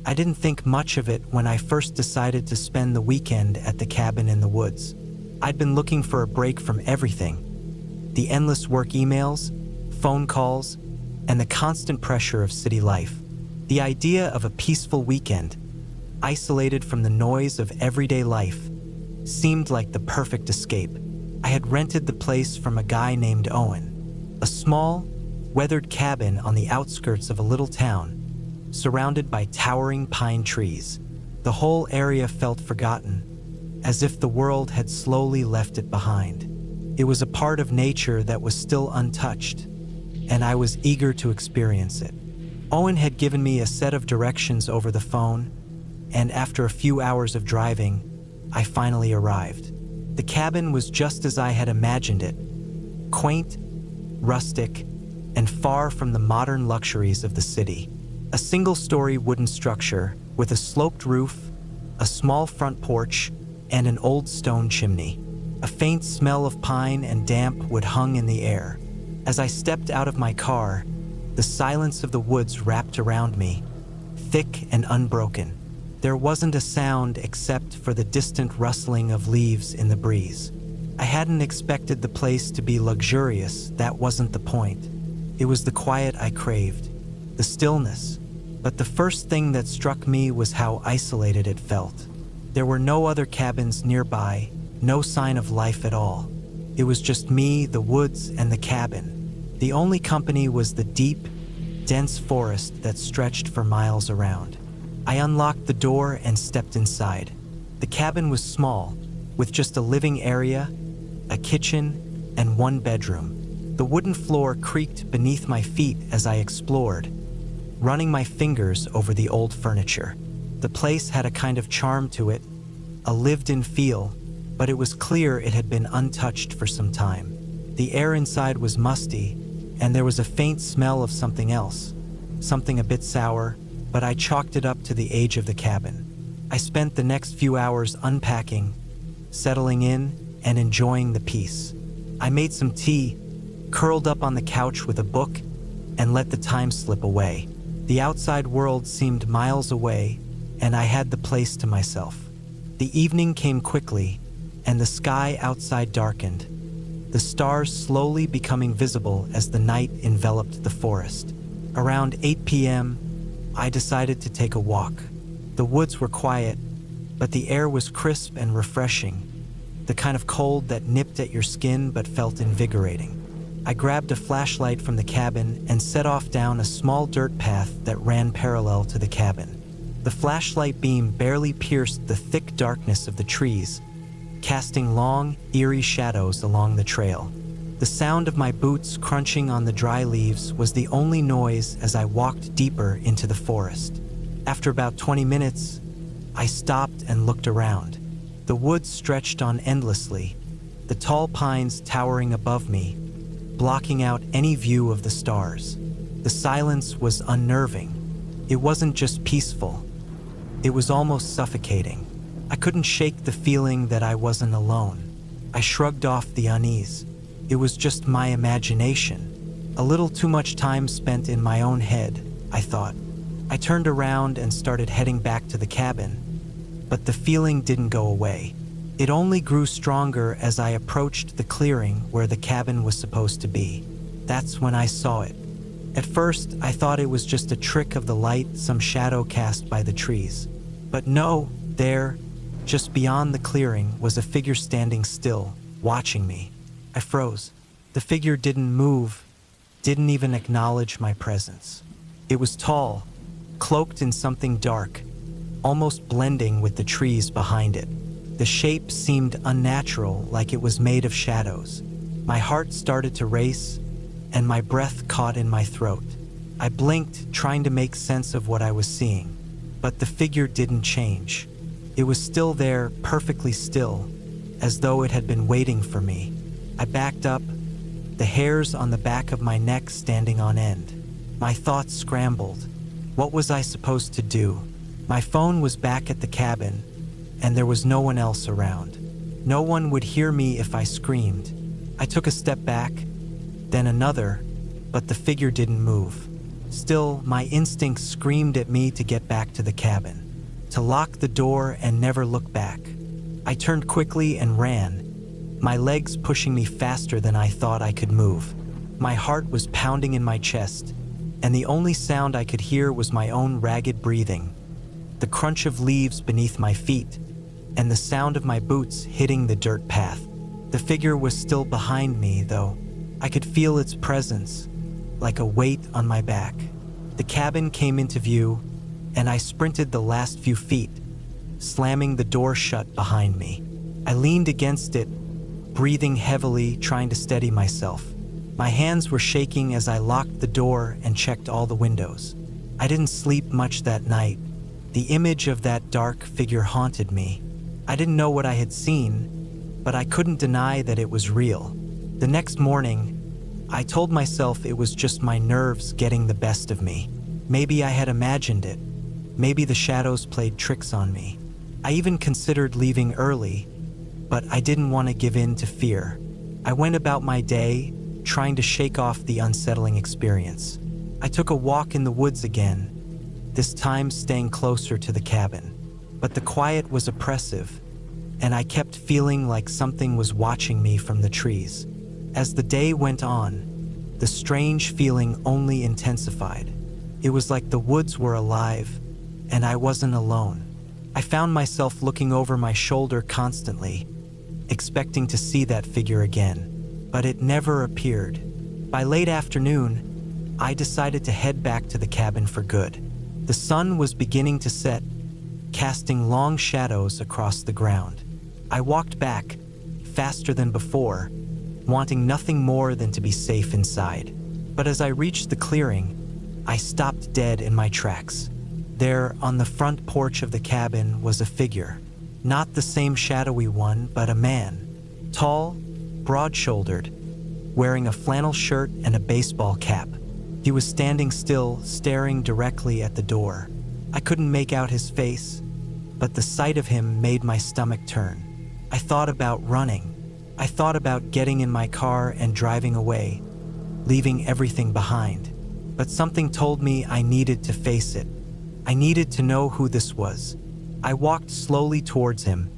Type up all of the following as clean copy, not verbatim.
I didn't think much of it when I first decided to spend the weekend at the cabin in the woods. I'd been looking for a break from everything: the endless work emails, phone calls, and the constant pressure of city life. The idea of a peaceful weekend, isolated from the noise of everyday life, seemed like the perfect escape. I had rented the place from a guy named Owen, a small, weathered cabin on the outskirts of a little town, surrounded by towering pine trees. The whole area felt forgotten, as if the world had slowly left it behind. It was a part of nature that was still untouched, and I was eager to experience it. Owen had given me a set of directions over the phone, and after a few hours of driving, I finally arrived. The cabin was just as I had imagined it: quaint, rustic, and far from the modern luxuries of the city. A single-story wooden structure with a sloped roof, a small front porch, and an old stone chimney. A faint smell of pine and damp wood hung in the air. As I stepped out of my car, the silence of the woods wrapped around me, thick and unbroken. There wasn't a sound except for the distant rustling of leaves in the breeze. I hadn't expected the place to be luxurious. That wasn't the point. It was the quiet I craved, the stillness. But the first thing that struck me was how isolated it felt. There were no other cabins nearby, no sign of life at all. It was just me, the woods, and the cabin. The only company was the deep, dense forest that stretched for miles around. I unlocked the door and stepped inside. The cabin was small, with just a living area, a kitchen, and one bedroom. The wooden floor creaked beneath my feet as I explored, running my fingers over the old furniture. The place had a kind of charm to it, a lived-in feel, but it was clear it had been untouched for some time. The air inside was musty, and there was a faint smell of something else, something a bit sour, but I chalked it up to the age of the cabin. I spent the next few hours unpacking, settling in, and enjoying the peace. I made some tea, curled up on the couch with a book, and let the time slip away. The outside world seemed miles away, and I had the place to myself. The evening came quickly, and the sky outside darkened, the stars slowly becoming visible as the night enveloped the forest. Around 8 p.m., I decided to take a walk. The woods were quiet, but the air was crisp and refreshing, the kind of cold that nipped at your skin but felt invigorating. I grabbed a flashlight from the cabin and set off down a small dirt path that ran parallel to the cabin. The flashlight beam barely pierced the thick darkness of the trees, casting long, eerie shadows along the trail. The sound of my boots crunching on the dry leaves was the only noise as I walked deeper into the forest. After about 20 minutes, I stopped and looked around. The woods stretched on endlessly, the tall pines towering above me, blocking out any view of the stars. The silence was unnerving. It wasn't just peaceful, it was almost suffocating. I couldn't shake the feeling that I wasn't alone. I shrugged off the unease. It was just my imagination. A little too much time spent in my own head, I thought. I turned around and started heading back to the cabin, but the feeling didn't go away. It only grew stronger as I approached the clearing where the cabin was supposed to be. That's when I saw it. At first, I thought it was just a trick of the light, some shadow cast by the trees. But no, there, just beyond the clearing, was a figure standing still, watching me. I froze. The figure didn't move, didn't even acknowledge my presence. It was tall, cloaked in something dark, almost blending with the trees behind it. The shape seemed unnatural, like it was made of shadows. My heart started to race, and my breath caught in my throat. I blinked, trying to make sense of what I was seeing, but the figure didn't change. It was still there, perfectly still, as though it had been waiting for me. I backed up, the hairs on the back of my neck standing on end. My thoughts scrambled. What was I supposed to do? My phone was back at the cabin, and there was no one else around. No one would hear me if I screamed. I took a step back, then another, but the figure didn't move. Still, my instincts screamed at me to get back to the cabin, to lock the door and never look back. I turned quickly and ran, my legs pushing me faster than I thought I could move. My heart was pounding in my chest, and the only sound I could hear was my own ragged breathing, the crunch of leaves beneath my feet, and the sound of my boots hitting the dirt path. The figure was still behind me, though. I could feel its presence, like a weight on my back. The cabin came into view, and I sprinted the last few feet, slamming the door shut behind me. I leaned against it, breathing heavily, trying to steady myself. My hands were shaking as I locked the door and checked all the windows. I didn't sleep much that night. The image of that dark figure haunted me. I didn't know what I had seen, but I couldn't deny that it was real. The next morning, I told myself it was just my nerves getting the best of me. Maybe I had imagined it. Maybe the shadows played tricks on me. I even considered leaving early, but I didn't want to give in to fear. I went about my day, trying to shake off the unsettling experience. I took a walk in the woods again, this time staying closer to the cabin. But the quiet was oppressive, and I kept feeling like something was watching me from the trees. As the day went on, the strange feeling only intensified. It was like the woods were alive, and I wasn't alone. I found myself looking over my shoulder constantly, expecting to see that figure again, but it never appeared. By late afternoon, I decided to head back to the cabin for good. The sun was beginning to set, casting long shadows across the ground. I walked back, faster than before, wanting nothing more than to be safe inside. But as I reached the clearing, I stopped dead in my tracks. There, on the front porch of the cabin, was a figure. Not the same shadowy one, but a man. Tall, broad-shouldered, wearing a flannel shirt and a baseball cap. He was standing still, staring directly at the door. I couldn't make out his face, but the sight of him made my stomach turn. I thought about running. I thought about getting in my car and driving away, leaving everything behind. But something told me I needed to face it. I needed to know who this was. I walked slowly towards him,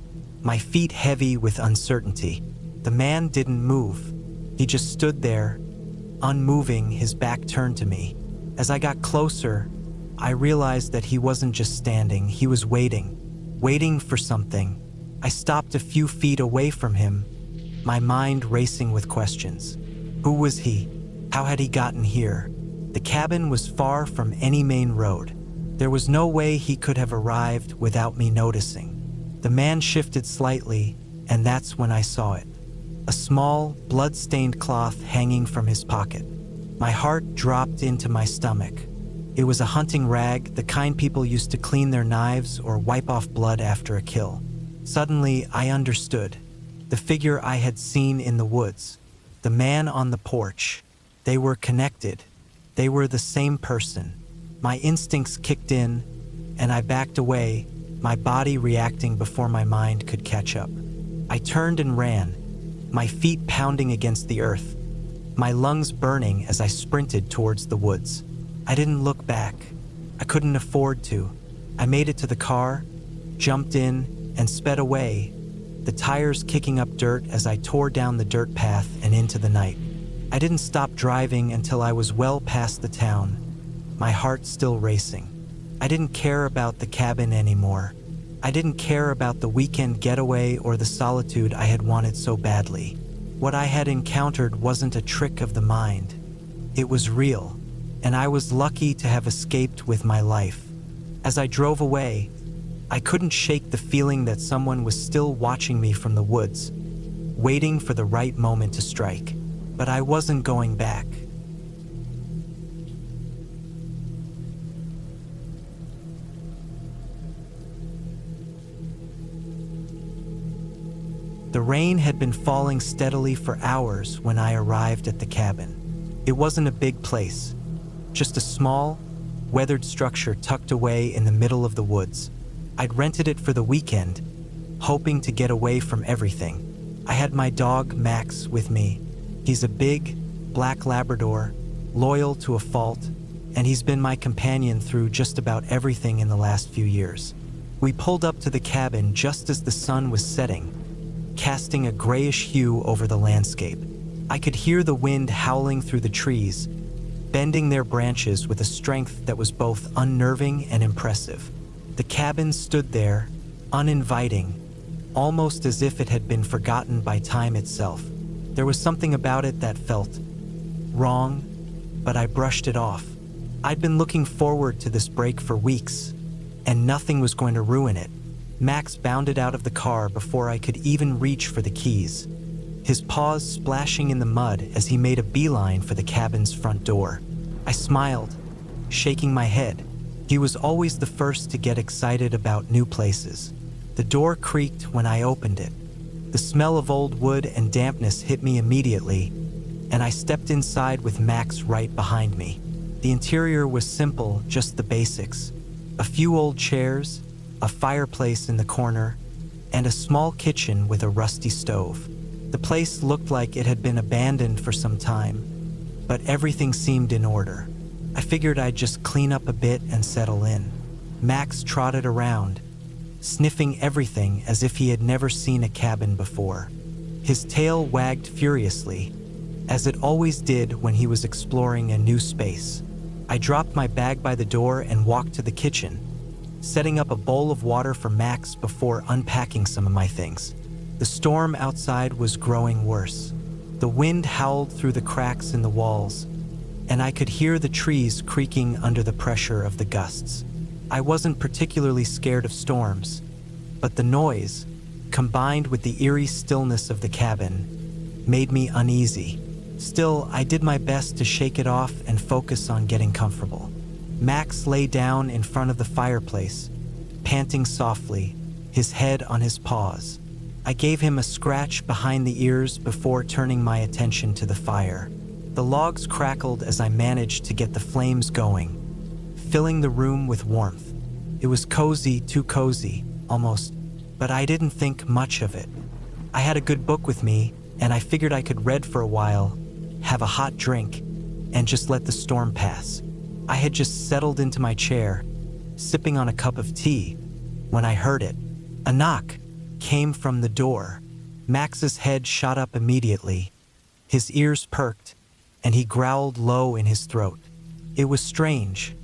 my feet heavy with uncertainty. The man didn't move. He just stood there, unmoving, his back turned to me. As I got closer, I realized that he wasn't just standing, he was waiting for something. I stopped a few feet away from him, my mind racing with questions. Who was he? How had he gotten here? The cabin was far from any main road. There was no way he could have arrived without me noticing. The man shifted slightly, and that's when I saw it. A small, blood-stained cloth hanging from his pocket. My heart dropped into my stomach. It was a hunting rag, the kind people used to clean their knives or wipe off blood after a kill. Suddenly, I understood. The figure I had seen in the woods, the man on the porch, they were connected. They were the same person. My instincts kicked in, and I backed away, my body reacting before my mind could catch up. I turned and ran, my feet pounding against the earth, my lungs burning as I sprinted towards the woods. I didn't look back. I couldn't afford to. I made it to the car, jumped in, and sped away, the tires kicking up dirt as I tore down the dirt path and into the night. I didn't stop driving until I was well past the town, my heart still racing. I didn't care about the cabin anymore. I didn't care about the weekend getaway or the solitude I had wanted so badly. What I had encountered wasn't a trick of the mind. It was real, and I was lucky to have escaped with my life. As I drove away, I couldn't shake the feeling that someone was still watching me from the woods, waiting for the right moment to strike. But I wasn't going back. The rain had been falling steadily for hours when I arrived at the cabin. It wasn't a big place, just a small, weathered structure tucked away in the middle of the woods. I'd rented it for the weekend, hoping to get away from everything. I had my dog, Max, with me. He's a big, black Labrador, loyal to a fault, and he's been my companion through just about everything in the last few years. We pulled up to the cabin just as the sun was setting, casting a grayish hue over the landscape. I could hear the wind howling through the trees, bending their branches with a strength that was both unnerving and impressive. The cabin stood there, uninviting, almost as if it had been forgotten by time itself. There was something about it that felt wrong, but I brushed it off. I'd been looking forward to this break for weeks, and nothing was going to ruin it. Max bounded out of the car before I could even reach for the keys, his paws splashing in the mud as he made a beeline for the cabin's front door. I smiled, shaking my head. He was always the first to get excited about new places. The door creaked when I opened it. The smell of old wood and dampness hit me immediately, and I stepped inside with Max right behind me. The interior was simple, just the basics. A few old chairs, a fireplace in the corner, and a small kitchen with a rusty stove. The place looked like it had been abandoned for some time, but everything seemed in order. I figured I'd just clean up a bit and settle in. Max trotted around, sniffing everything as if he had never seen a cabin before. His tail wagged furiously, as it always did when he was exploring a new space. I dropped my bag by the door and walked to the kitchen, setting up a bowl of water for Max before unpacking some of my things. The storm outside was growing worse. The wind howled through the cracks in the walls, and I could hear the trees creaking under the pressure of the gusts. I wasn't particularly scared of storms, but the noise, combined with the eerie stillness of the cabin, made me uneasy. Still, I did my best to shake it off and focus on getting comfortable. Max lay down in front of the fireplace, panting softly, his head on his paws. I gave him a scratch behind the ears before turning my attention to the fire. The logs crackled as I managed to get the flames going, filling the room with warmth. It was cozy, too cozy, almost, but I didn't think much of it. I had a good book with me, and I figured I could read for a while, have a hot drink, and just let the storm pass. I had just settled into my chair, sipping on a cup of tea, when I heard it. A knock came from the door. Max's head shot up immediately. His ears perked, and he growled low in his throat. It was strange,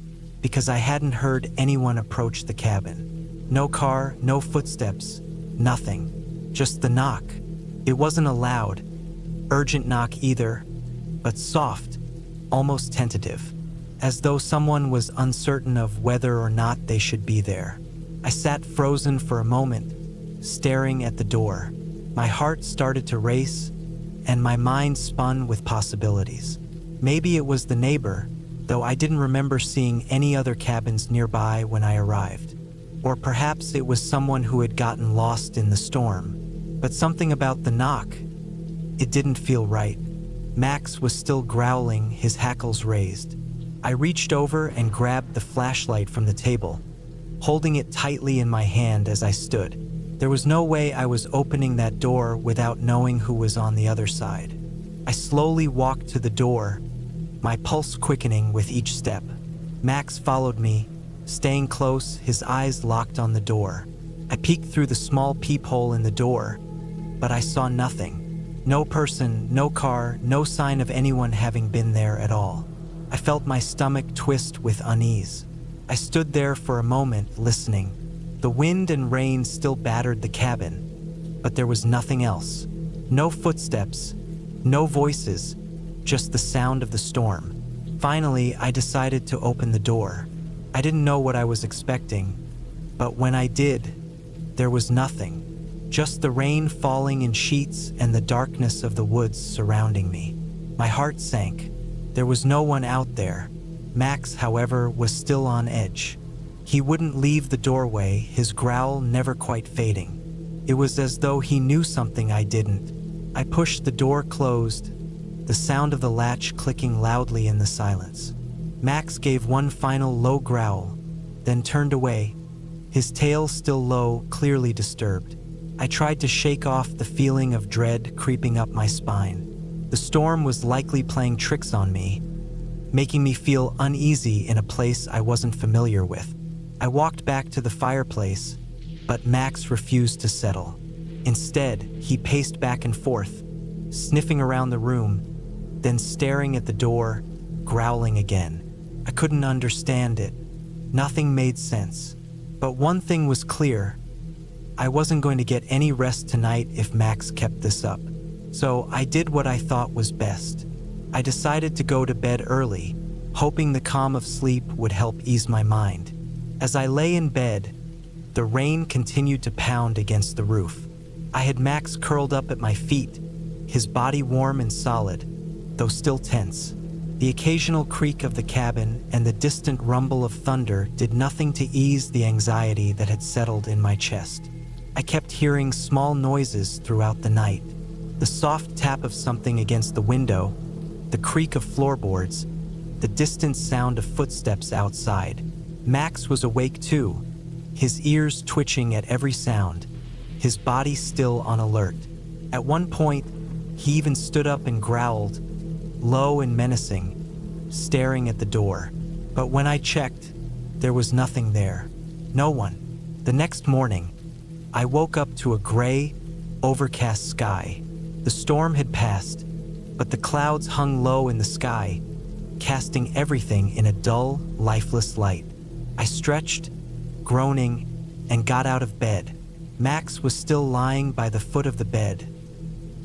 because I hadn't heard anyone approach the cabin. No car, no footsteps, nothing. Just the knock. It wasn't a loud, urgent knock either, but soft, almost tentative, as though someone was uncertain of whether or not they should be there. I sat frozen for a moment, staring at the door. My heart started to race, and my mind spun with possibilities. Maybe it was the neighbor, though I didn't remember seeing any other cabins nearby when I arrived. Or perhaps it was someone who had gotten lost in the storm. But something about the knock, it didn't feel right. Max was still growling, his hackles raised. I reached over and grabbed the flashlight from the table, holding it tightly in my hand as I stood. There was no way I was opening that door without knowing who was on the other side. I slowly walked to the door, my pulse quickening with each step. Max followed me, staying close, his eyes locked on the door. I peeked through the small peephole in the door, but I saw nothing. No person, no car, no sign of anyone having been there at all. I felt my stomach twist with unease. I stood there for a moment, listening. The wind and rain still battered the cabin, but there was nothing else. No footsteps, no voices, just the sound of the storm. Finally, I decided to open the door. I didn't know what I was expecting, but when I did, there was nothing. Just the rain falling in sheets and the darkness of the woods surrounding me. My heart sank. There was no one out there. Max, however, was still on edge. He wouldn't leave the doorway, his growl never quite fading. It was as though he knew something I didn't. I pushed the door closed, the sound of the latch clicking loudly in the silence. Max gave one final low growl, then turned away, his tail still low, clearly disturbed. I tried to shake off the feeling of dread creeping up my spine. The storm was likely playing tricks on me, making me feel uneasy in a place I wasn't familiar with. I walked back to the fireplace, but Max refused to settle. Instead, he paced back and forth, sniffing around the room, then staring at the door, growling again. I couldn't understand it. Nothing made sense. But one thing was clear. I wasn't going to get any rest tonight if Max kept this up. So I did what I thought was best. I decided to go to bed early, hoping the calm of sleep would help ease my mind. As I lay in bed, the rain continued to pound against the roof. I had Max curled up at my feet, his body warm and solid, though still tense. The occasional creak of the cabin and the distant rumble of thunder did nothing to ease the anxiety that had settled in my chest. I kept hearing small noises throughout the night. The soft tap of something against the window, the creak of floorboards, the distant sound of footsteps outside. Max was awake too, his ears twitching at every sound, his body still on alert. At one point, he even stood up and growled, low and menacing, staring at the door. But when I checked, there was nothing there. No one. The next morning, I woke up to a gray, overcast sky. The storm had passed, but the clouds hung low in the sky, casting everything in a dull, lifeless light. I stretched, groaning, and got out of bed. Max was still lying by the foot of the bed,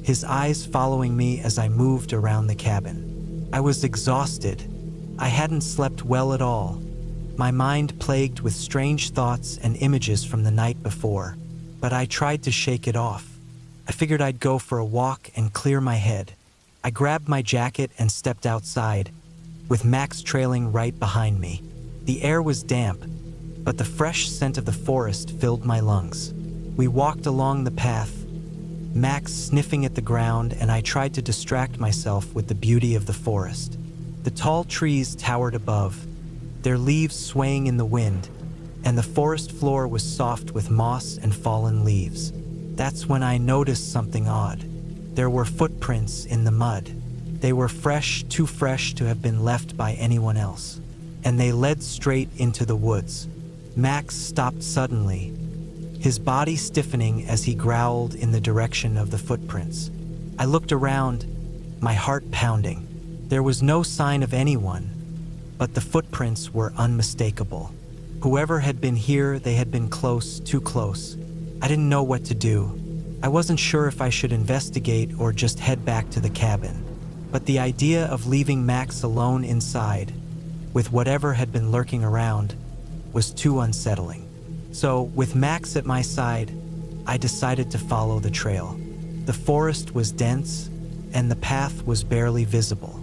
his eyes following me as I moved around the cabin. I was exhausted. I hadn't slept well at all, my mind plagued with strange thoughts and images from the night before. But I tried to shake it off. I figured I'd go for a walk and clear my head. I grabbed my jacket and stepped outside, with Max trailing right behind me. The air was damp, but the fresh scent of the forest filled my lungs. We walked along the path, Max sniffing at the ground, and I tried to distract myself with the beauty of the forest. The tall trees towered above, their leaves swaying in the wind, and the forest floor was soft with moss and fallen leaves. That's when I noticed something odd. There were footprints in the mud. They were fresh, too fresh to have been left by anyone else, and they led straight into the woods. Max stopped suddenly, his body stiffening as he growled in the direction of the footprints. I looked around, my heart pounding. There was no sign of anyone, but the footprints were unmistakable. Whoever had been here, they had been close, too close. I didn't know what to do. I wasn't sure if I should investigate or just head back to the cabin. But the idea of leaving Max alone inside, with whatever had been lurking around, was too unsettling. So, with Max at my side, I decided to follow the trail. The forest was dense, and the path was barely visible.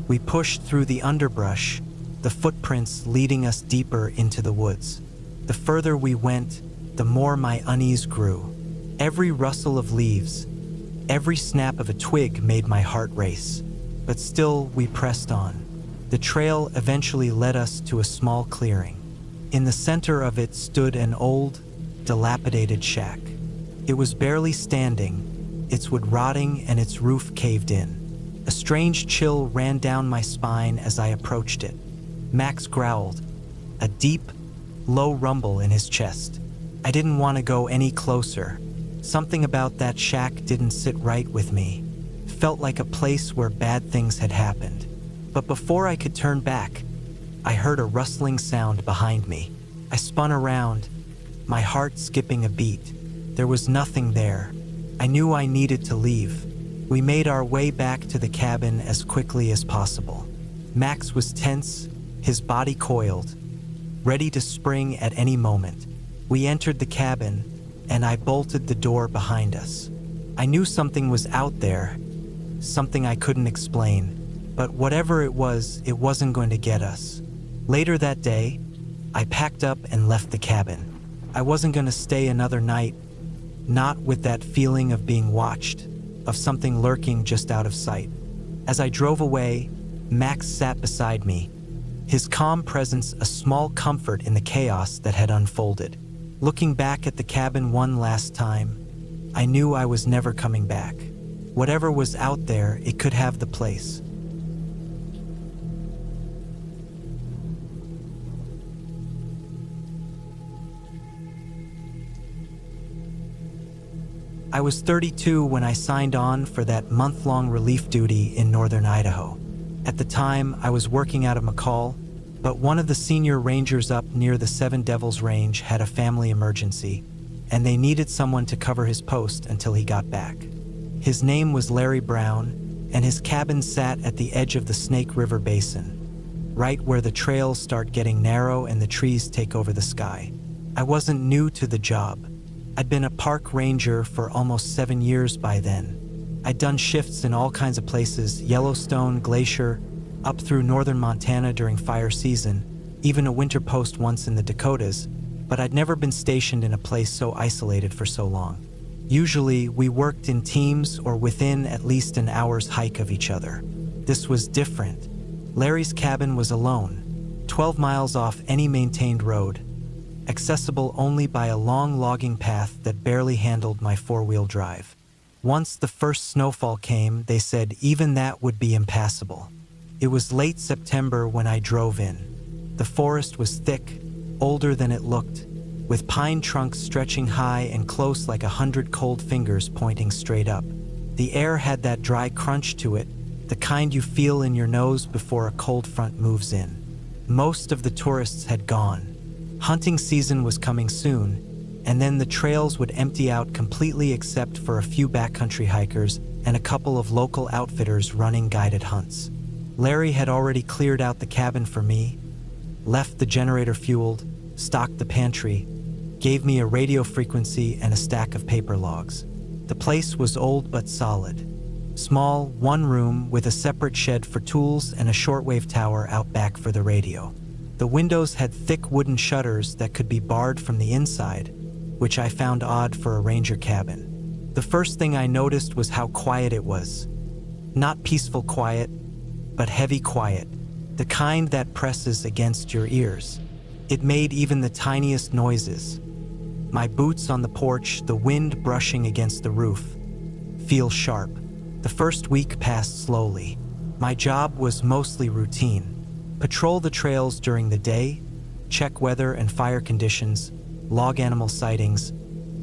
We pushed through the underbrush, the footprints leading us deeper into the woods. The further we went, the more my unease grew. Every rustle of leaves, every snap of a twig made my heart race. But still, we pressed on. The trail eventually led us to a small clearing. In the center of it stood an old, dilapidated shack. It was barely standing, its wood rotting and its roof caved in. A strange chill ran down my spine as I approached it. Max growled, a deep, low rumble in his chest. I didn't want to go any closer. Something about that shack didn't sit right with me. It felt like a place where bad things had happened. But before I could turn back, I heard a rustling sound behind me. I spun around, my heart skipping a beat. There was nothing there. I knew I needed to leave. We made our way back to the cabin as quickly as possible. Max was tense, his body coiled, ready to spring at any moment. We entered the cabin, and I bolted the door behind us. I knew something was out there, something I couldn't explain, but whatever it wasn't going to get us. Later that day, I packed up and left the cabin. I wasn't going to stay another night, not with that feeling of being watched, of something lurking just out of sight. As I drove away, Max sat beside me, his calm presence a small comfort in the chaos that had unfolded. Looking back at the cabin one last time, I knew I was never coming back. Whatever was out there, it could have the place. I was 32 when I signed on for that month-long relief duty in northern Idaho. At the time, I was working out of McCall, but one of the senior rangers up near the Seven Devils Range had a family emergency, and they needed someone to cover his post until he got back. His name was Larry Brown, and his cabin sat at the edge of the Snake River Basin, right where the trails start getting narrow and the trees take over the sky. I wasn't new to the job. I'd been a park ranger for almost 7 years by then. I'd done shifts in all kinds of places: Yellowstone, Glacier, up through northern Montana during fire season, even a winter post once in the Dakotas, but I'd never been stationed in a place so isolated for so long. Usually, we worked in teams or within at least an hour's hike of each other. This was different. Larry's cabin was alone, 12 miles off any maintained road, accessible only by a long logging path that barely handled my four-wheel drive. Once the first snowfall came, they said even that would be impassable. It was late September when I drove in. The forest was thick, older than it looked, with pine trunks stretching high and close like 100 cold fingers pointing straight up. The air had that dry crunch to it, the kind you feel in your nose before a cold front moves in. Most of the tourists had gone. Hunting season was coming soon, and then the trails would empty out completely except for a few backcountry hikers and a couple of local outfitters running guided hunts. Larry had already cleared out the cabin for me, left the generator fueled, stocked the pantry, gave me a radio frequency and a stack of paper logs. The place was old but solid. Small, one room with a separate shed for tools and a shortwave tower out back for the radio. The windows had thick wooden shutters that could be barred from the inside, which I found odd for a ranger cabin. The first thing I noticed was how quiet it was. Not peaceful quiet, but heavy quiet, the kind that presses against your ears. It made even the tiniest noises. My boots on the porch, the wind brushing against the roof, feel sharp. The first week passed slowly. My job was mostly routine. Patrol the trails during the day, check weather and fire conditions, log animal sightings,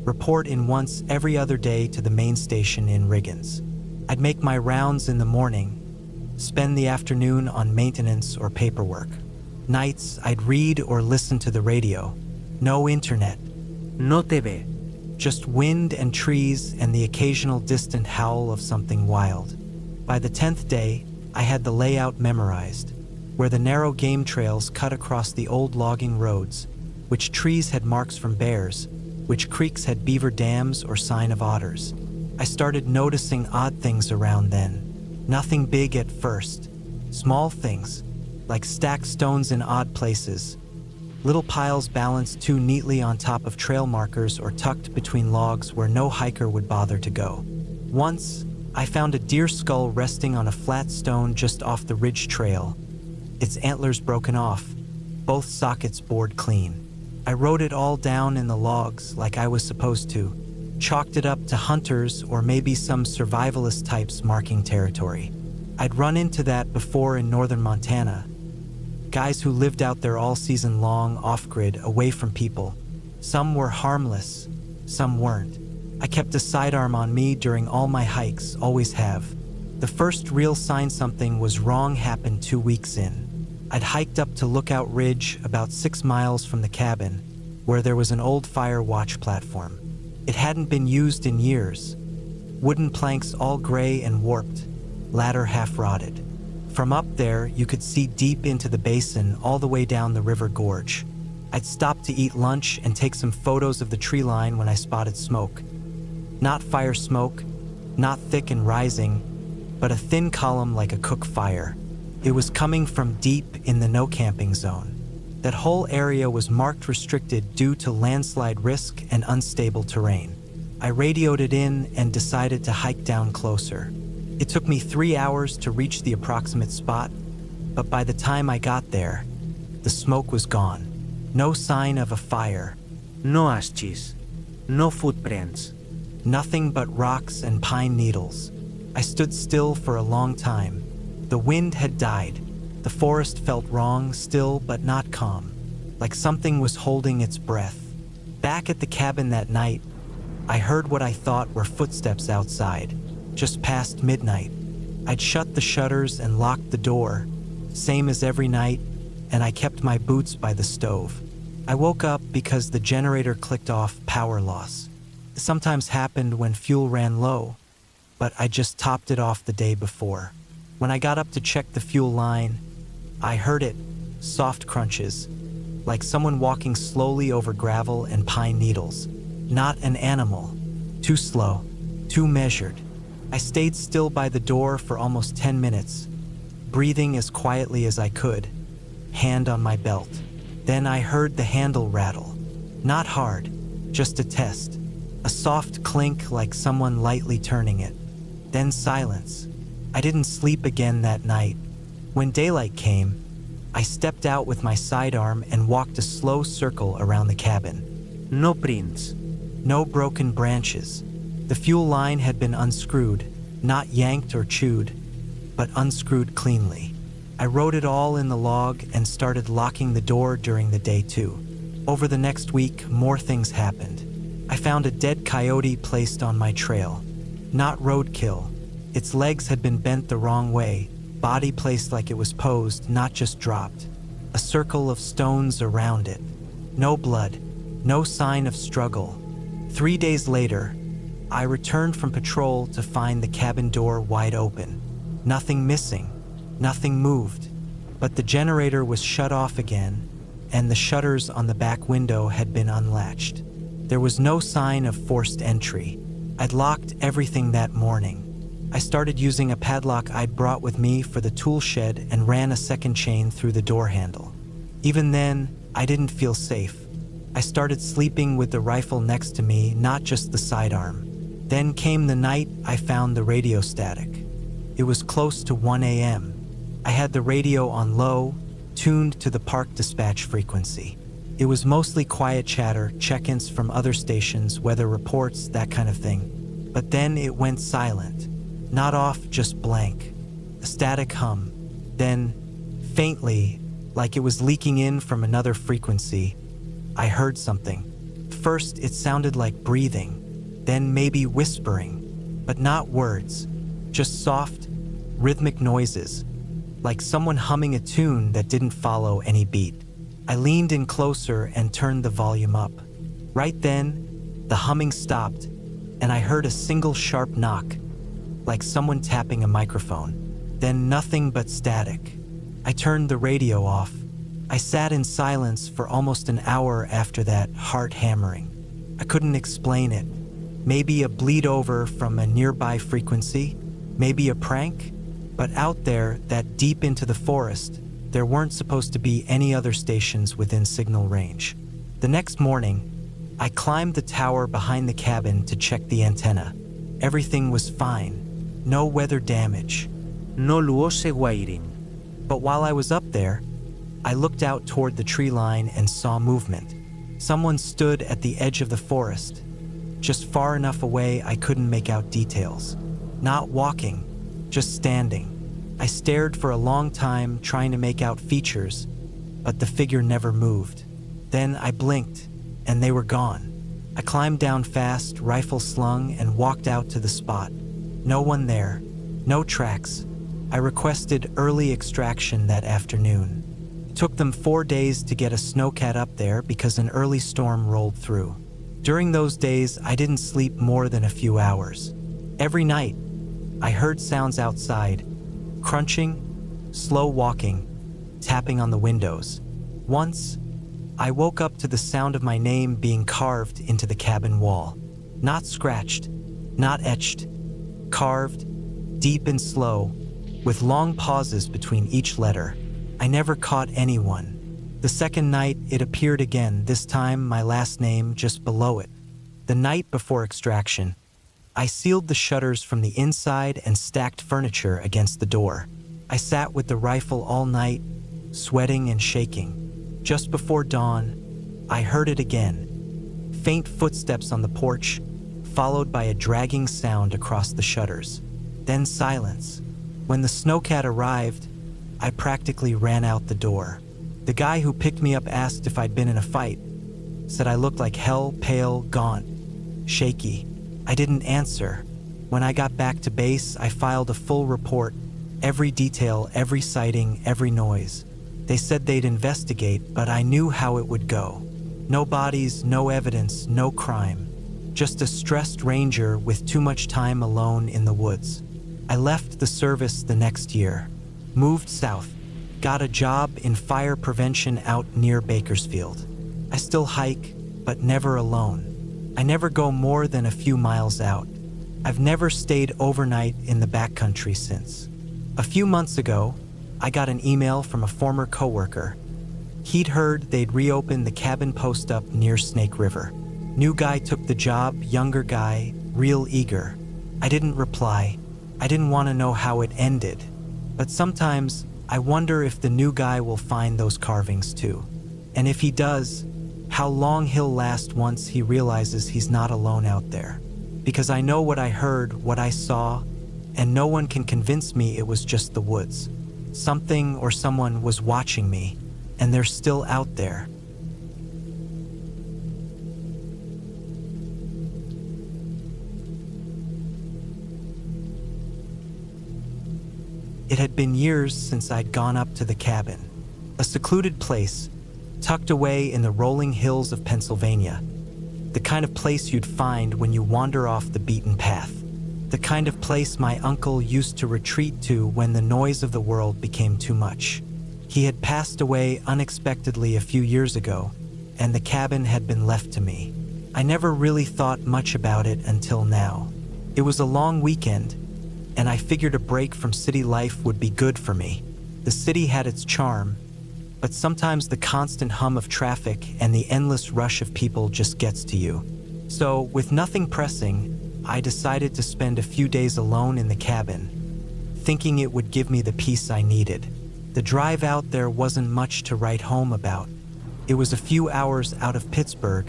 report in once every other day to the main station in Riggins. I'd make my rounds in the morning, spend the afternoon on maintenance or paperwork. Nights, I'd read or listen to the radio. No internet. No TV. Just wind and trees and the occasional distant howl of something wild. By the 10th day, I had the layout memorized, where the narrow game trails cut across the old logging roads, which trees had marks from bears, which creeks had beaver dams or sign of otters. I started noticing odd things around then. Nothing big at first. Small things, like stacked stones in odd places, little piles balanced too neatly on top of trail markers or tucked between logs where no hiker would bother to go. Once, I found a deer skull resting on a flat stone just off the ridge trail, its antlers broken off, both sockets bored clean. I wrote it all down in the logs like I was supposed to, chalked it up to hunters or maybe some survivalist types marking territory. I'd run into that before in northern Montana. Guys who lived out there all season long, off-grid, away from people. Some were harmless, some weren't. I kept a sidearm on me during all my hikes, always have. The first real sign something was wrong happened 2 weeks in. I'd hiked up to Lookout Ridge, about 6 miles from the cabin, where there was an old fire watch platform. It hadn't been used in years. Wooden planks all gray and warped, ladder half rotted. From up there, you could see deep into the basin all the way down the river gorge. I'd stopped to eat lunch and take some photos of the tree line when I spotted smoke. Not fire smoke, not thick and rising, but a thin column like a cook fire. It was coming from deep in the no camping zone. That whole area was marked restricted due to landslide risk and unstable terrain. I radioed it in and decided to hike down closer. It took me 3 hours to reach the approximate spot, but by the time I got there, the smoke was gone. No sign of a fire. No ashes. No footprints. Nothing but rocks and pine needles. I stood still for a long time. The wind had died. The forest felt wrong, still but not calm, like something was holding its breath. Back at the cabin that night, I heard what I thought were footsteps outside, just past midnight. I'd shut the shutters and locked the door, same as every night, and I kept my boots by the stove. I woke up because the generator clicked off power loss. It sometimes happened when fuel ran low, but I just topped it off the day before. When I got up to check the fuel line, I heard it, soft crunches, like someone walking slowly over gravel and pine needles. Not an animal. Too slow, too measured. I stayed still by the door for almost 10 minutes, breathing as quietly as I could, hand on my belt. Then I heard the handle rattle. Not hard, just a test. A soft clink like someone lightly turning it. Then silence. I didn't sleep again that night. When daylight came, I stepped out with my sidearm and walked a slow circle around the cabin. No prints. No broken branches. The fuel line had been unscrewed, not yanked or chewed, but unscrewed cleanly. I wrote it all in the log and started locking the door during the day too. Over the next week, more things happened. I found a dead coyote placed on my trail. Not roadkill. Its legs had been bent the wrong way, body placed like it was posed, not just dropped. A circle of stones around it. No blood, no sign of struggle. 3 days later, I returned from patrol to find the cabin door wide open. Nothing missing, nothing moved, but the generator was shut off again, and the shutters on the back window had been unlatched. There was no sign of forced entry. I'd locked everything that morning. I started using a padlock I'd brought with me for the tool shed and ran a second chain through the door handle. Even then, I didn't feel safe. I started sleeping with the rifle next to me, not just the sidearm. Then came the night I found the radio static. It was close to 1 a.m. I had the radio on low, tuned to the park dispatch frequency. It was mostly quiet chatter, check-ins from other stations, weather reports, that kind of thing. But then it went silent. Not off, just blank. A static hum. Then, faintly, like it was leaking in from another frequency, I heard something. First, it sounded like breathing, then maybe whispering, but not words, just soft, rhythmic noises, like someone humming a tune that didn't follow any beat. I leaned in closer and turned the volume up. Right then, the humming stopped, and I heard a single sharp knock, like someone tapping a microphone. Then nothing but static. I turned the radio off. I sat in silence for almost an hour after that, heart hammering. I couldn't explain it. Maybe a bleed over from a nearby frequency, maybe a prank, but out there, that deep into the forest, there weren't supposed to be any other stations within signal range. The next morning, I climbed the tower behind the cabin to check the antenna. Everything was fine. No weather damage. No luose wiring. But while I was up there, I looked out toward the tree line and saw movement. Someone stood at the edge of the forest, just far enough away I couldn't make out details. Not walking, just standing. I stared for a long time trying to make out features, but the figure never moved. Then I blinked, and they were gone. I climbed down fast, rifle slung, and walked out to the spot. No one there, no tracks. I requested early extraction that afternoon. It took them 4 days to get a snowcat up there because an early storm rolled through. During those days, I didn't sleep more than a few hours. Every night, I heard sounds outside, crunching, slow walking, tapping on the windows. Once, I woke up to the sound of my name being carved into the cabin wall. Not scratched, not etched, carved, deep and slow, with long pauses between each letter. I never caught anyone. The second night, it appeared again, this time my last name just below it. The night before extraction, I sealed the shutters from the inside and stacked furniture against the door. I sat with the rifle all night, sweating and shaking. Just before dawn, I heard it again. Faint footsteps on the porch, followed by a dragging sound across the shutters. Then silence. When the snowcat arrived, I practically ran out the door. The guy who picked me up asked if I'd been in a fight, said I looked like hell, pale, gaunt. shaky. I didn't answer. When I got back to base, I filed a full report. Every detail, every sighting, every noise. They said they'd investigate, but I knew how it would go. No bodies, no evidence, no crime. Just a stressed ranger with too much time alone in the woods. I left the service the next year, moved south, got a job in fire prevention out near Bakersfield. I still hike, but never alone. I never go more than a few miles out. I've never stayed overnight in the backcountry since. A few months ago, I got an email from a former coworker. He'd heard they'd reopened the cabin post up near Snake River. New guy took the job, younger guy, real eager. I didn't reply. I didn't want to know how it ended. But sometimes, I wonder if the new guy will find those carvings too. And if he does, how long he'll last once he realizes he's not alone out there. Because I know what I heard, what I saw, and no one can convince me it was just the woods. Something or someone was watching me, and they're still out there. It had been years since I'd gone up to the cabin, a secluded place, tucked away in the rolling hills of Pennsylvania, the kind of place you'd find when you wander off the beaten path, the kind of place my uncle used to retreat to when the noise of the world became too much. He had passed away unexpectedly a few years ago, and the cabin had been left to me. I never really thought much about it until now. It was a long weekend, and I figured a break from city life would be good for me. The city had its charm, but sometimes the constant hum of traffic and the endless rush of people just gets to you. So, with nothing pressing, I decided to spend a few days alone in the cabin, thinking it would give me the peace I needed. The drive out there wasn't much to write home about. It was a few hours out of Pittsburgh,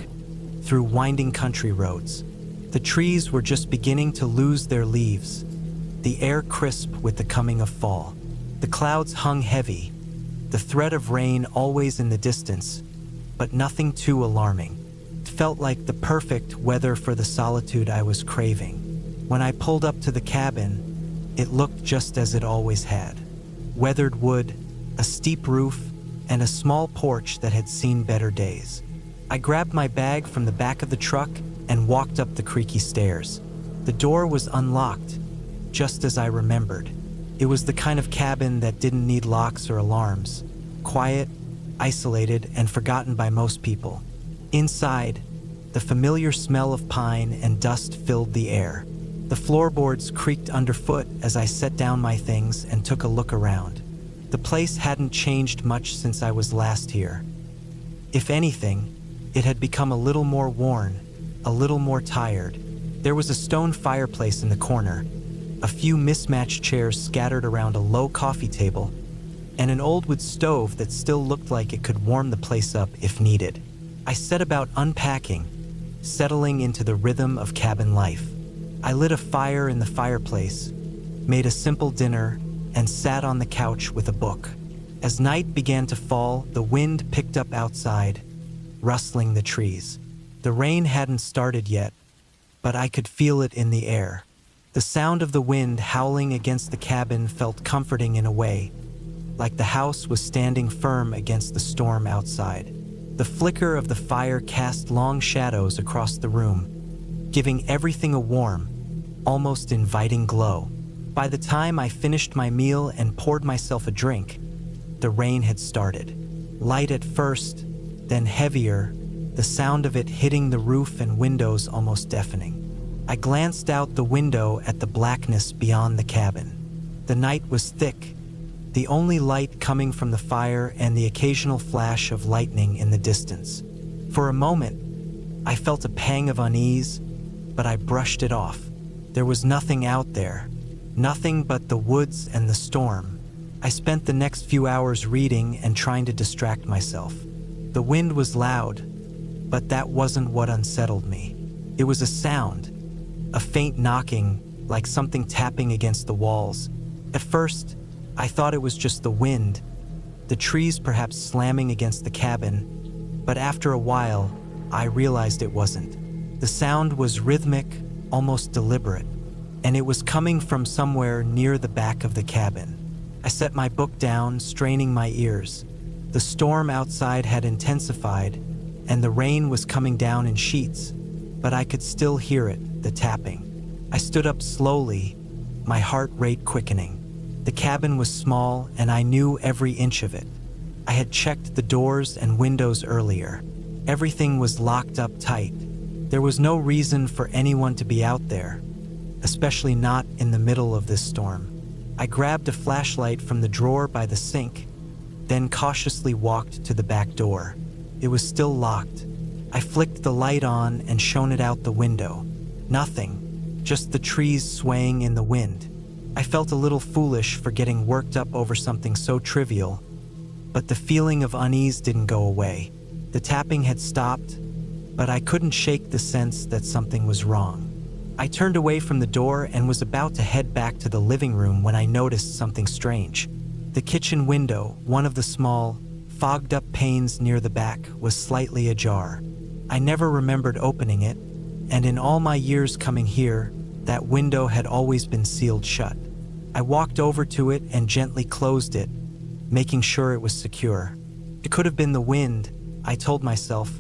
through winding country roads. The trees were just beginning to lose their leaves, the air crisp with the coming of fall. The clouds hung heavy, the threat of rain always in the distance, but nothing too alarming. It felt like the perfect weather for the solitude I was craving. When I pulled up to the cabin, it looked just as it always had. Weathered wood, a steep roof, and a small porch that had seen better days. I grabbed my bag from the back of the truck and walked up the creaky stairs. The door was unlocked, just as I remembered. It was the kind of cabin that didn't need locks or alarms. Quiet, isolated, and forgotten by most people. Inside, the familiar smell of pine and dust filled the air. The floorboards creaked underfoot as I set down my things and took a look around. The place hadn't changed much since I was last here. If anything, it had become a little more worn, a little more tired. There was a stone fireplace in the corner, a few mismatched chairs scattered around a low coffee table, and an old wood stove that still looked like it could warm the place up if needed. I set about unpacking, settling into the rhythm of cabin life. I lit a fire in the fireplace, made a simple dinner, and sat on the couch with a book. As night began to fall, the wind picked up outside, rustling the trees. The rain hadn't started yet, but I could feel it in the air. The sound of the wind howling against the cabin felt comforting in a way, like the house was standing firm against the storm outside. The flicker of the fire cast long shadows across the room, giving everything a warm, almost inviting glow. By the time I finished my meal and poured myself a drink, the rain had started. Light at first, then heavier, the sound of it hitting the roof and windows almost deafening. I glanced out the window at the blackness beyond the cabin. The night was thick, the only light coming from the fire and the occasional flash of lightning in the distance. For a moment, I felt a pang of unease, but I brushed it off. There was nothing out there, nothing but the woods and the storm. I spent the next few hours reading and trying to distract myself. The wind was loud, but that wasn't what unsettled me. It was a sound, a faint knocking, like something tapping against the walls. At first, I thought it was just the wind, the trees perhaps slamming against the cabin, but after a while, I realized it wasn't. The sound was rhythmic, almost deliberate, and it was coming from somewhere near the back of the cabin. I set my book down, straining my ears. The storm outside had intensified, and the rain was coming down in sheets, but I could still hear it, the tapping. I stood up slowly, my heart rate quickening. The cabin was small, and I knew every inch of it. I had checked the doors and windows earlier. Everything was locked up tight. There was no reason for anyone to be out there, especially not in the middle of this storm. I grabbed a flashlight from the drawer by the sink, then cautiously walked to the back door. It was still locked. I flicked the light on and shone it out the window. Nothing, just the trees swaying in the wind. I felt a little foolish for getting worked up over something so trivial, but the feeling of unease didn't go away. The tapping had stopped, but I couldn't shake the sense that something was wrong. I turned away from the door and was about to head back to the living room when I noticed something strange. The kitchen window, one of the small, fogged-up panes near the back, was slightly ajar. I never remembered opening it, and in all my years coming here, that window had always been sealed shut. I walked over to it and gently closed it, making sure it was secure. It could have been the wind, I told myself,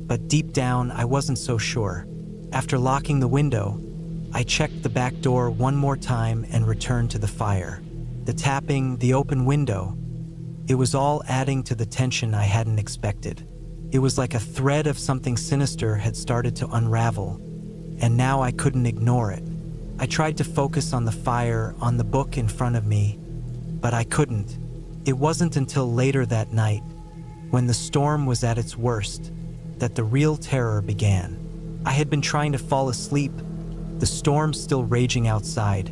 but deep down I wasn't so sure. After locking the window, I checked the back door one more time and returned to the fire. The tapping, the open window, it was all adding to the tension I hadn't expected. It was like a thread of something sinister had started to unravel, and now I couldn't ignore it. I tried to focus on the fire, on the book in front of me, but I couldn't. It wasn't until later that night, when the storm was at its worst, that the real terror began. I had been trying to fall asleep, the storm still raging outside,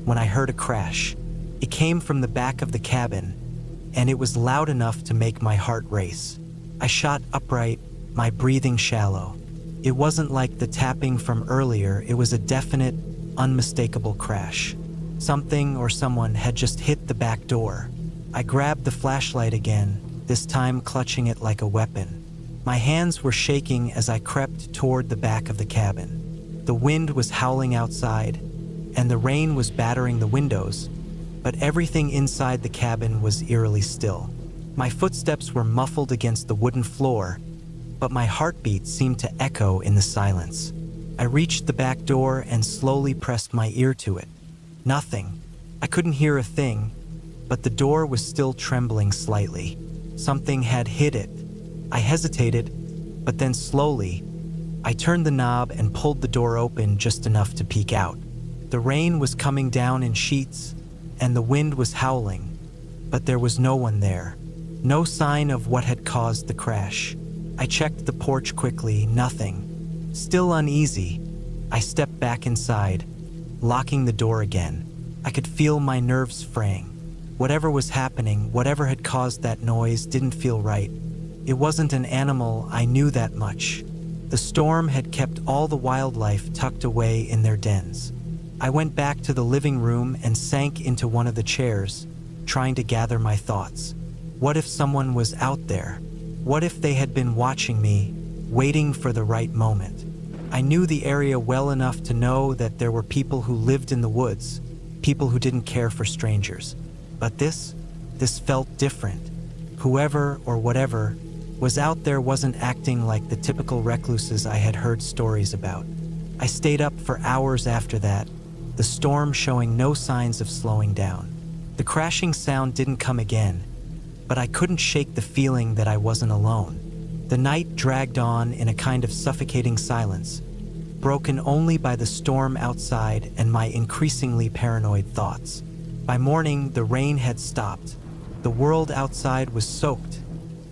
when I heard a crash. It came from the back of the cabin, and it was loud enough to make my heart race. I shot upright, my breathing shallow. It wasn't like the tapping from earlier, it was a definite, unmistakable crash. Something or someone had just hit the back door. I grabbed the flashlight again, this time clutching it like a weapon. My hands were shaking as I crept toward the back of the cabin. The wind was howling outside, and the rain was battering the windows, but everything inside the cabin was eerily still. My footsteps were muffled against the wooden floor, but my heartbeat seemed to echo in the silence. I reached the back door and slowly pressed my ear to it. Nothing. I couldn't hear a thing, but the door was still trembling slightly. Something had hit it. I hesitated, but then slowly, I turned the knob and pulled the door open just enough to peek out. The rain was coming down in sheets, and the wind was howling, but there was no one there. No sign of what had caused the crash. I checked the porch quickly, nothing. Still uneasy, I stepped back inside, locking the door again. I could feel my nerves fraying. Whatever was happening, whatever had caused that noise, didn't feel right. It wasn't an animal, I knew that much. The storm had kept all the wildlife tucked away in their dens. I went back to the living room and sank into one of the chairs, trying to gather my thoughts. What if someone was out there? What if they had been watching me, waiting for the right moment? I knew the area well enough to know that there were people who lived in the woods, people who didn't care for strangers. But this felt different. Whoever or whatever was out there wasn't acting like the typical recluses I had heard stories about. I stayed up for hours after that, the storm showing no signs of slowing down. The crashing sound didn't come again, but I couldn't shake the feeling that I wasn't alone. The night dragged on in a kind of suffocating silence, broken only by the storm outside and my increasingly paranoid thoughts. By morning, the rain had stopped. The world outside was soaked,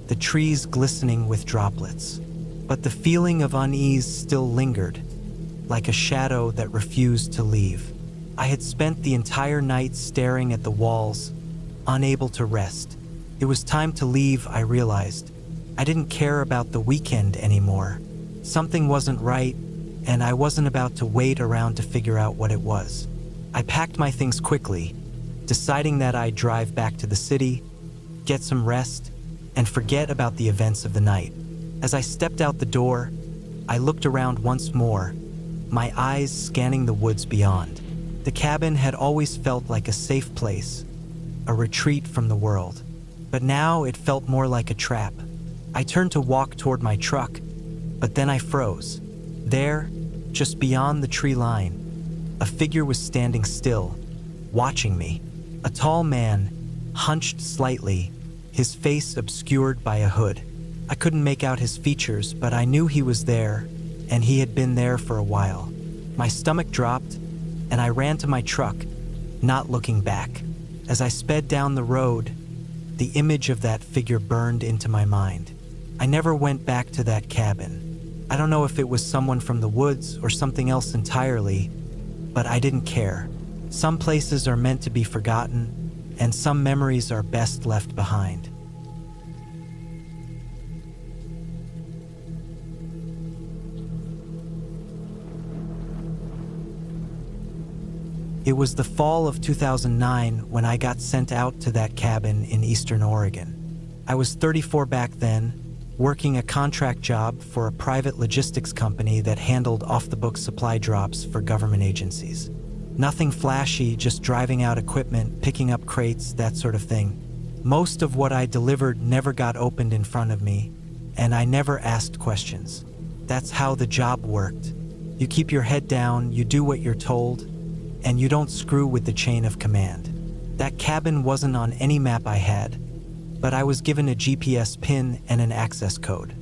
the trees glistening with droplets. But the feeling of unease still lingered, like a shadow that refused to leave. I had spent the entire night staring at the walls, unable to rest. It was time to leave, I realized. I didn't care about the weekend anymore. Something wasn't right, and I wasn't about to wait around to figure out what it was. I packed my things quickly, deciding that I'd drive back to the city, get some rest, and forget about the events of the night. As I stepped out the door, I looked around once more, my eyes scanning the woods beyond. The cabin had always felt like a safe place, a retreat from the world. But now it felt more like a trap. I turned to walk toward my truck, but then I froze. There, just beyond the tree line, a figure was standing still, watching me. A tall man, hunched slightly, his face obscured by a hood. I couldn't make out his features, but I knew he was there, and he had been there for a while. My stomach dropped, and I ran to my truck, not looking back. As I sped down the road, the image of that figure burned into my mind. I never went back to that cabin. I don't know if it was someone from the woods or something else entirely, but I didn't care. Some places are meant to be forgotten, and some memories are best left behind. It was the fall of 2009 when I got sent out to that cabin in eastern Oregon. I was 34 back then, working a contract job for a private logistics company that handled off-the-book supply drops for government agencies. Nothing flashy, just driving out equipment, picking up crates, that sort of thing. Most of what I delivered never got opened in front of me, and I never asked questions. That's how the job worked. You keep your head down, you do what you're told, and you don't screw with the chain of command. That cabin wasn't on any map I had, but I was given a GPS pin and an access code.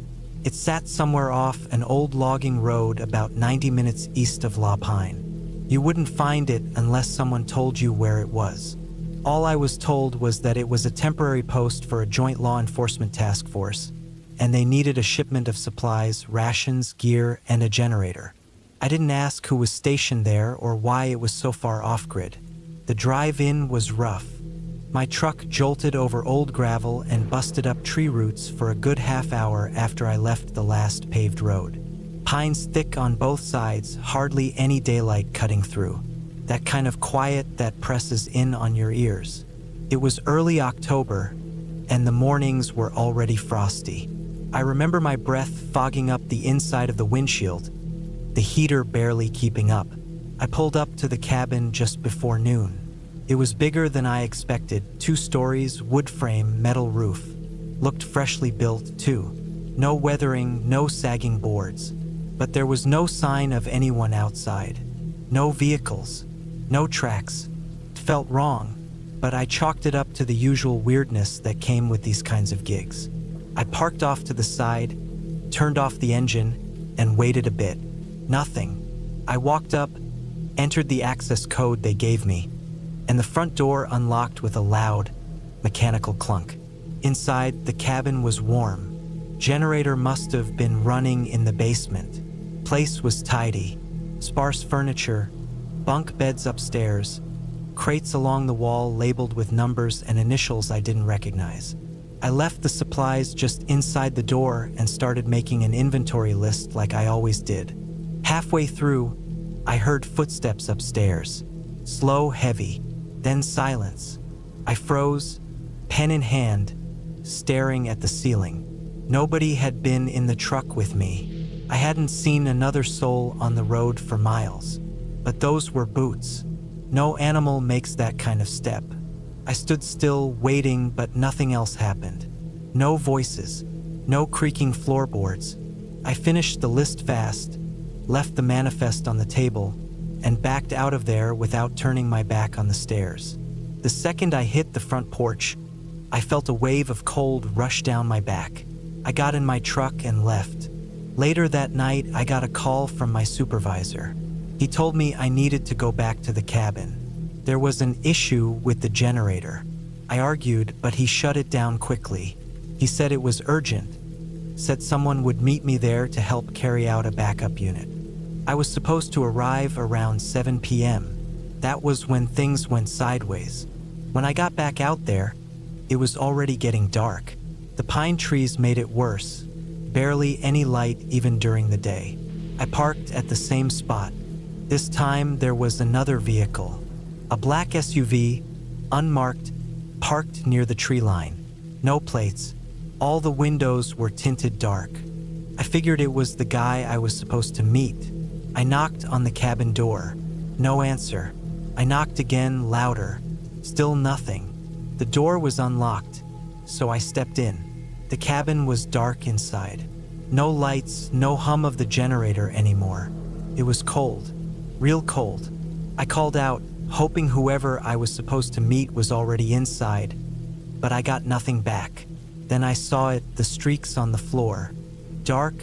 It sat somewhere off an old logging road about 90 minutes east of La Pine. You wouldn't find it unless someone told you where it was. All I was told was that it was a temporary post for a joint law enforcement task force, and they needed a shipment of supplies, rations, gear, and a generator. I didn't ask who was stationed there or why it was so far off-grid. The drive-in was rough. My truck jolted over old gravel and busted up tree roots for a good half hour after I left the last paved road. Pines thick on both sides, hardly any daylight cutting through. That kind of quiet that presses in on your ears. It was early October, and the mornings were already frosty. I remember my breath fogging up the inside of the windshield, the heater barely keeping up. I pulled up to the cabin just before noon. It was bigger than I expected, 2 stories, wood frame, metal roof. Looked freshly built, too. No weathering, no sagging boards. But there was no sign of anyone outside. No vehicles, no tracks. It felt wrong, but I chalked it up to the usual weirdness that came with these kinds of gigs. I parked off to the side, turned off the engine, and waited a bit. Nothing. I walked up, entered the access code they gave me, and the front door unlocked with a loud, mechanical clunk. Inside, the cabin was warm. Generator must have been running in the basement. Place was tidy. Sparse furniture, bunk beds upstairs, crates along the wall labeled with numbers and initials I didn't recognize. I left the supplies just inside the door and started making an inventory list like I always did. Halfway through, I heard footsteps upstairs. Slow, heavy, then silence. I froze, pen in hand, staring at the ceiling. Nobody had been in the truck with me. I hadn't seen another soul on the road for miles. But those were boots. No animal makes that kind of step. I stood still, waiting, but nothing else happened. No voices, no creaking floorboards. I finished the list fast, left the manifest on the table, and backed out of there without turning my back on the stairs. The second I hit the front porch, I felt a wave of cold rush down my back. I got in my truck and left. Later that night, I got a call from my supervisor. He told me I needed to go back to the cabin. There was an issue with the generator. I argued, but he shut it down quickly. He said it was urgent, said someone would meet me there to help carry out a backup unit. I was supposed to arrive around 7 p.m. That was when things went sideways. When I got back out there, it was already getting dark. The pine trees made it worse, barely any light even during the day. I parked at the same spot. This time there was another vehicle, a black SUV, unmarked, parked near the tree line. No plates. All the windows were tinted dark. I figured it was the guy I was supposed to meet. I knocked on the cabin door. No answer. I knocked again, louder. Still nothing. The door was unlocked, so I stepped in. The cabin was dark inside. No lights, no hum of the generator anymore. It was cold. Real cold. I called out, hoping whoever I was supposed to meet was already inside, but I got nothing back. Then I saw it, the streaks on the floor. Dark,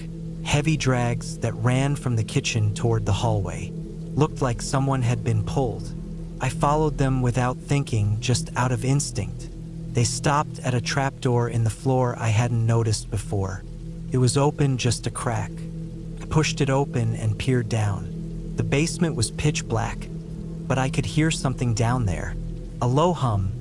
heavy drags that ran from the kitchen toward the hallway. Looked like someone had been pulled. I followed them without thinking, just out of instinct. They stopped at a trapdoor in the floor I hadn't noticed before. It was open just a crack. I pushed it open and peered down. The basement was pitch black, but I could hear something down there. A low hum,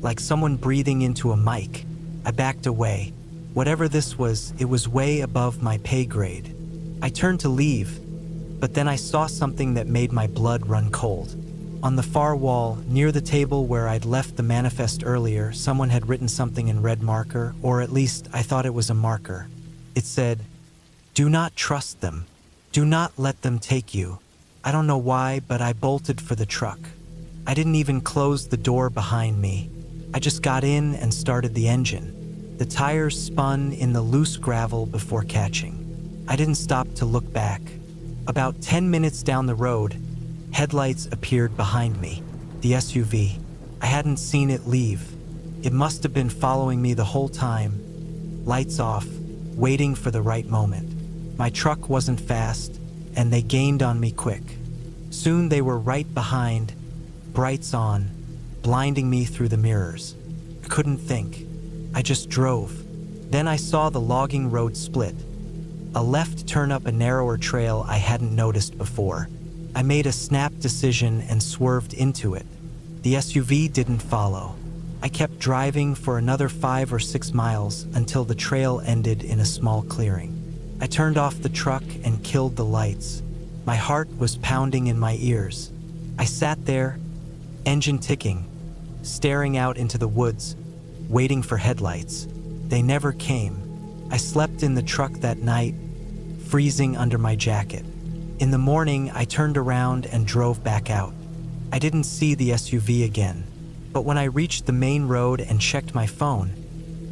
like someone breathing into a mic. I backed away. Whatever this was, it was way above my pay grade. I turned to leave, but then I saw something that made my blood run cold. On the far wall, near the table where I'd left the manifest earlier, someone had written something in red marker, or at least I thought it was a marker. It said, "Do not trust them. Do not let them take you." I don't know why, but I bolted for the truck. I didn't even close the door behind me. I just got in and started the engine. The tires spun in the loose gravel before catching. I didn't stop to look back. About 10 minutes down the road, headlights appeared behind me. The SUV. I hadn't seen it leave. It must have been following me the whole time. Lights off, waiting for the right moment. My truck wasn't fast, and they gained on me quick. Soon they were right behind, brights on, blinding me through the mirrors. I couldn't think. I just drove. Then I saw the logging road split. A left turn up a narrower trail I hadn't noticed before. I made a snap decision and swerved into it. The SUV didn't follow. I kept driving for another 5 or 6 miles until the trail ended in a small clearing. I turned off the truck and killed the lights. My heart was pounding in my ears. I sat there, engine ticking, staring out into the woods, waiting for headlights. They never came. I slept in the truck that night, freezing under my jacket. In the morning, I turned around and drove back out. I didn't see the SUV again, but when I reached the main road and checked my phone,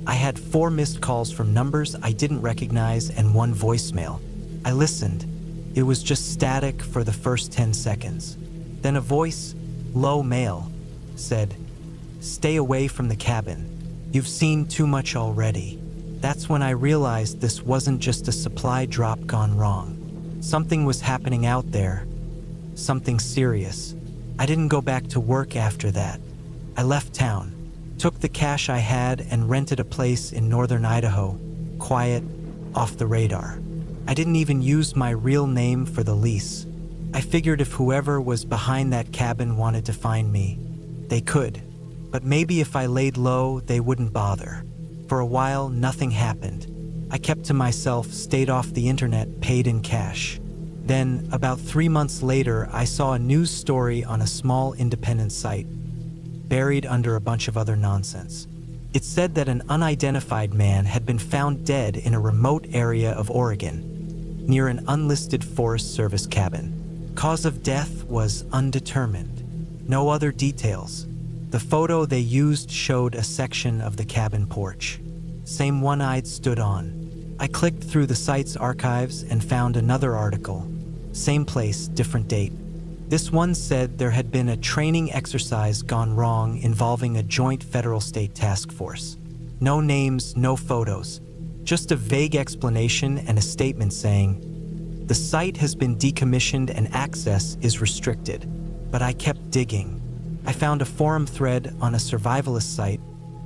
I had 4 missed calls from numbers I didn't recognize and 1 voicemail. I listened. It was just static for the first 10 seconds. Then a voice, low male, said, "Stay away from the cabin. You've seen too much already." That's when I realized this wasn't just a supply drop gone wrong. Something was happening out there. Something serious. I didn't go back to work after that. I left town, took the cash I had and rented a place in northern Idaho, quiet, off the radar. I didn't even use my real name for the lease. I figured if whoever was behind that cabin wanted to find me, they could. But maybe if I laid low, they wouldn't bother. For a while, nothing happened. I kept to myself, stayed off the internet, paid in cash. Then, about 3 months later, I saw a news story on a small independent site, buried under a bunch of other nonsense. It said that an unidentified man had been found dead in a remote area of Oregon, near an unlisted Forest Service cabin. Cause of death was undetermined. No other details. The photo they used showed a section of the cabin porch. Same one I'd stood on. I clicked through the site's archives and found another article. Same place, different date. This one said there had been a training exercise gone wrong involving a joint federal-state task force. No names, no photos. Just a vague explanation and a statement saying, "The site has been decommissioned and access is restricted." But I kept digging. I found a forum thread on a survivalist site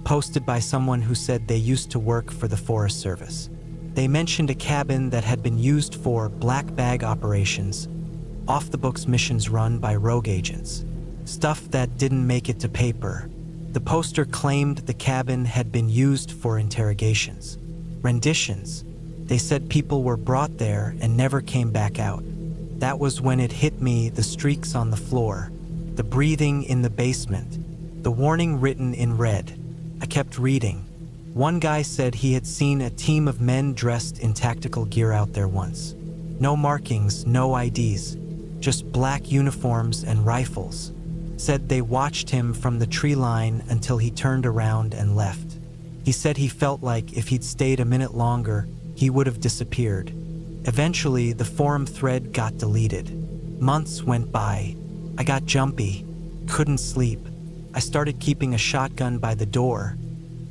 posted by someone who said they used to work for the Forest Service. They mentioned a cabin that had been used for black bag operations, off-the-books missions run by rogue agents. Stuff that didn't make it to paper. The poster claimed the cabin had been used for interrogations. Renditions. They said people were brought there and never came back out. That was when it hit me, the streaks on the floor, the breathing in the basement, the warning written in red. I kept reading. One guy said he had seen a team of men dressed in tactical gear out there once. No markings, no IDs, just black uniforms and rifles. Said they watched him from the tree line until he turned around and left. He said he felt like if he'd stayed a minute longer, he would have disappeared. Eventually, the forum thread got deleted. Months went by. I got jumpy, couldn't sleep. I started keeping a shotgun by the door,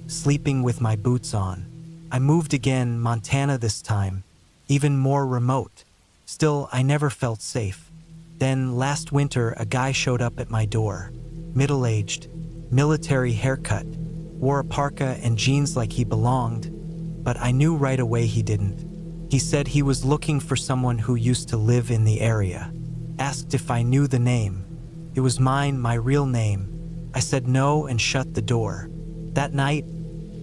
sleeping with my boots on. I moved again, Montana this time, even more remote. Still, I never felt safe. Then, last winter, a guy showed up at my door. Middle-aged, military haircut, wore a parka and jeans like he belonged, but I knew right away he didn't. He said he was looking for someone who used to live in the area. Asked if I knew the name. It was mine, my real name. I said no and shut the door. That night,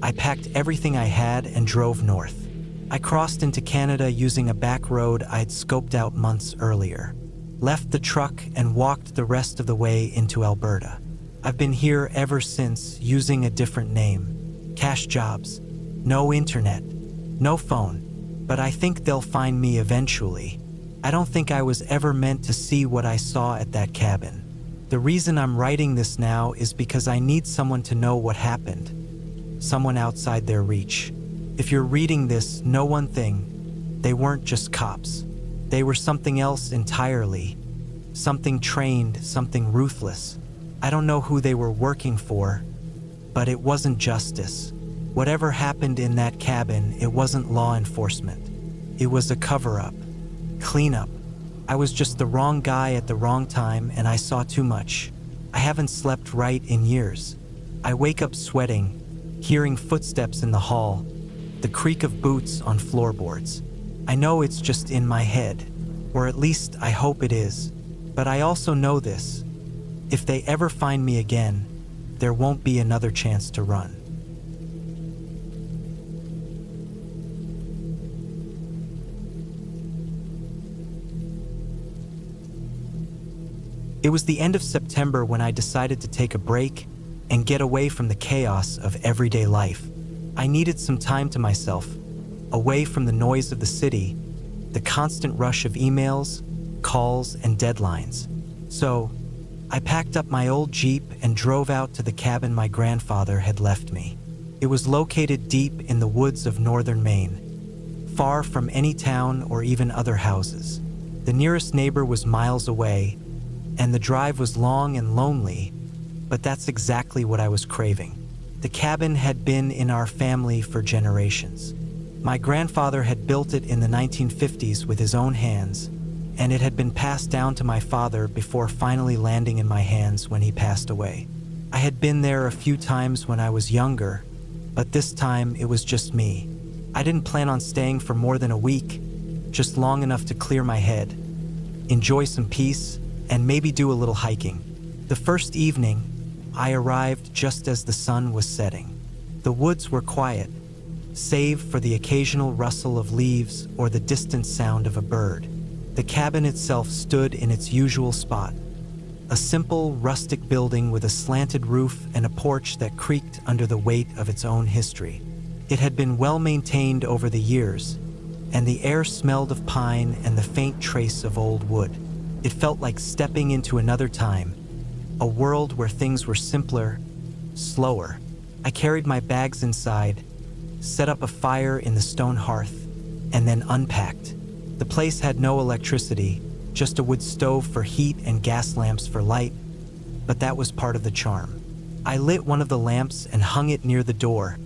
I packed everything I had and drove north. I crossed into Canada using a back road I'd scoped out months earlier. Left the truck and walked the rest of the way into Alberta. I've been here ever since, using a different name. Cash jobs. No internet. No phone. But I think they'll find me eventually. I don't think I was ever meant to see what I saw at that cabin. The reason I'm writing this now is because I need someone to know what happened. Someone outside their reach. If you're reading this, know one thing. They weren't just cops. They were something else entirely. Something trained, something ruthless. I don't know who they were working for, but it wasn't justice. Whatever happened in that cabin, it wasn't law enforcement. It was a cover-up. Cleanup. I was just the wrong guy at the wrong time, and I saw too much. I haven't slept right in years. I wake up sweating, hearing footsteps in the hall, the creak of boots on floorboards. I know it's just in my head, or at least I hope it is. But I also know this. If they ever find me again, there won't be another chance to run. It was the end of September when I decided to take a break and get away from the chaos of everyday life. I needed some time to myself, away from the noise of the city, the constant rush of emails, calls, and deadlines. So, I packed up my old Jeep and drove out to the cabin my grandfather had left me. It was located deep in the woods of northern Maine, far from any town or even other houses. The nearest neighbor was miles away, and the drive was long and lonely, but that's exactly what I was craving. The cabin had been in our family for generations. My grandfather had built it in the 1950s with his own hands, and it had been passed down to my father before finally landing in my hands when he passed away. I had been there a few times when I was younger, but this time it was just me. I didn't plan on staying for more than a week, just long enough to clear my head, enjoy some peace, and maybe do a little hiking. The first evening, I arrived just as the sun was setting. The woods were quiet, save for the occasional rustle of leaves or the distant sound of a bird. The cabin itself stood in its usual spot, a simple, rustic building with a slanted roof and a porch that creaked under the weight of its own history. It had been well maintained over the years, and the air smelled of pine and the faint trace of old wood. It felt like stepping into another time, a world where things were simpler, slower. I carried my bags inside, set up a fire in the stone hearth, and then unpacked. The place had no electricity, just a wood stove for heat and gas lamps for light, but that was part of the charm. I lit one of the lamps and hung it near the door,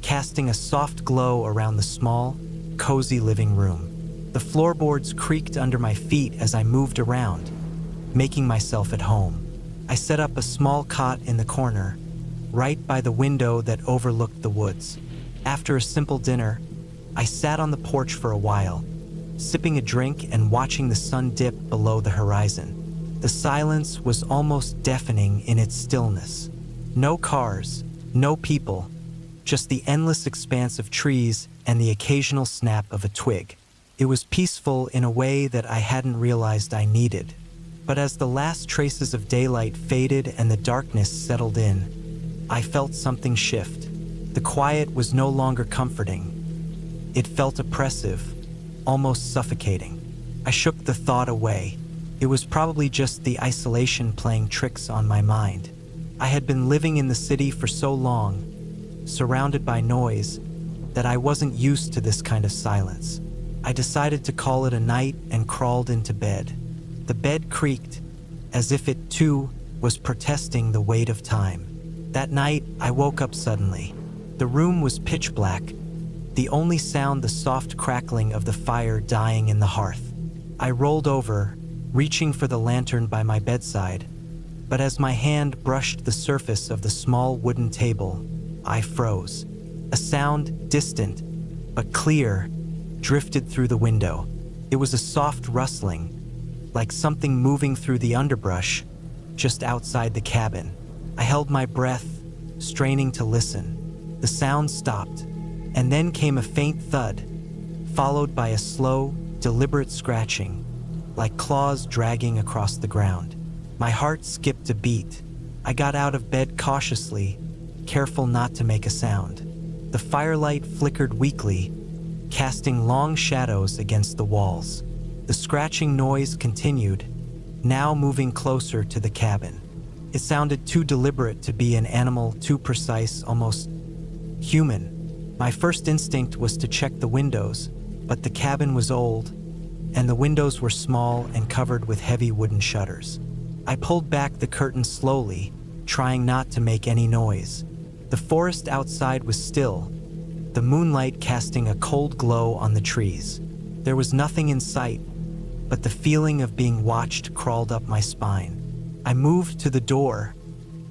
casting a soft glow around the small, cozy living room. The floorboards creaked under my feet as I moved around, making myself at home. I set up a small cot in the corner, right by the window that overlooked the woods. After a simple dinner, I sat on the porch for a while, sipping a drink and watching the sun dip below the horizon. The silence was almost deafening in its stillness. No cars, no people, just the endless expanse of trees and the occasional snap of a twig. It was peaceful in a way that I hadn't realized I needed. But as the last traces of daylight faded and the darkness settled in, I felt something shift. The quiet was no longer comforting. It felt oppressive, almost suffocating. I shook the thought away. It was probably just the isolation playing tricks on my mind. I had been living in the city for so long, surrounded by noise, that I wasn't used to this kind of silence. I decided to call it a night and crawled into bed. The bed creaked, as if it too was protesting the weight of time. That night, I woke up suddenly. The room was pitch black, the only sound the soft crackling of the fire dying in the hearth. I rolled over, reaching for the lantern by my bedside, but as my hand brushed the surface of the small wooden table, I froze. A sound, distant but clear, drifted through the window. It was a soft rustling, like something moving through the underbrush just outside the cabin. I held my breath, straining to listen. The sound stopped, and then came a faint thud, followed by a slow, deliberate scratching, like claws dragging across the ground. My heart skipped a beat. I got out of bed cautiously, careful not to make a sound. The firelight flickered weakly, casting long shadows against the walls. The scratching noise continued, now moving closer to the cabin. It sounded too deliberate to be an animal, too precise, almost human. My first instinct was to check the windows, but the cabin was old, and the windows were small and covered with heavy wooden shutters. I pulled back the curtain slowly, trying not to make any noise. The forest outside was still, the moonlight casting a cold glow on the trees. There was nothing in sight, but the feeling of being watched crawled up my spine. I moved to the door,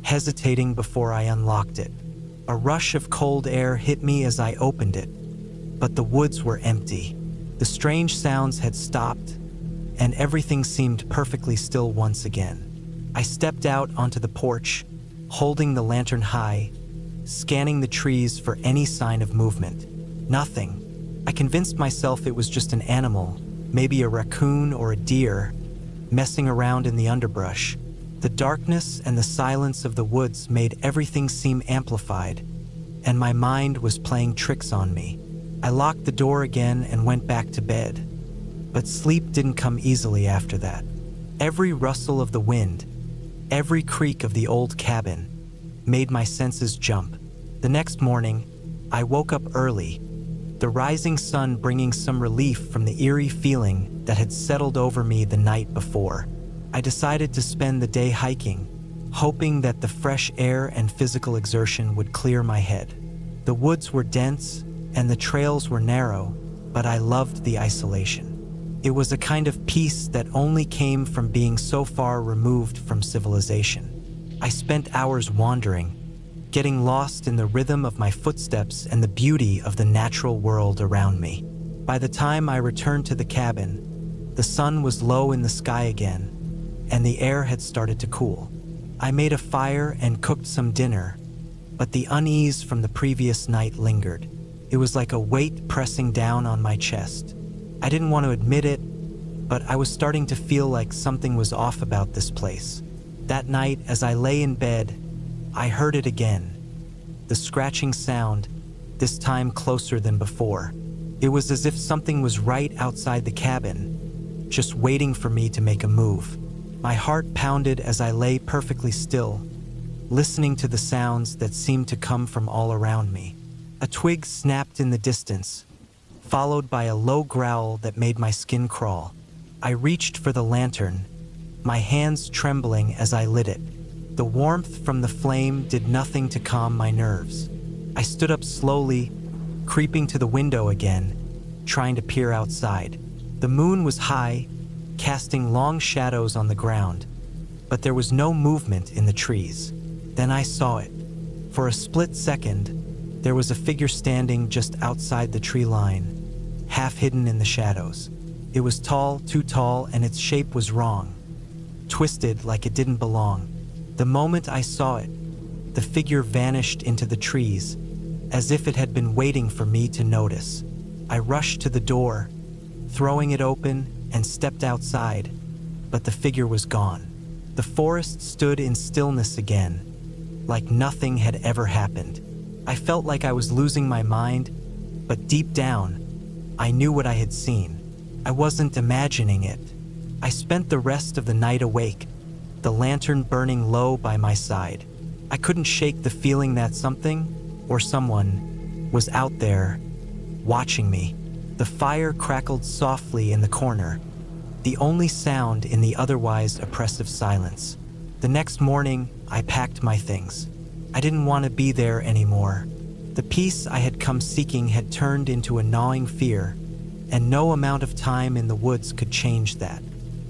hesitating before I unlocked it. A rush of cold air hit me as I opened it, but the woods were empty. The strange sounds had stopped, and everything seemed perfectly still once again. I stepped out onto the porch, holding the lantern high, scanning the trees for any sign of movement. Nothing. I convinced myself it was just an animal, maybe a raccoon or a deer, messing around in the underbrush. The darkness and the silence of the woods made everything seem amplified, and my mind was playing tricks on me. I locked the door again and went back to bed, but sleep didn't come easily after that. Every rustle of the wind, every creak of the old cabin, made my senses jump. The next morning, I woke up early, the rising sun bringing some relief from the eerie feeling that had settled over me the night before. I decided to spend the day hiking, hoping that the fresh air and physical exertion would clear my head. The woods were dense and the trails were narrow, but I loved the isolation. It was a kind of peace that only came from being so far removed from civilization. I spent hours wandering, getting lost in the rhythm of my footsteps and the beauty of the natural world around me. By the time I returned to the cabin, the sun was low in the sky again, and the air had started to cool. I made a fire and cooked some dinner, but the unease from the previous night lingered. It was like a weight pressing down on my chest. I didn't want to admit it, but I was starting to feel like something was off about this place. That night, as I lay in bed, I heard it again. The scratching sound, this time closer than before. It was as if something was right outside the cabin, just waiting for me to make a move. My heart pounded as I lay perfectly still, listening to the sounds that seemed to come from all around me. A twig snapped in the distance, followed by a low growl that made my skin crawl. I reached for the lantern, my hands trembling as I lit it. The warmth from the flame did nothing to calm my nerves. I stood up slowly, creeping to the window again, trying to peer outside. The moon was high, casting long shadows on the ground, but there was no movement in the trees. Then I saw it. For a split second, there was a figure standing just outside the tree line, half hidden in the shadows. It was tall, too tall, and its shape was wrong, twisted like it didn't belong. The moment I saw it, the figure vanished into the trees, as if it had been waiting for me to notice. I rushed to the door, throwing it open, and stepped outside, but the figure was gone. The forest stood in stillness again, like nothing had ever happened. I felt like I was losing my mind, but deep down, I knew what I had seen. I wasn't imagining it. I spent the rest of the night awake, the lantern burning low by my side. I couldn't shake the feeling that something, or someone, was out there, watching me. The fire crackled softly in the corner, the only sound in the otherwise oppressive silence. The next morning, I packed my things. I didn't want to be there anymore. The peace I had come seeking had turned into a gnawing fear, and no amount of time in the woods could change that.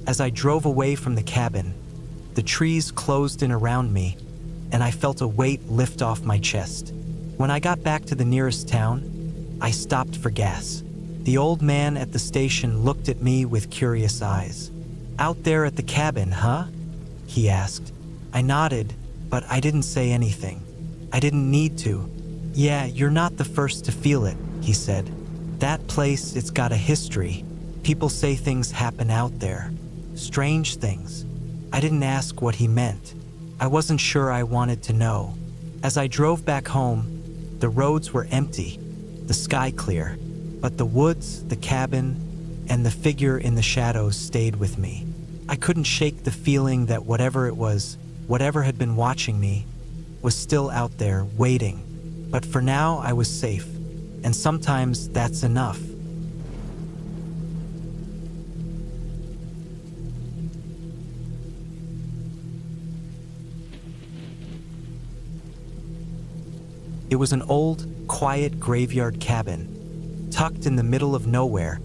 As I drove away from the cabin, the trees closed in around me, and I felt a weight lift off my chest. When I got back to the nearest town, I stopped for gas. The old man at the station looked at me with curious eyes. "Out there at the cabin, huh?" he asked. I nodded, but I didn't say anything. I didn't need to. "Yeah, you're not the first to feel it," he said. "That place, it's got a history. People say things happen out there. Strange things." I didn't ask what he meant. I wasn't sure I wanted to know. As I drove back home, the roads were empty, the sky clear, but the woods, the cabin, and the figure in the shadows stayed with me. I couldn't shake the feeling that whatever it was, whatever had been watching me, was still out there, waiting. But for now, I was safe, and sometimes that's enough. It was an old, quiet graveyard cabin, tucked in the middle of nowhere,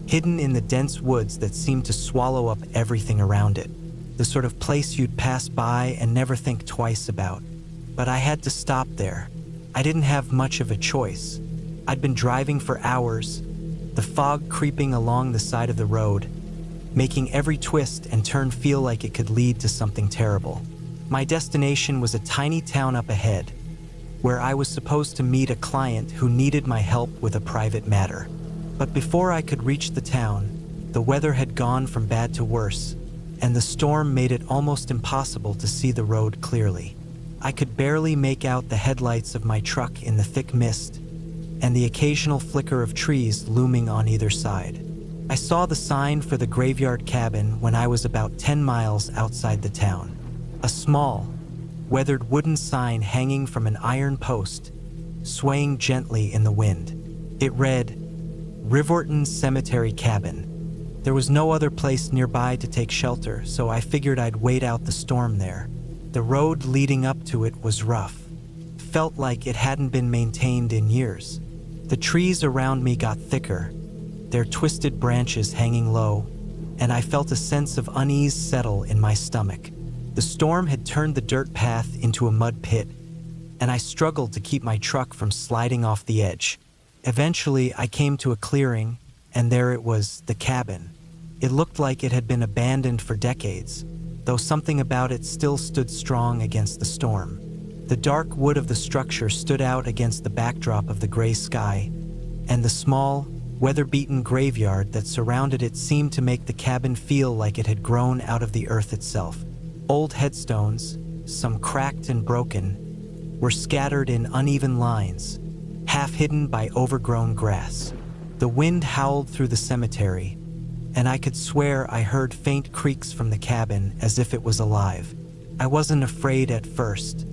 hidden in the dense woods that seemed to swallow up everything around it. The sort of place you'd pass by and never think twice about. But I had to stop there. I didn't have much of a choice. I'd been driving for hours, the fog creeping along the side of the road, making every twist and turn feel like it could lead to something terrible. My destination was a tiny town up ahead, where I was supposed to meet a client who needed my help with a private matter. But before I could reach the town, the weather had gone from bad to worse, and the storm made it almost impossible to see the road clearly. I could barely make out the headlights of my truck in the thick mist, and the occasional flicker of trees looming on either side. I saw the sign for the graveyard cabin when I was about 10 miles outside the town. A small, weathered wooden sign hanging from an iron post, swaying gently in the wind. It read, "Rivorton Cemetery Cabin." There was no other place nearby to take shelter, so I figured I'd wait out the storm there. The road leading up to it was rough. Felt like it hadn't been maintained in years. The trees around me got thicker, their twisted branches hanging low, and I felt a sense of unease settle in my stomach. The storm had turned the dirt path into a mud pit, and I struggled to keep my truck from sliding off the edge. Eventually, I came to a clearing, and there it was, the cabin. It looked like it had been abandoned for decades, though something about it still stood strong against the storm. The dark wood of the structure stood out against the backdrop of the gray sky, and the small, weather-beaten graveyard that surrounded it seemed to make the cabin feel like it had grown out of the earth itself. Old headstones, some cracked and broken, were scattered in uneven lines, half hidden by overgrown grass. The wind howled through the cemetery, and I could swear I heard faint creaks from the cabin as if it was alive. I wasn't afraid at first.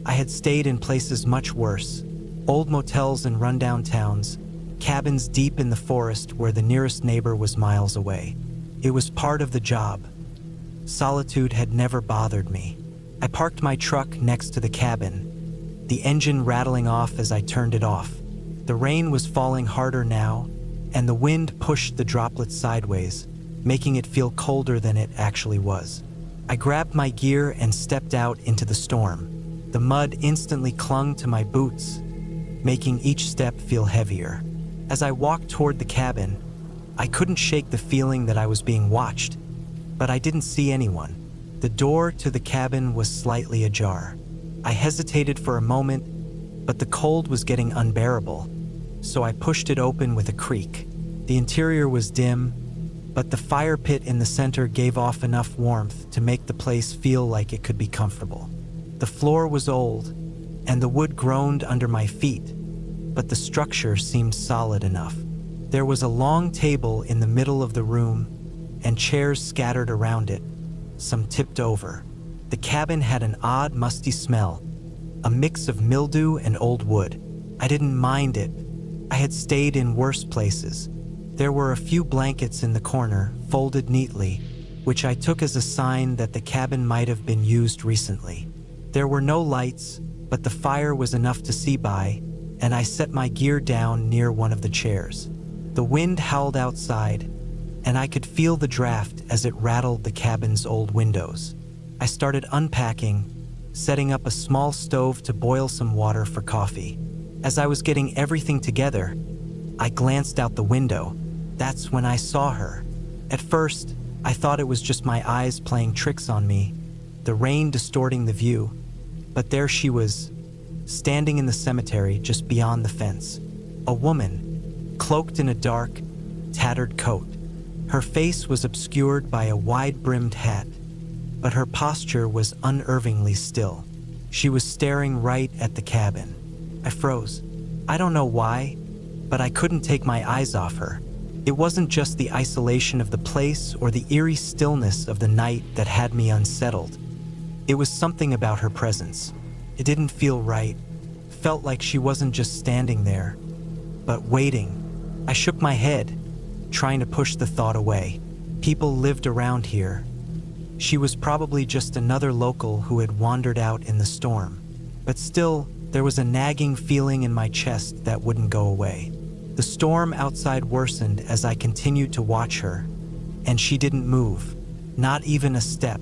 I had stayed in places much worse, old motels in rundown towns, cabins deep in the forest where the nearest neighbor was miles away. It was part of the job. Solitude had never bothered me. I parked my truck next to the cabin, the engine rattling off as I turned it off. The rain was falling harder now, and the wind pushed the droplets sideways, making it feel colder than it actually was. I grabbed my gear and stepped out into the storm. The mud instantly clung to my boots, making each step feel heavier. As I walked toward the cabin, I couldn't shake the feeling that I was being watched, but I didn't see anyone. The door to the cabin was slightly ajar. I hesitated for a moment, but the cold was getting unbearable, so I pushed it open with a creak. The interior was dim, but the fire pit in the center gave off enough warmth to make the place feel like it could be comfortable. The floor was old, and the wood groaned under my feet, but the structure seemed solid enough. There was a long table in the middle of the room, and chairs scattered around it, some tipped over. The cabin had an odd, musty smell, a mix of mildew and old wood. I didn't mind it. I had stayed in worse places. There were a few blankets in the corner, folded neatly, which I took as a sign that the cabin might have been used recently. There were no lights, but the fire was enough to see by, and I set my gear down near one of the chairs. The wind howled outside, and I could feel the draft as it rattled the cabin's old windows. I started unpacking, setting up a small stove to boil some water for coffee. As I was getting everything together, I glanced out the window. That's when I saw her. At first, I thought it was just my eyes playing tricks on me, the rain distorting the view, but there she was, standing in the cemetery just beyond the fence. A woman, cloaked in a dark, tattered coat. Her face was obscured by a wide-brimmed hat, but her posture was unnervingly still. She was staring right at the cabin. I froze. I don't know why, but I couldn't take my eyes off her. It wasn't just the isolation of the place or the eerie stillness of the night that had me unsettled. It was something about her presence. It didn't feel right. Felt like she wasn't just standing there, but waiting. I shook my head, trying to push the thought away. People lived around here. She was probably just another local who had wandered out in the storm. But still, there was a nagging feeling in my chest that wouldn't go away. The storm outside worsened as I continued to watch her, and she didn't move, not even a step.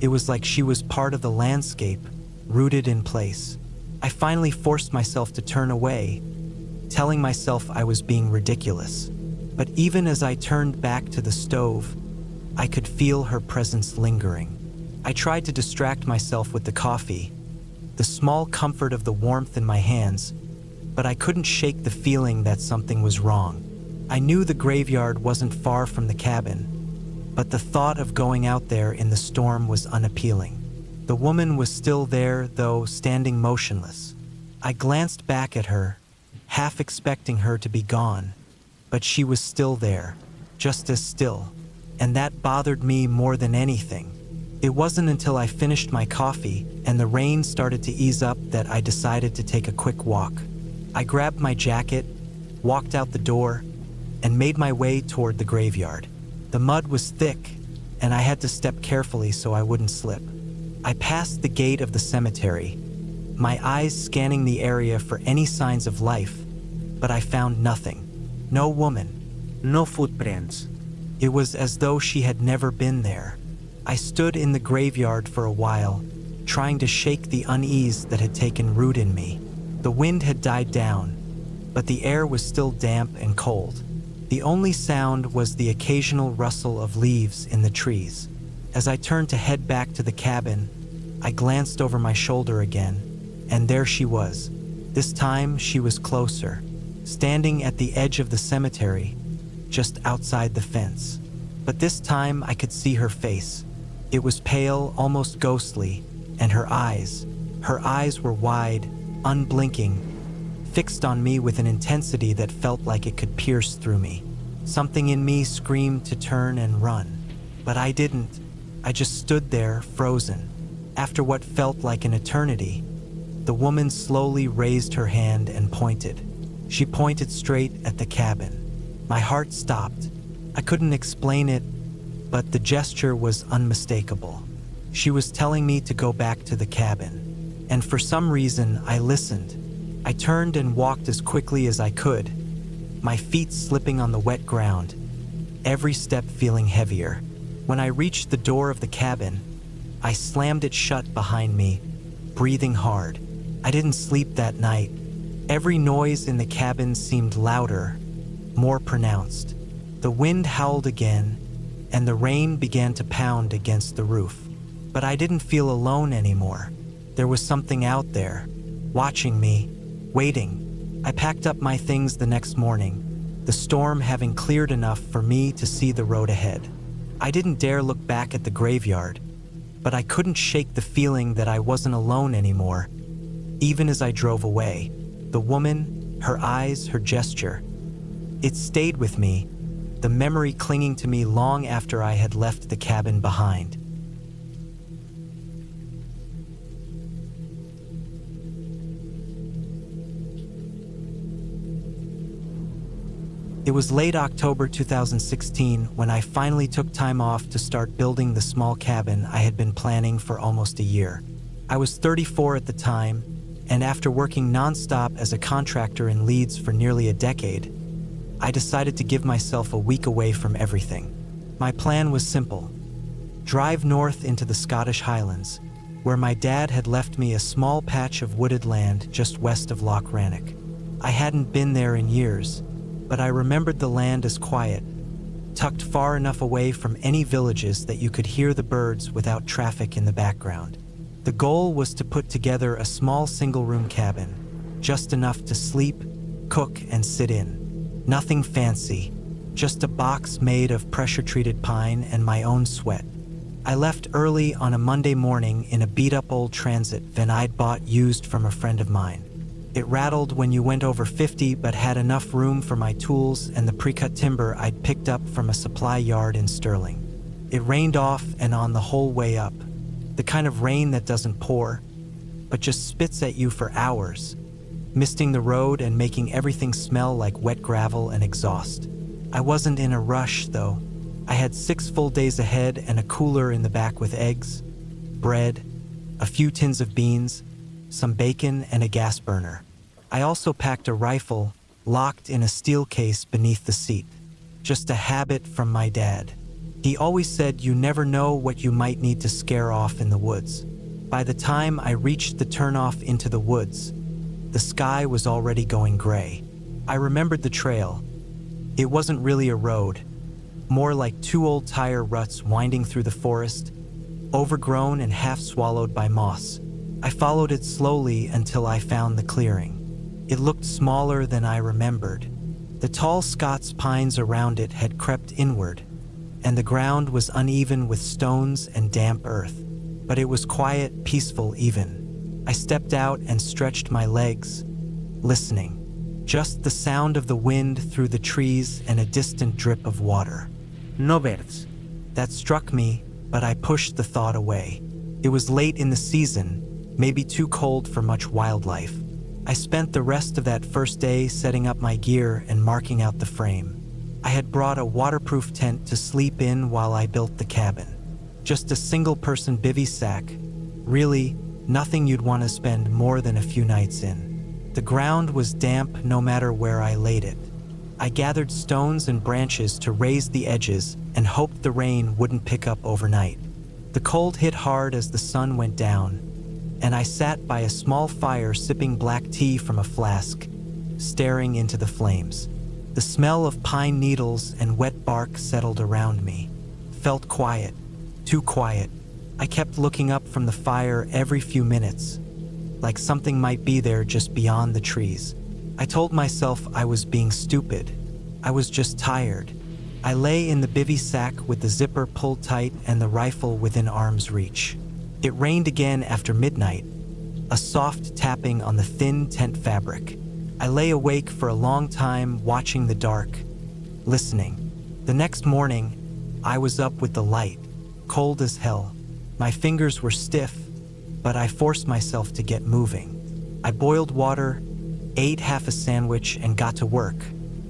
It was like she was part of the landscape, rooted in place. I finally forced myself to turn away, telling myself I was being ridiculous. But even as I turned back to the stove, I could feel her presence lingering. I tried to distract myself with the coffee, the small comfort of the warmth in my hands, but I couldn't shake the feeling that something was wrong. I knew the graveyard wasn't far from the cabin, but the thought of going out there in the storm was unappealing. The woman was still there, though, standing motionless. I glanced back at her, half expecting her to be gone, but she was still there, just as still, and that bothered me more than anything. It wasn't until I finished my coffee and the rain started to ease up that I decided to take a quick walk. I grabbed my jacket, walked out the door, and made my way toward the graveyard. The mud was thick, and I had to step carefully so I wouldn't slip. I passed the gate of the cemetery, my eyes scanning the area for any signs of life, but I found nothing. No woman. No footprints. It was as though she had never been there. I stood in the graveyard for a while, trying to shake the unease that had taken root in me. The wind had died down, but the air was still damp and cold. The only sound was the occasional rustle of leaves in the trees. As I turned to head back to the cabin, I glanced over my shoulder again, and there she was. This time she was closer, standing at the edge of the cemetery, just outside the fence. But this time I could see her face. It was pale, almost ghostly, and her eyes were wide, unblinking, fixed on me with an intensity that felt like it could pierce through me. Something in me screamed to turn and run, but I didn't. I just stood there, frozen. After what felt like an eternity, the woman slowly raised her hand and pointed. She pointed straight at the cabin. My heart stopped. I couldn't explain it, but the gesture was unmistakable. She was telling me to go back to the cabin. And for some reason, I listened. I turned and walked as quickly as I could, my feet slipping on the wet ground, every step feeling heavier. When I reached the door of the cabin, I slammed it shut behind me, breathing hard. I didn't sleep that night. Every noise in the cabin seemed louder, more pronounced. The wind howled again, and the rain began to pound against the roof. But I didn't feel alone anymore. There was something out there, watching me, waiting. I packed up my things the next morning, the storm having cleared enough for me to see the road ahead. I didn't dare look back at the graveyard, but I couldn't shake the feeling that I wasn't alone anymore. Even as I drove away, the woman, her eyes, her gesture, it stayed with me, the memory clinging to me long after I had left the cabin behind. It was late October 2016 when I finally took time off to start building the small cabin I had been planning for almost a year. I was 34 at the time, and after working nonstop as a contractor in Leeds for nearly a decade, I decided to give myself a week away from everything. My plan was simple: drive north into the Scottish Highlands, where my dad had left me a small patch of wooded land just west of Loch Rannoch. I hadn't been there in years, but I remembered the land as quiet, tucked far enough away from any villages that you could hear the birds without traffic in the background. The goal was to put together a small single-room cabin, just enough to sleep, cook, and sit in. Nothing fancy, just a box made of pressure-treated pine and my own sweat. I left early on a Monday morning in a beat-up old Transit van I'd bought used from a friend of mine. It rattled when you went over 50 but had enough room for my tools and the pre-cut timber I'd picked up from a supply yard in Stirling. It rained off and on the whole way up, the kind of rain that doesn't pour, but just spits at you for hours, misting the road and making everything smell like wet gravel and exhaust. I wasn't in a rush, though. I had 6 full days ahead and a cooler in the back with eggs, bread, a few tins of beans, some bacon, and a gas burner. I also packed a rifle locked in a steel case beneath the seat. Just a habit from my dad. He always said you never know what you might need to scare off in the woods. By the time I reached the turnoff into the woods, the sky was already going gray. I remembered the trail. It wasn't really a road, more like 2 old tire ruts winding through the forest, overgrown and half swallowed by moss. I followed it slowly until I found the clearing. It looked smaller than I remembered. The tall Scots pines around it had crept inward, and the ground was uneven with stones and damp earth. But it was quiet, peaceful even. I stepped out and stretched my legs, listening. Just the sound of the wind through the trees and a distant drip of water. No birds. That struck me, but I pushed the thought away. It was late in the season, maybe too cold for much wildlife. I spent the rest of that first day setting up my gear and marking out the frame. I had brought a waterproof tent to sleep in while I built the cabin. Just a single-person bivy sack. Really, nothing you'd want to spend more than a few nights in. The ground was damp no matter where I laid it. I gathered stones and branches to raise the edges and hoped the rain wouldn't pick up overnight. The cold hit hard as the sun went down, and I sat by a small fire sipping black tea from a flask, staring into the flames. The smell of pine needles and wet bark settled around me. Felt quiet, too quiet. I kept looking up from the fire every few minutes, like something might be there just beyond the trees. I told myself I was being stupid. I was just tired. I lay in the bivy sack with the zipper pulled tight and the rifle within arm's reach. It rained again after midnight, a soft tapping on the thin tent fabric. I lay awake for a long time watching the dark, listening. The next morning, I was up with the light, cold as hell. My fingers were stiff, but I forced myself to get moving. I boiled water, ate half a sandwich, and got to work.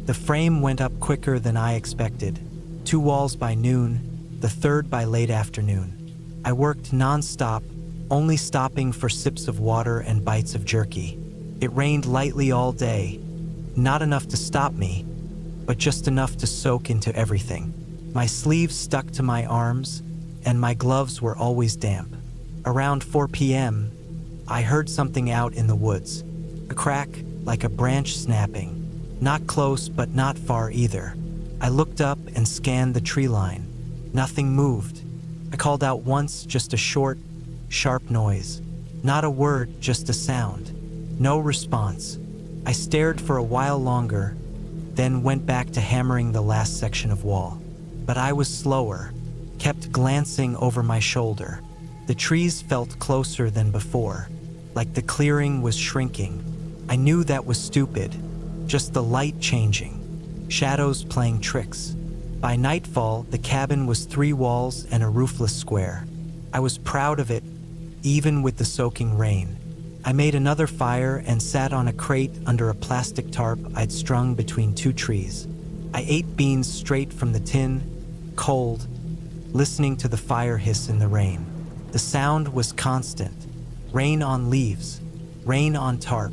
The frame went up quicker than I expected. 2 walls by noon, the 3rd by late afternoon. I worked non-stop, only stopping for sips of water and bites of jerky. It rained lightly all day, not enough to stop me, but just enough to soak into everything. My sleeves stuck to my arms, and my gloves were always damp. Around 4 p.m., I heard something out in the woods. A crack, like a branch snapping. Not close, but not far either. I looked up and scanned the tree line. Nothing moved. I called out once, just a short, sharp noise. Not a word, just a sound. No response. I stared for a while longer, then went back to hammering the last section of wall. But I was slower, kept glancing over my shoulder. The trees felt closer than before. like the clearing was shrinking. I knew that was stupid, just the light changing, shadows playing tricks. By nightfall, the cabin was 3 walls and a roofless square. I was proud of it, even with the soaking rain. I made another fire and sat on a crate under a plastic tarp I'd strung between 2 trees. I ate beans straight from the tin, cold, listening to the fire hiss in the rain. The sound was constant. Rain on leaves, rain on tarp,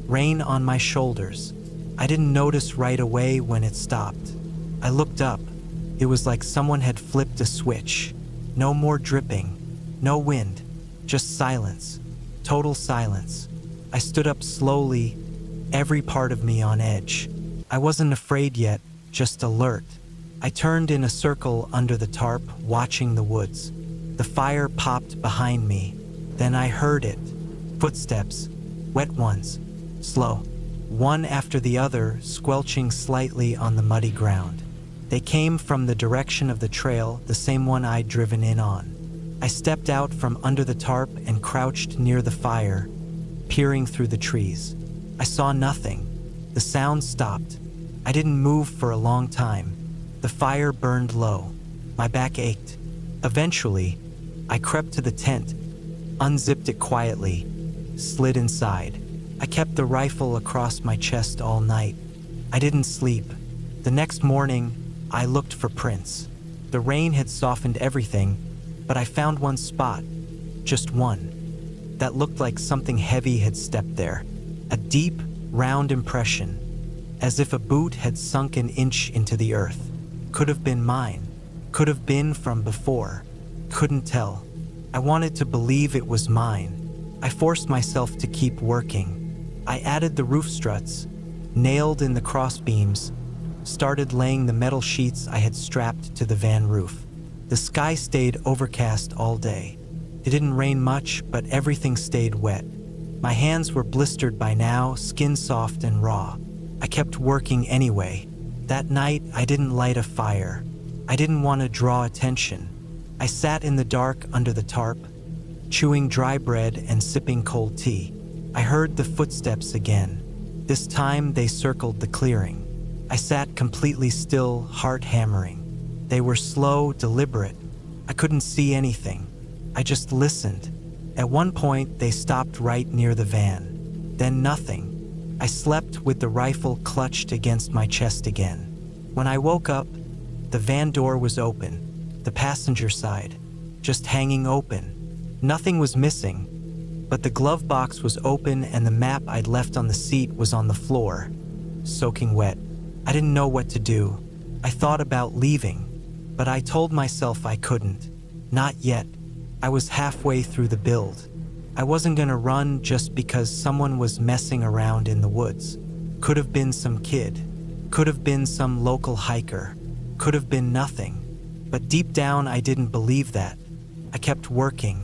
rain on my shoulders. I didn't notice right away when it stopped. I looked up. It was like someone had flipped a switch. No more dripping, no wind, just silence, total silence. I stood up slowly, every part of me on edge. I wasn't afraid yet, just alert. I turned in a circle under the tarp, watching the woods. The fire popped behind me. Then I heard it. Footsteps, wet ones, slow, one after the other, squelching slightly on the muddy ground. They came from the direction of the trail, the same one I'd driven in on. I stepped out from under the tarp and crouched near the fire, peering through the trees. I saw nothing. The sound stopped. I didn't move for a long time. The fire burned low. My back ached. Eventually, I crept to the tent, unzipped it quietly, slid inside. I kept the rifle across my chest all night. I didn't sleep. The next morning, I looked for prints. The rain had softened everything, but I found one spot, just one, that looked like something heavy had stepped there. A deep, round impression, as if a boot had sunk an inch into the earth. Could have been mine, could have been from before, couldn't tell. I wanted to believe it was mine. I forced myself to keep working. I added the roof struts, nailed in the crossbeams, started laying the metal sheets I had strapped to the van roof. The sky stayed overcast all day. It didn't rain much, but everything stayed wet. My hands were blistered by now, skin soft and raw. I kept working anyway. That night, I didn't light a fire. I didn't want to draw attention. I sat in the dark under the tarp, chewing dry bread and sipping cold tea. I heard the footsteps again. This time, they circled the clearing. I sat completely still, heart hammering. They were slow, deliberate. I couldn't see anything. I just listened. At one point, they stopped right near the van. Then nothing. I slept with the rifle clutched against my chest again. When I woke up, the van door was open, the passenger side, just hanging open. Nothing was missing, but the glove box was open and the map I'd left on the seat was on the floor, soaking wet. I didn't know what to do. I thought about leaving, but I told myself I couldn't. Not yet. I was halfway through the build. I wasn't gonna run just because someone was messing around in the woods. Could have been some kid. Could have been some local hiker. Could have been nothing. But deep down, I didn't believe that. I kept working.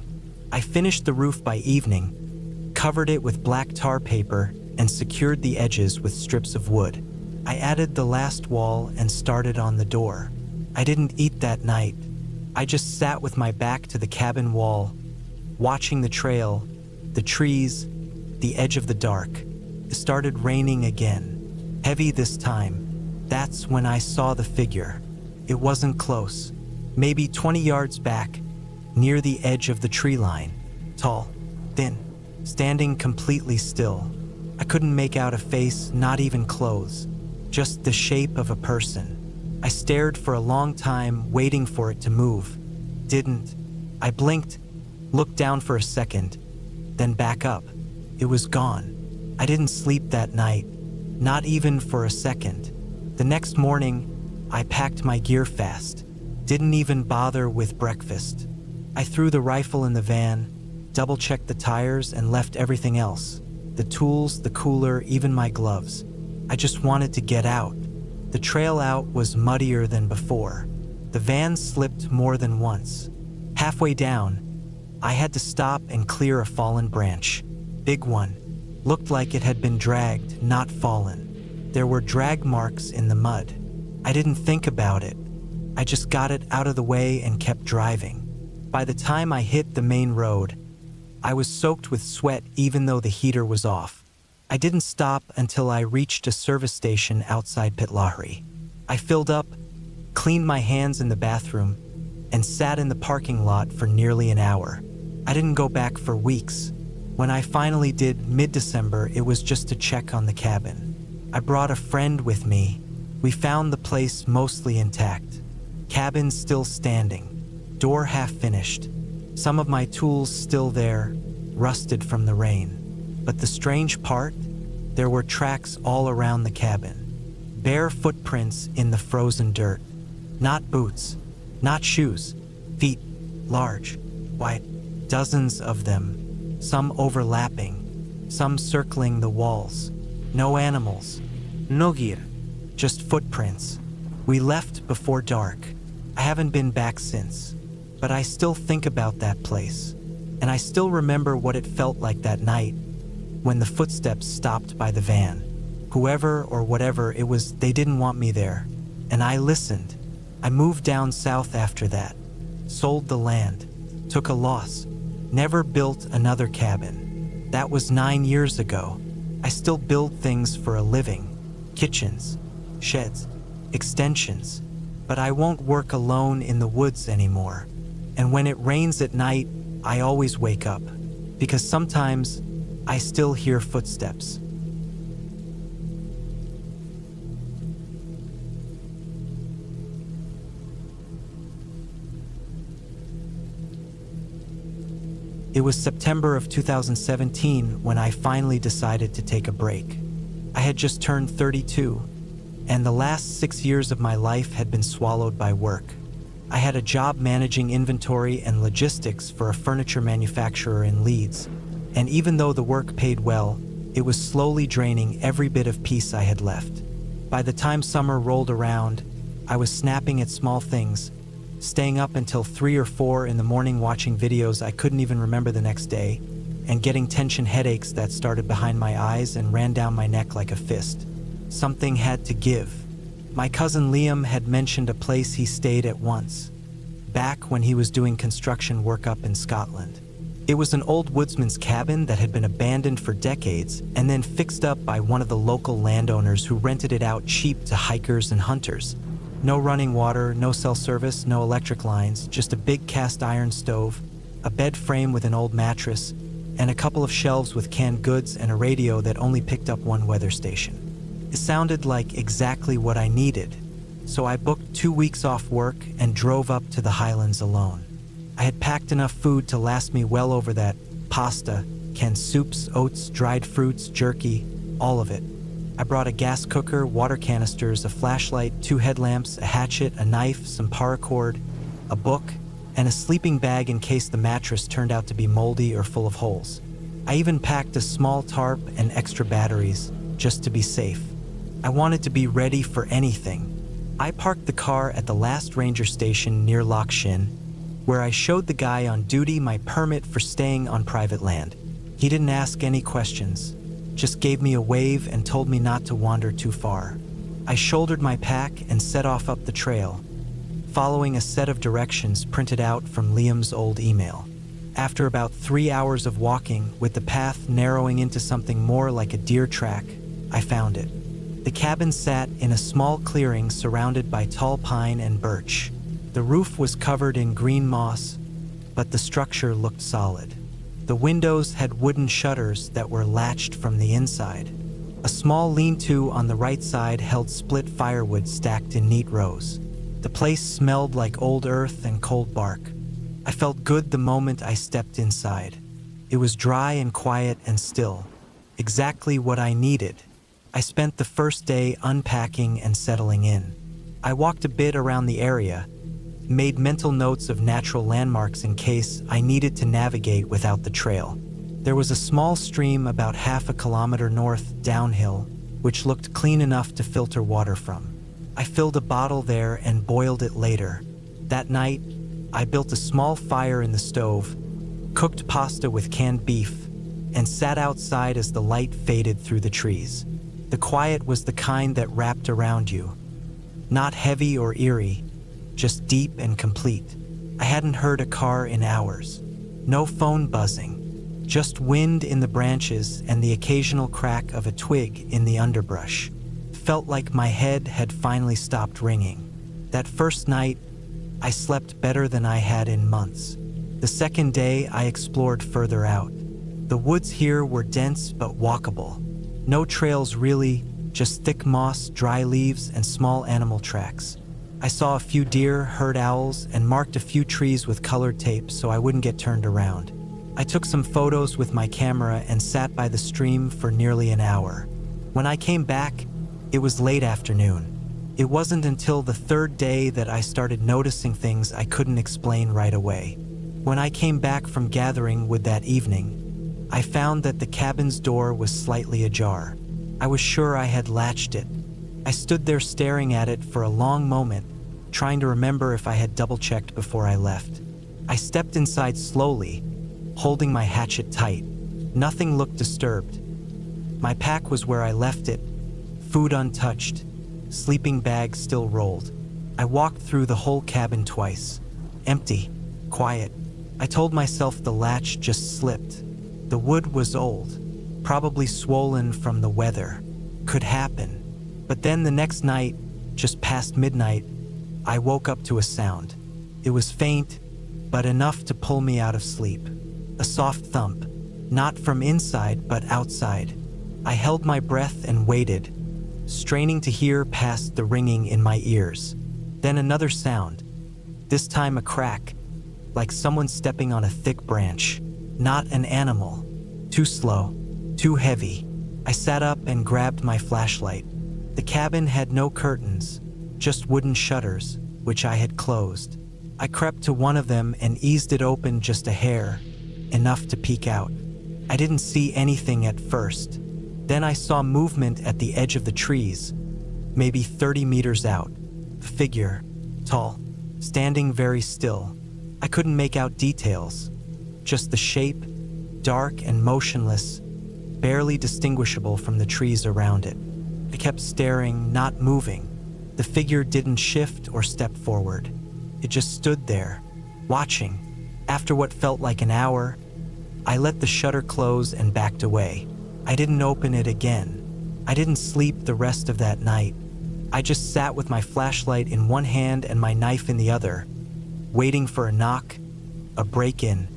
I finished the roof by evening, covered it with black tar paper, and secured the edges with strips of wood. I added the last wall and started on the door. I didn't eat that night. I just sat with my back to the cabin wall, watching the trail, the trees, the edge of the dark. It started raining again, heavy this time. That's when I saw the figure. It wasn't close, maybe 20 yards back, near the edge of the tree line. Tall, thin, standing completely still. I couldn't make out a face, not even clothes, just the shape of a person. I stared for a long time, waiting for it to move. Didn't. I blinked, looked down for a second, then back up. It was gone. I didn't sleep that night, not even for a second. The next morning, I packed my gear fast, didn't even bother with breakfast. I threw the rifle in the van, double-checked the tires, and left everything else. The tools, the cooler, even my gloves. I just wanted to get out. The trail out was muddier than before. The van slipped more than once. Halfway down, I had to stop and clear a fallen branch. Big one. Looked like it had been dragged, not fallen. There were drag marks in the mud. I didn't think about it. I just got it out of the way and kept driving. By the time I hit the main road, I was soaked with sweat even though the heater was off. I didn't stop until I reached a service station outside Pitlochry. I filled up, cleaned my hands in the bathroom, and sat in the parking lot for nearly an hour. I didn't go back for weeks. When I finally did mid-December, it was just to check on the cabin. I brought a friend with me. We found the place mostly intact. Cabin still standing, door half finished. Some of my tools still there, rusted from the rain. But the strange part? There were tracks all around the cabin. Bare footprints in the frozen dirt. Not boots, not shoes. Feet, large, white, dozens of them. Some overlapping, some circling the walls. No animals, No gear. just footprints. We left before dark. I haven't been back since. But I still think about that place. And I still remember what it felt like that night when the footsteps stopped by the van. Whoever or whatever it was, they didn't want me there. And I listened. I moved down south after that. Sold the land. Took a loss. Never built another cabin. That was 9 years ago. I still build things for a living. Kitchens, sheds, extensions. But I won't work alone in the woods anymore. And when it rains at night, I always wake up, because sometimes I still hear footsteps. It was September of 2017 when I finally decided to take a break. I had just turned 32, and the last 6 years of my life had been swallowed by work. I had a job managing inventory and logistics for a furniture manufacturer in Leeds, and even though the work paid well, it was slowly draining every bit of peace I had left. By the time summer rolled around, I was snapping at small things, staying up until 3 or 4 in the morning watching videos I couldn't even remember the next day, and getting tension headaches that started behind my eyes and ran down my neck like a fist. Something had to give. My cousin Liam had mentioned a place he stayed at once, back when he was doing construction work up in Scotland. It was an old woodsman's cabin that had been abandoned for decades and then fixed up by one of the local landowners who rented it out cheap to hikers and hunters. No running water, no cell service, no electric lines, just a big cast iron stove, a bed frame with an old mattress, and a couple of shelves with canned goods and a radio that only picked up one weather station. It sounded like exactly what I needed, so I booked 2 weeks off work and drove up to the Highlands alone. I had packed enough food to last me well over that: pasta, canned soups, oats, dried fruits, jerky, all of it. I brought a gas cooker, water canisters, a flashlight, 2 headlamps, a hatchet, a knife, some paracord, a book, and a sleeping bag in case the mattress turned out to be moldy or full of holes. I even packed a small tarp and extra batteries, just to be safe. I wanted to be ready for anything. I parked the car at the last ranger station near Loch Shin, where I showed the guy on duty my permit for staying on private land. He didn't ask any questions, just gave me a wave and told me not to wander too far. I shouldered my pack and set off up the trail, following a set of directions printed out from Liam's old email. After about 3 hours of walking, with the path narrowing into something more like a deer track, I found it. The cabin sat in a small clearing surrounded by tall pine and birch. The roof was covered in green moss, but the structure looked solid. The windows had wooden shutters that were latched from the inside. A small lean-to on the right side held split firewood stacked in neat rows. The place smelled like old earth and cold bark. I felt good the moment I stepped inside. It was dry and quiet and still, exactly what I needed. I spent the first day unpacking and settling in. I walked a bit around the area, made mental notes of natural landmarks in case I needed to navigate without the trail. There was a small stream about half a kilometer north downhill, which looked clean enough to filter water from. I filled a bottle there and boiled it later. That night, I built a small fire in the stove, cooked pasta with canned beef, and sat outside as the light faded through the trees. The quiet was the kind that wrapped around you. Not heavy or eerie, just deep and complete. I hadn't heard a car in hours. No phone buzzing. Just wind in the branches and the occasional crack of a twig in the underbrush. Felt like my head had finally stopped ringing. That first night, I slept better than I had in months. The second day, I explored further out. The woods here were dense but walkable. No trails really, just thick moss, dry leaves, and small animal tracks. I saw a few deer, heard owls, and marked a few trees with colored tape so I wouldn't get turned around. I took some photos with my camera and sat by the stream for nearly an hour. When I came back, it was late afternoon. It wasn't until the third day that I started noticing things I couldn't explain right away. When I came back from gathering wood that evening, I found that the cabin's door was slightly ajar. I was sure I had latched it. I stood there staring at it for a long moment, trying to remember if I had double-checked before I left. I stepped inside slowly, holding my hatchet tight. Nothing looked disturbed. My pack was where I left it, food untouched, sleeping bag still rolled. I walked through the whole cabin twice. Empty, quiet. I told myself the latch just slipped. The wood was old, probably swollen from the weather. Could happen. But then the next night, just past midnight, I woke up to a sound. It was faint, but enough to pull me out of sleep. A soft thump, not from inside, but outside. I held my breath and waited, straining to hear past the ringing in my ears. Then another sound, this time a crack, like someone stepping on a thick branch. Not an animal. Too slow, too heavy. I sat up and grabbed my flashlight. The cabin had no curtains, just wooden shutters, which I had closed. I crept to one of them and eased it open just a hair, enough to peek out. I didn't see anything at first. Then I saw movement at the edge of the trees, maybe 30 meters out. A figure, tall, standing very still. I couldn't make out details, just the shape, dark and motionless, barely distinguishable from the trees around it. I kept staring, not moving. The figure didn't shift or step forward. It just stood there, watching. After what felt like an hour, I let the shutter close and backed away. I didn't open it again. I didn't sleep the rest of that night. I just sat with my flashlight in one hand and my knife in the other, waiting for a knock, a break-in,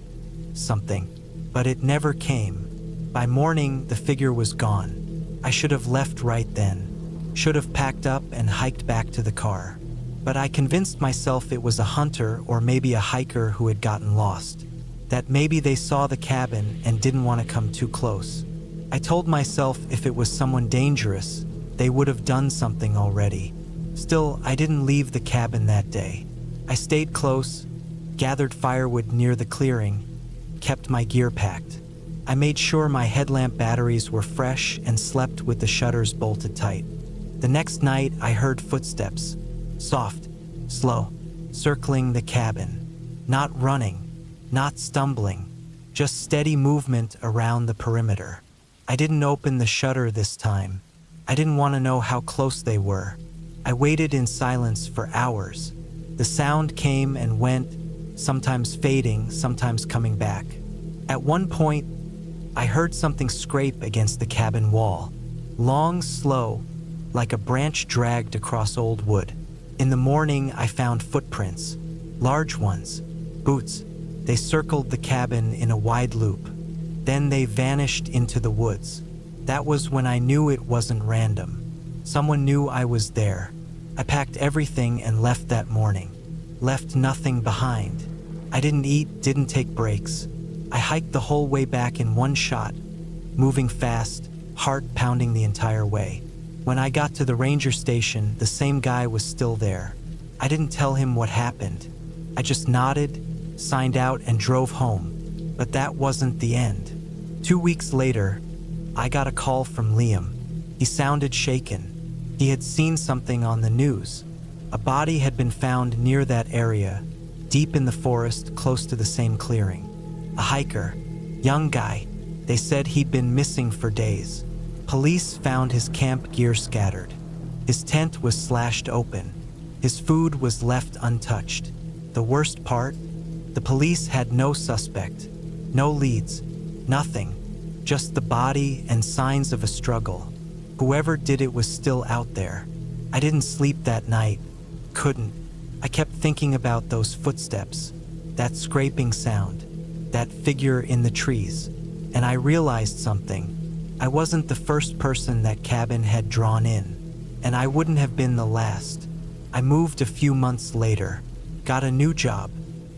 something. But it never came. By morning, the figure was gone. I should have left right then. Should have packed up and hiked back to the car. But I convinced myself it was a hunter or maybe a hiker who had gotten lost. That maybe they saw the cabin and didn't want to come too close. I told myself if it was someone dangerous, they would have done something already. Still, I didn't leave the cabin that day. I stayed close, gathered firewood near the clearing, kept my gear packed. I made sure my headlamp batteries were fresh and slept with the shutters bolted tight. The next night, I heard footsteps, soft, slow, circling the cabin. Not running, not stumbling, just steady movement around the perimeter. I didn't open the shutter this time. I didn't want to know how close they were. I waited in silence for hours. The sound came and went, sometimes fading, sometimes coming back. At one point, I heard something scrape against the cabin wall. Long, slow, like a branch dragged across old wood. In the morning, I found footprints, large ones, boots. They circled the cabin in a wide loop. Then they vanished into the woods. That was when I knew it wasn't random. Someone knew I was there. I packed everything and left that morning. Left nothing behind. I didn't eat, didn't take breaks. I hiked the whole way back in one shot, moving fast, heart pounding the entire way. When I got to the ranger station, the same guy was still there. I didn't tell him what happened. I just nodded, signed out, and drove home. But that wasn't the end. 2 weeks later, I got a call from Liam. He sounded shaken. He had seen something on the news. A body had been found near that area, deep in the forest, close to the same clearing. A hiker, young guy. They said he'd been missing for days. Police found his camp gear scattered. His tent was slashed open. His food was left untouched. The worst part? The police had no suspect, no leads, Nothing, just the body and signs of a struggle. Whoever did it was still out there. I didn't sleep that night. Couldn't. I kept thinking about those footsteps, that scraping sound, that figure in the trees, and I realized something. I wasn't the first person that cabin had drawn in, and I wouldn't have been the last. I moved a few months later, got a new job,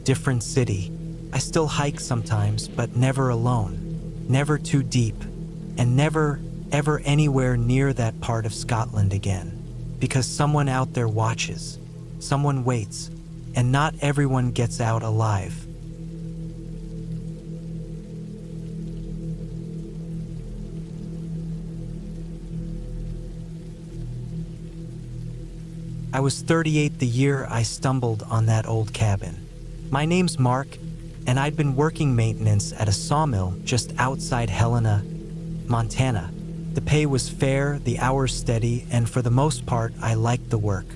different city. I still hike sometimes, but never alone, never too deep, and never, ever anywhere near that part of Scotland again. Because someone out there watches, someone waits, and not everyone gets out alive. I was 38 the year I stumbled on that old cabin. My name's Mark, and I'd been working maintenance at a sawmill just outside Helena, Montana. The pay was fair, the hours steady, and for the most part, I liked the work.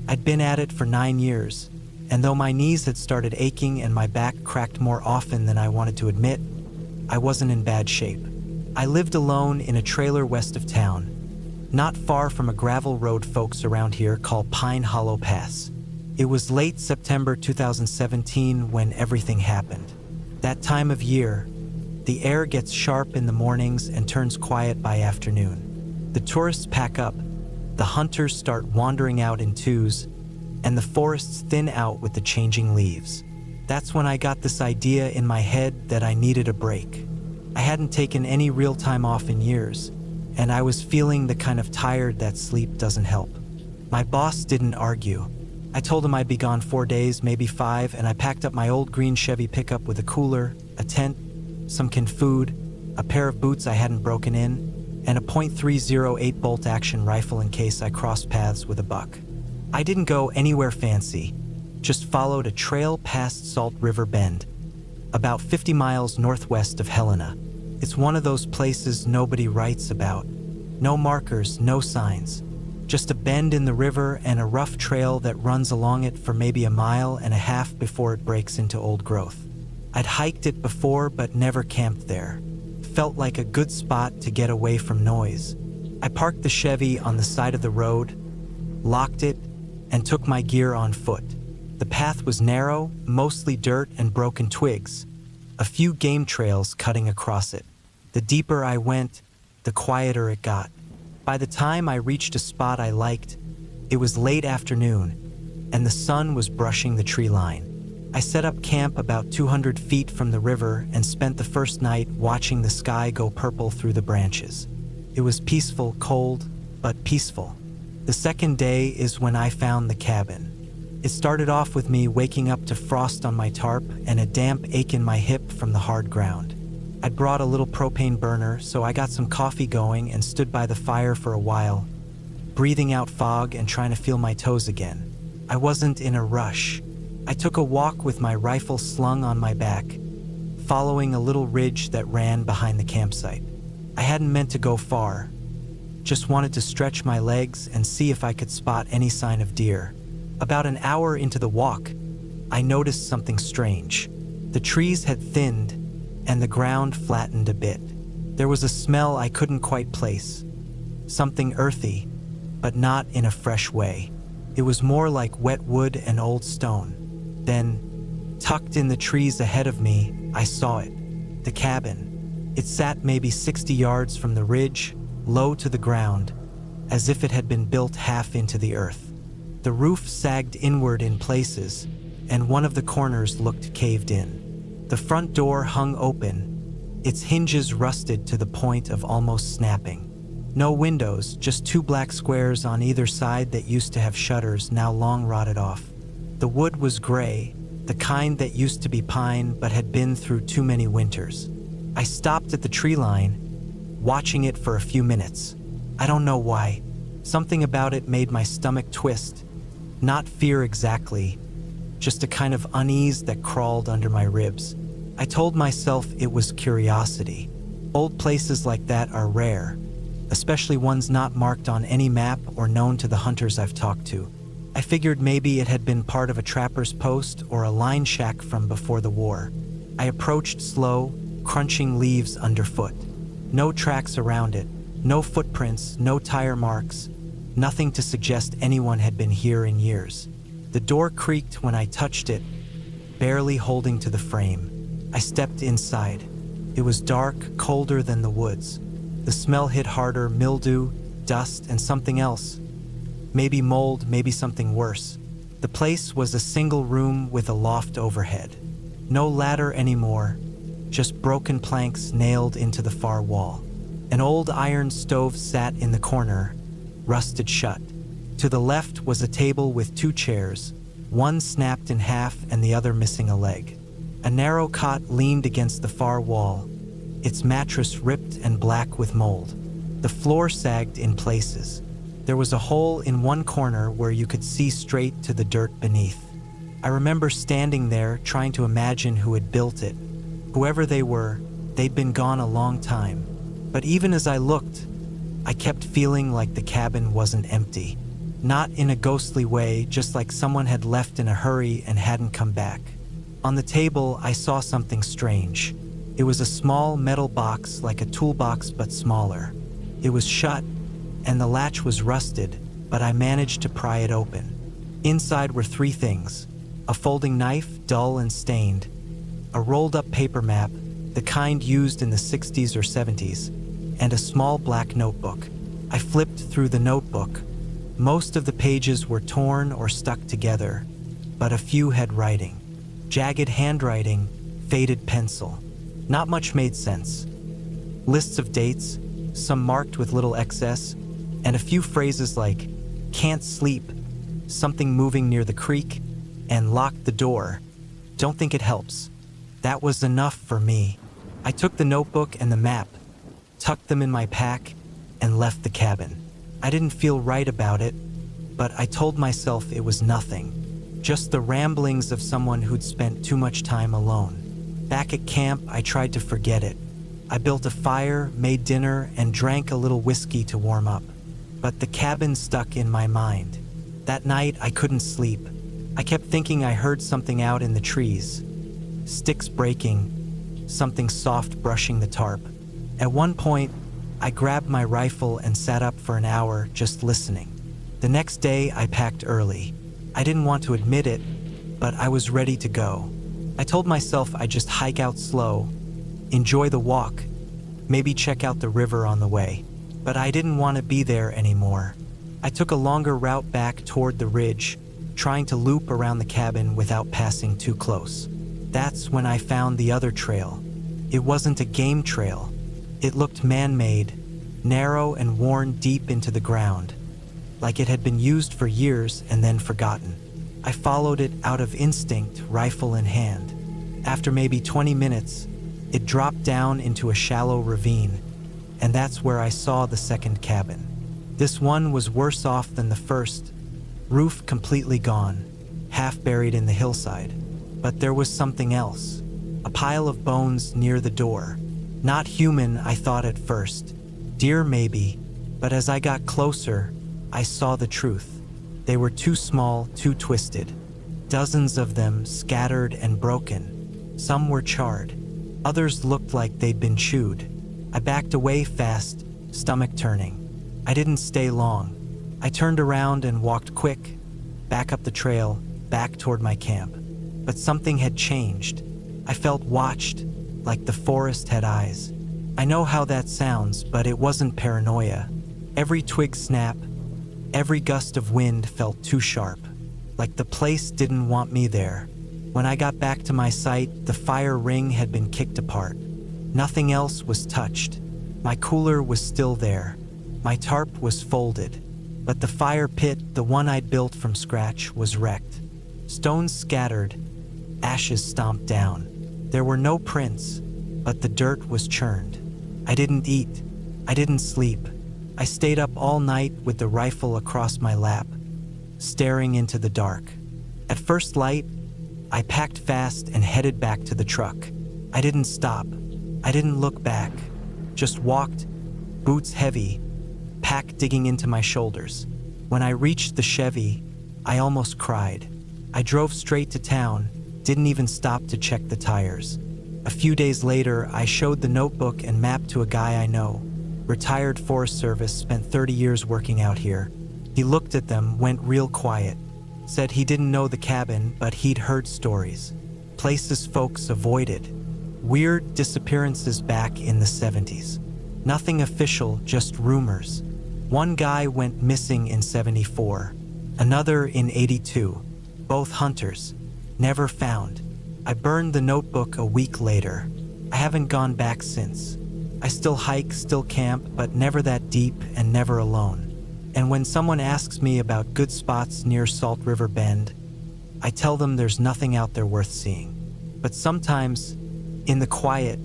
I'd been at it for 9 years, and though my knees had started aching and my back cracked more often than I wanted to admit, I wasn't in bad shape. I lived alone in a trailer west of town, not far from a gravel road folks around here call Pine Hollow Pass. It was late September 2017 when everything happened. That time of year, the air gets sharp in the mornings and turns quiet by afternoon. The tourists pack up, the hunters start wandering out in twos, and the forests thin out with the changing leaves. That's when I got this idea in my head that I needed a break. I hadn't taken any real time off in years, and I was feeling the kind of tired that sleep doesn't help. My boss didn't argue. I told him I'd be gone 4 days, maybe 5, and I packed up my old green Chevy pickup with a cooler, a tent, some canned food, a pair of boots I hadn't broken in, and a .308 bolt-action rifle in case I crossed paths with a buck. I didn't go anywhere fancy, just followed a trail past Salt River Bend, about 50 miles northwest of Helena. It's one of those places nobody writes about. No markers, no signs. Just a bend in the river and a rough trail that runs along it for maybe 1.5 miles before it breaks into old growth. I'd hiked it before but never camped there. Felt like a good spot to get away from noise. I parked the Chevy on the side of the road, locked it, and took my gear on foot. The path was narrow, mostly dirt and broken twigs, a few game trails cutting across it. The deeper I went, the quieter it got. By the time I reached a spot I liked, it was late afternoon, and the sun was brushing the tree line. I set up camp about 200 feet from the river and spent the first night watching the sky go purple through the branches. It was peaceful, cold, but peaceful. The second day is when I found the cabin. It started off with me waking up to frost on my tarp and a damp ache in my hip from the hard ground. I'd brought a little propane burner, so I got some coffee going and stood by the fire for a while, breathing out fog and trying to feel my toes again. I wasn't in a rush. I took a walk with my rifle slung on my back, following a little ridge that ran behind the campsite. I hadn't meant to go far, just wanted to stretch my legs and see if I could spot any sign of deer. About an hour into the walk, I noticed something strange. The trees had thinned, and the ground flattened a bit. There was a smell I couldn't quite place. Something earthy, but not in a fresh way. It was more like wet wood and old stone. Then, tucked in the trees ahead of me, I saw it. The cabin. It sat maybe 60 yards from the ridge, low to the ground, as if it had been built half into the earth. The roof sagged inward in places, and one of the corners looked caved in. The front door hung open, its hinges rusted to the point of almost snapping. No windows, just 2 black squares on either side that used to have shutters, now long rotted off. The wood was gray, the kind that used to be pine but had been through too many winters. I stopped at the tree line, watching it for a few minutes. I don't know why. Something about it made my stomach twist. Not fear exactly, just a kind of unease that crawled under my ribs. I told myself it was curiosity. Old places like that are rare, especially ones not marked on any map or known to the hunters I've talked to. I figured maybe it had been part of a trapper's post or a line shack from before the war. I approached slow, crunching leaves underfoot. No tracks around it, no footprints, no tire marks, nothing to suggest anyone had been here in years. The door creaked when I touched it, barely holding to the frame. I stepped inside. It was dark, colder than the woods. The smell hit harder, mildew, dust, and something else. Maybe mold, maybe something worse. The place was a single room with a loft overhead. No ladder anymore, just broken planks nailed into the far wall. An old iron stove sat in the corner, rusted shut. To the left was a table with 2 chairs, one snapped in half and the other missing a leg. A narrow cot leaned against the far wall, its mattress ripped and black with mold. The floor sagged in places. There was a hole in one corner where you could see straight to the dirt beneath. I remember standing there trying to imagine who had built it. Whoever they were, they'd been gone a long time. But even as I looked, I kept feeling like the cabin wasn't empty. Not in a ghostly way, just like someone had left in a hurry and hadn't come back. On the table, I saw something strange. It was a small metal box, like a toolbox but smaller. It was shut, and the latch was rusted, but I managed to pry it open. Inside were 3 things: a folding knife, dull and stained, a rolled-up paper map, the kind used in the 60s or 70s, and a small black notebook. I flipped through the notebook. Most of the pages were torn or stuck together, but a few had writing. Jagged handwriting, faded pencil. Not much made sense. Lists of dates, some marked with little excess, and a few phrases like, "Can't sleep," "Something moving near the creek," and "Lock the door. Don't think it helps." That was enough for me. I took the notebook and the map, tucked them in my pack, and left the cabin. I didn't feel right about it, but I told myself it was nothing. Just the ramblings of someone who'd spent too much time alone. Back at camp, I tried to forget it. I built a fire, made dinner, and drank a little whiskey to warm up. But the cabin stuck in my mind. That night, I couldn't sleep. I kept thinking I heard something out in the trees. Sticks breaking, something soft brushing the tarp. At one point, I grabbed my rifle and sat up for an hour just listening. The next day, I packed early. I didn't want to admit it, but I was ready to go. I told myself I'd just hike out slow, enjoy the walk, maybe check out the river on the way. But I didn't want to be there anymore. I took a longer route back toward the ridge, trying to loop around the cabin without passing too close. That's when I found the other trail. It wasn't a game trail. It looked man-made, narrow and worn deep into the ground, like it had been used for years and then forgotten. I followed it out of instinct, rifle in hand. After maybe 20 minutes, it dropped down into a shallow ravine, and that's where I saw the second cabin. This one was worse off than the first, roof completely gone, half buried in the hillside. But there was something else, a pile of bones near the door. Not human, I thought at first. Deer maybe, but as I got closer, I saw the truth. They were too small, too twisted. Dozens of them scattered and broken. Some were charred. Others looked like they'd been chewed. I backed away fast, stomach turning. I didn't stay long. I turned around and walked quick, back up the trail, back toward my camp. But something had changed. I felt watched, like the forest had eyes. I know how that sounds, but it wasn't paranoia. Every twig snap, every gust of wind felt too sharp, like the place didn't want me there. When I got back to my site, the fire ring had been kicked apart. Nothing else was touched. My cooler was still there. My tarp was folded. But the fire pit, the one I'd built from scratch, was wrecked. Stones scattered, ashes stomped down. There were no prints, but the dirt was churned. I didn't eat. I didn't sleep. I stayed up all night with the rifle across my lap, staring into the dark. At first light, I packed fast and headed back to the truck. I didn't stop. I didn't look back. Just walked, boots heavy, pack digging into my shoulders. When I reached the Chevy, I almost cried. I drove straight to town, didn't even stop to check the tires. A few days later, I showed the notebook and map to a guy I know. Retired Forest Service, spent 30 years working out here. He looked at them, went real quiet. Said he didn't know the cabin, but he'd heard stories. Places folks avoided. Weird disappearances back in the 70s. Nothing official, just rumors. One guy went missing in 74. Another in 82. Both hunters. Never found. I burned the notebook a week later. I haven't gone back since. I still hike, still camp, but never that deep and never alone. And when someone asks me about good spots near Salt River Bend, I tell them there's nothing out there worth seeing. But sometimes, in the quiet,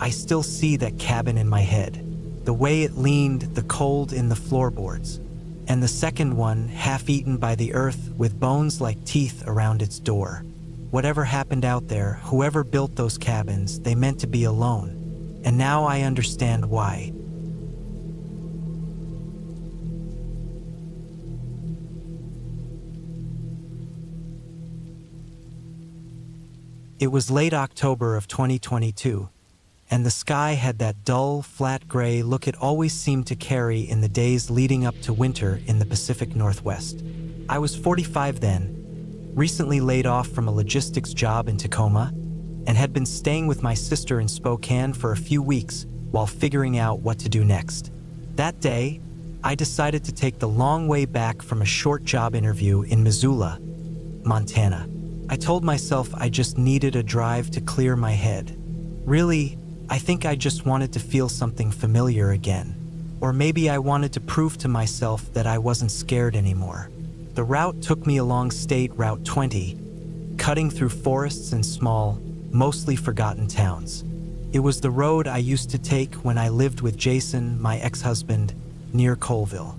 I still see that cabin in my head. The way it leaned, the cold in the floorboards. And the second one, half-eaten by the earth with bones like teeth around its door. Whatever happened out there, whoever built those cabins, they meant to be alone. And now I understand why. It was late October of 2022, and the sky had that dull, flat gray look it always seemed to carry in the days leading up to winter in the Pacific Northwest. I was 45 then, recently laid off from a logistics job in Tacoma, and had been staying with my sister in Spokane for a few weeks while figuring out what to do next. That day, I decided to take the long way back from a short job interview in Missoula, Montana. I told myself I just needed a drive to clear my head. Really, I think I just wanted to feel something familiar again. Or maybe I wanted to prove to myself that I wasn't scared anymore. The route took me along State Route 20, cutting through forests and small, mostly forgotten towns. It was the road I used to take when I lived with Jason, my ex-husband, near Colville.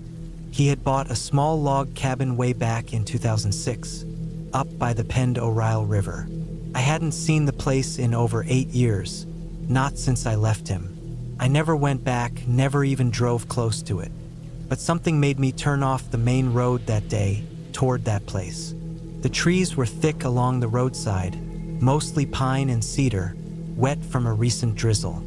He had bought a small log cabin way back in 2006, up by the Pend Oreille River. I hadn't seen the place in over 8 years, not since I left him. I never went back, never even drove close to it. But something made me turn off the main road that day, toward that place. The trees were thick along the roadside, mostly pine and cedar, wet from a recent drizzle.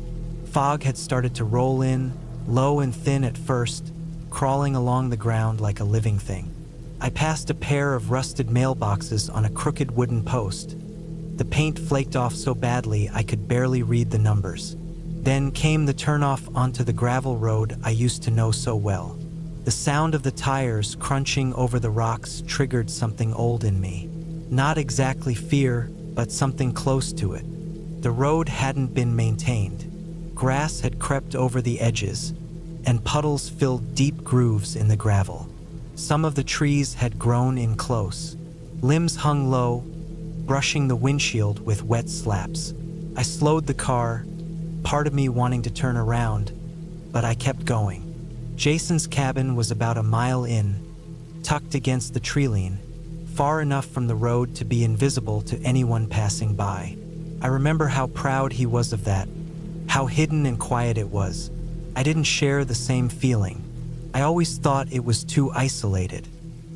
Fog had started to roll in, low and thin at first, crawling along the ground like a living thing. I passed a pair of rusted mailboxes on a crooked wooden post. The paint flaked off so badly I could barely read the numbers. Then came the turnoff onto the gravel road I used to know so well. The sound of the tires crunching over the rocks triggered something old in me. Not exactly fear, but something close to it. The road hadn't been maintained. Grass had crept over the edges, and puddles filled deep grooves in the gravel. Some of the trees had grown in close. Limbs hung low, brushing the windshield with wet slaps. I slowed the car, part of me wanting to turn around, but I kept going. Jason's cabin was about a mile in, tucked against the tree-line, far enough from the road to be invisible to anyone passing by. I remember how proud he was of that, how hidden and quiet it was. I didn't share the same feeling. I always thought it was too isolated.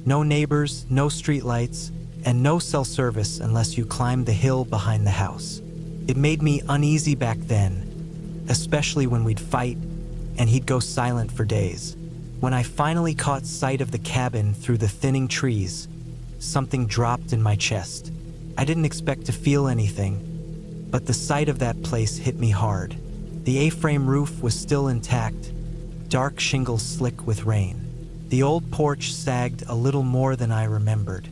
No neighbors, no streetlights, and no cell service unless you climbed the hill behind the house. It made me uneasy back then, especially when we'd fight and he'd go silent for days. When I finally caught sight of the cabin through the thinning trees, something dropped in my chest. I didn't expect to feel anything, but the sight of that place hit me hard. The A-frame roof was still intact, dark shingles slick with rain. The old porch sagged a little more than I remembered.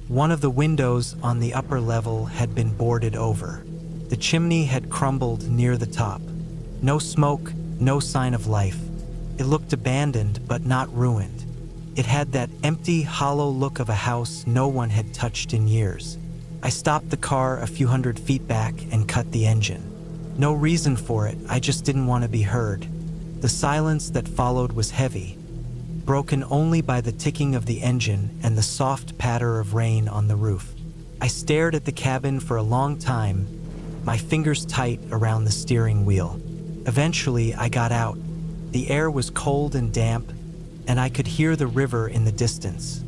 One of the windows on the upper level had been boarded over. The chimney had crumbled near the top. No smoke, no sign of life. It looked abandoned but not ruined. It had that empty, hollow look of a house no one had touched in years. I stopped the car a few hundred feet back and cut the engine. No reason for it, I just didn't want to be heard. The silence that followed was heavy, broken only by the ticking of the engine and the soft patter of rain on the roof. I stared at the cabin for a long time, my fingers tight around the steering wheel. Eventually, I got out. The air was cold and damp, and I could hear the river in the distance.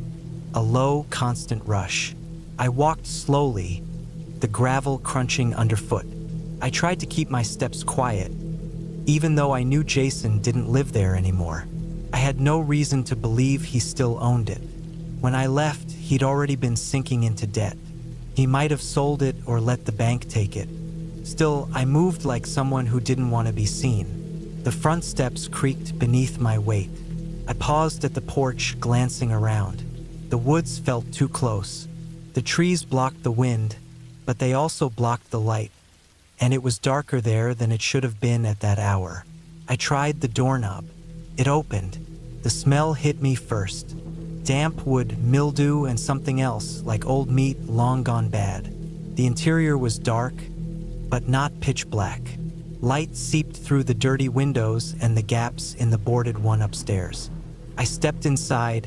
A low, constant rush. I walked slowly, the gravel crunching underfoot. I tried to keep my steps quiet, even though I knew Jason didn't live there anymore. I had no reason to believe he still owned it. When I left, he'd already been sinking into debt. He might have sold it or let the bank take it. Still, I moved like someone who didn't want to be seen. The front steps creaked beneath my weight. I paused at the porch, glancing around. The woods felt too close. The trees blocked the wind, but they also blocked the light, and it was darker there than it should have been at that hour. I tried the doorknob. It opened. The smell hit me first. Damp wood, mildew, and something else, like old meat long gone bad. The interior was dark, but not pitch black. Light seeped through the dirty windows and the gaps in the boarded one upstairs. I stepped inside,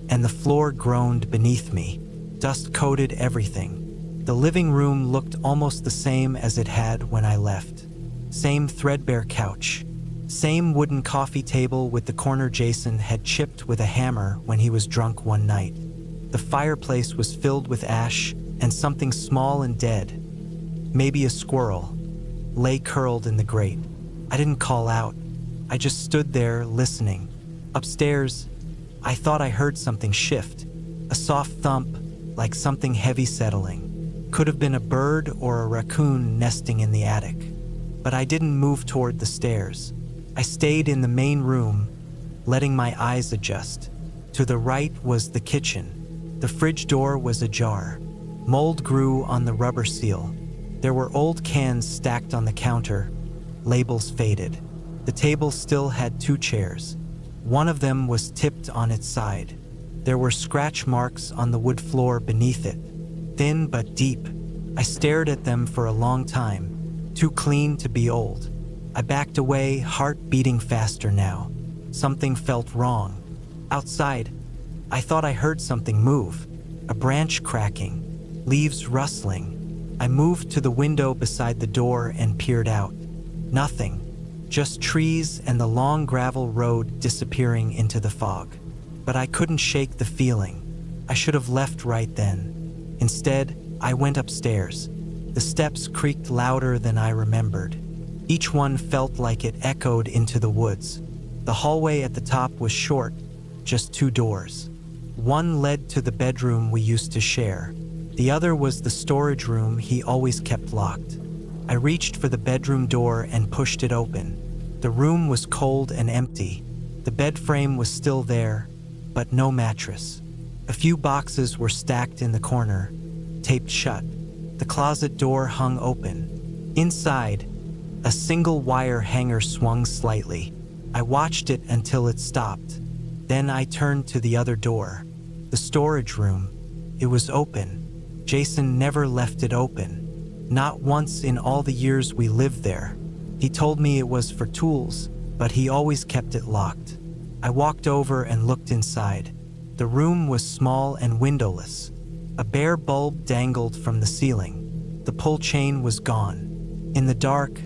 and the floor groaned beneath me. Dust coated everything. The living room looked almost the same as it had when I left. Same threadbare couch. Same wooden coffee table with the corner Jason had chipped with a hammer when he was drunk one night. The fireplace was filled with ash, and something small and dead, maybe a squirrel, lay curled in the grate. I didn't call out. I just stood there listening. Upstairs, I thought I heard something shift. A soft thump, like something heavy settling. Could have been a bird or a raccoon nesting in the attic. But I didn't move toward the stairs. I stayed in the main room, letting my eyes adjust. To the right was the kitchen. The fridge door was ajar. Mold grew on the rubber seal. There were old cans stacked on the counter, labels faded. The table still had 2 chairs. One of them was tipped on its side. There were scratch marks on the wood floor beneath it, thin but deep. I stared at them for a long time, too clean to be old. I backed away, heart beating faster now. Something felt wrong. Outside, I thought I heard something move, a branch cracking, leaves rustling. I moved to the window beside the door and peered out. Nothing, just trees and the long gravel road disappearing into the fog. But I couldn't shake the feeling. I should have left right then. Instead, I went upstairs. The steps creaked louder than I remembered. Each one felt like it echoed into the woods. The hallway at the top was short, just 2 doors. One led to the bedroom we used to share. The other was the storage room he always kept locked. I reached for the bedroom door and pushed it open. The room was cold and empty. The bed frame was still there, but no mattress. A few boxes were stacked in the corner, taped shut. The closet door hung open. Inside, a single wire hanger swung slightly. I watched it until it stopped. Then I turned to the other door. The storage room. It was open. Jason never left it open. Not once in all the years we lived there. He told me it was for tools, but he always kept it locked. I walked over and looked inside. The room was small and windowless. A bare bulb dangled from the ceiling. The pull chain was gone. In the dark,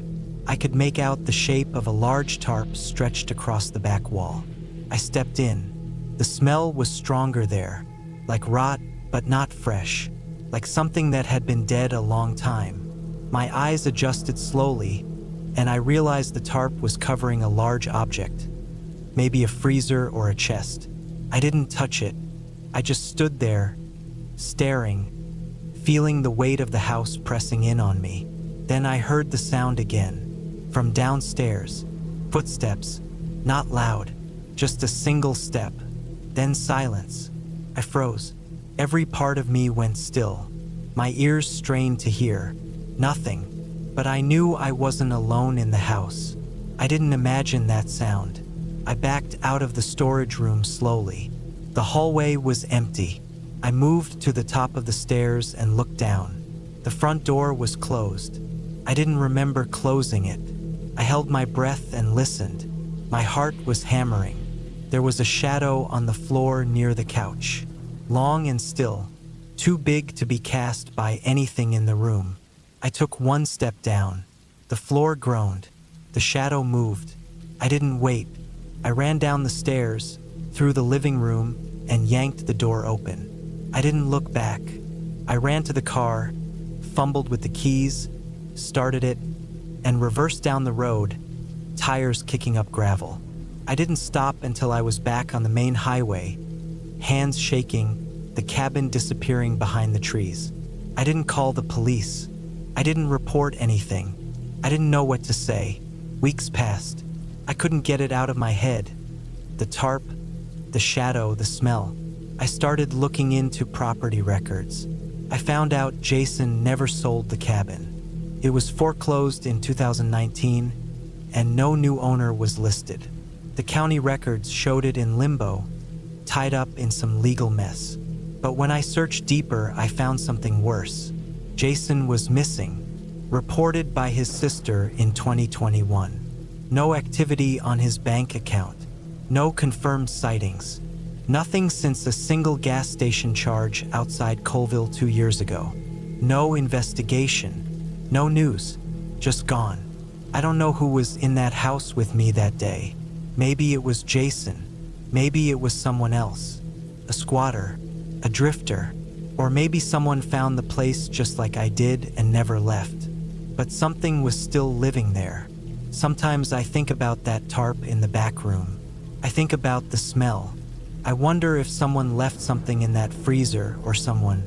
I could make out the shape of a large tarp stretched across the back wall. I stepped in. The smell was stronger there, like rot, but not fresh, like something that had been dead a long time. My eyes adjusted slowly, and I realized the tarp was covering a large object, maybe a freezer or a chest. I didn't touch it. I just stood there, staring, feeling the weight of the house pressing in on me. Then I heard the sound again. From downstairs, footsteps, not loud, just a single step, then silence. I froze. Every part of me went still. My ears strained to hear. Nothing, but I knew I wasn't alone in the house. I didn't imagine that sound. I backed out of the storage room slowly. The hallway was empty. I moved to the top of the stairs and looked down. The front door was closed. I didn't remember closing it. I held my breath and listened. My heart was hammering. There was a shadow on the floor near the couch, long and still, too big to be cast by anything in the room. I took one step down. The floor groaned. The shadow moved. I didn't wait. I ran down the stairs, through the living room, and yanked the door open. I didn't look back. I ran to the car, fumbled with the keys, started it, and reversed down the road, tires kicking up gravel. I didn't stop until I was back on the main highway, hands shaking, the cabin disappearing behind the trees. I didn't call the police. I didn't report anything. I didn't know what to say. Weeks passed. I couldn't get it out of my head. The tarp, the shadow, the smell. I started looking into property records. I found out Jason never sold the cabin. It was foreclosed in 2019, and no new owner was listed. The county records showed it in limbo, tied up in some legal mess. But when I searched deeper, I found something worse. Jason was missing, reported by his sister in 2021. No activity on his bank account. No confirmed sightings. Nothing since a single gas station charge outside Colville 2 years ago. No investigation. No news. Just gone. I don't know who was in that house with me that day. Maybe it was Jason. Maybe it was someone else. A squatter. A drifter. Or maybe someone found the place just like I did and never left. But something was still living there. Sometimes I think about that tarp in the back room. I think about the smell. I wonder if someone left something in that freezer or someone.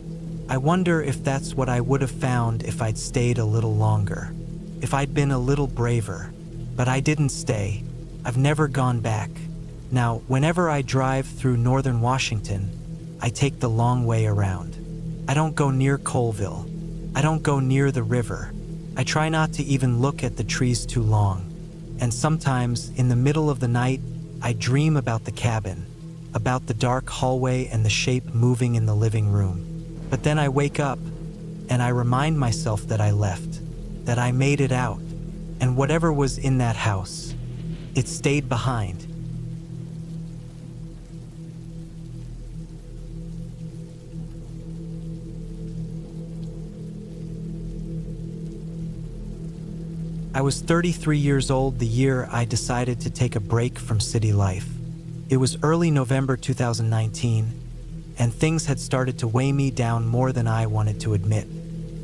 I wonder if that's what I would have found if I'd stayed a little longer. If I'd been a little braver. But I didn't stay. I've never gone back. Now, whenever I drive through northern Washington, I take the long way around. I don't go near Colville. I don't go near the river. I try not to even look at the trees too long. And sometimes, in the middle of the night, I dream about the cabin, about the dark hallway and the shape moving in the living room. But then I wake up, and I remind myself that I left, that I made it out, and whatever was in that house, it stayed behind. I was 33 years old the year I decided to take a break from city life. It was early November 2019, and things had started to weigh me down more than I wanted to admit.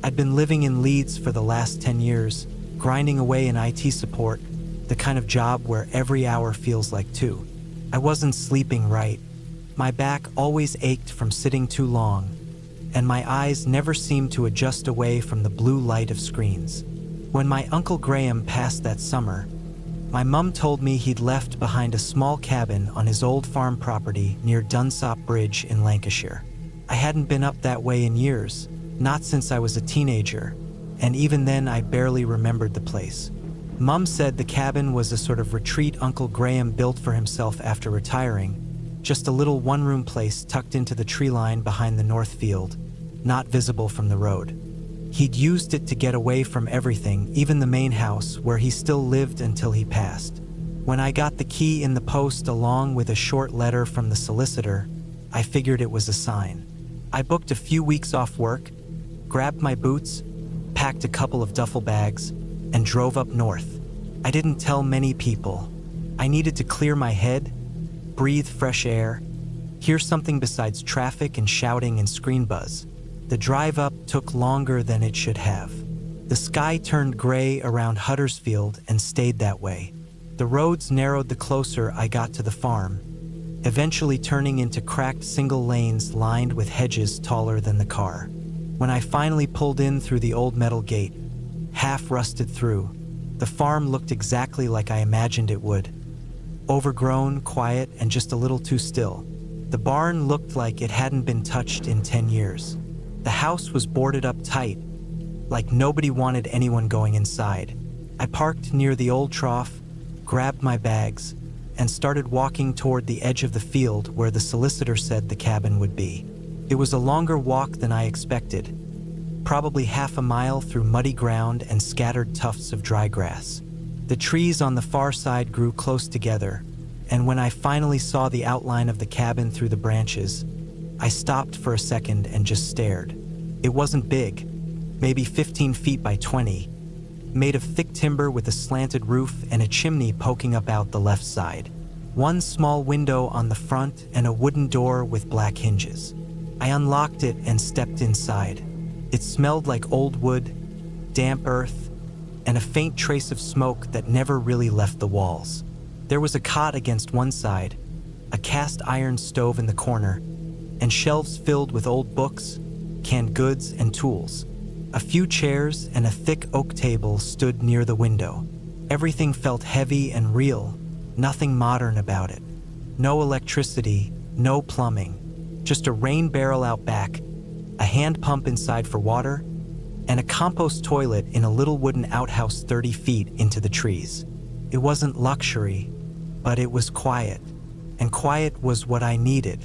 I'd been living in Leeds for the last 10 years, grinding away in IT support, the kind of job where every hour feels like two. I wasn't sleeping right. My back always ached from sitting too long, and my eyes never seemed to adjust away from the blue light of screens. When my Uncle Graham passed that summer, my mum told me he'd left behind a small cabin on his old farm property near Dunsop Bridge in Lancashire. I hadn't been up that way in years, not since I was a teenager, and even then I barely remembered the place. Mum said the cabin was a sort of retreat Uncle Graham built for himself after retiring, just a little one-room place tucked into the tree line behind the north field, not visible from the road. He'd used it to get away from everything, even the main house, where he still lived until he passed. When I got the key in the post along with a short letter from the solicitor, I figured it was a sign. I booked a few weeks off work, grabbed my boots, packed a couple of duffel bags, and drove up north. I didn't tell many people. I needed to clear my head, breathe fresh air, hear something besides traffic and shouting and screen buzz. The drive up took longer than it should have. The sky turned gray around Huddersfield and stayed that way. The roads narrowed the closer I got to the farm, eventually turning into cracked single lanes lined with hedges taller than the car. When I finally pulled in through the old metal gate, half rusted through, the farm looked exactly like I imagined it would. Overgrown, quiet, and just a little too still. The barn looked like it hadn't been touched in 10 years. The house was boarded up tight, like nobody wanted anyone going inside. I parked near the old trough, grabbed my bags, and started walking toward the edge of the field where the solicitor said the cabin would be. It was a longer walk than I expected, probably half a mile through muddy ground and scattered tufts of dry grass. The trees on the far side grew close together, and when I finally saw the outline of the cabin through the branches, I stopped for a second and just stared. It wasn't big, maybe 15 feet by 20, made of thick timber with a slanted roof and a chimney poking up out the left side. One small window on the front and a wooden door with black hinges. I unlocked it and stepped inside. It smelled like old wood, damp earth, and a faint trace of smoke that never really left the walls. There was a cot against one side, a cast iron stove in the corner, and shelves filled with old books, canned goods, and tools. A few chairs and a thick oak table stood near the window. Everything felt heavy and real, nothing modern about it. No electricity, no plumbing, just a rain barrel out back, a hand pump inside for water, and a compost toilet in a little wooden outhouse 30 feet into the trees. It wasn't luxury, but it was quiet, and quiet was what I needed.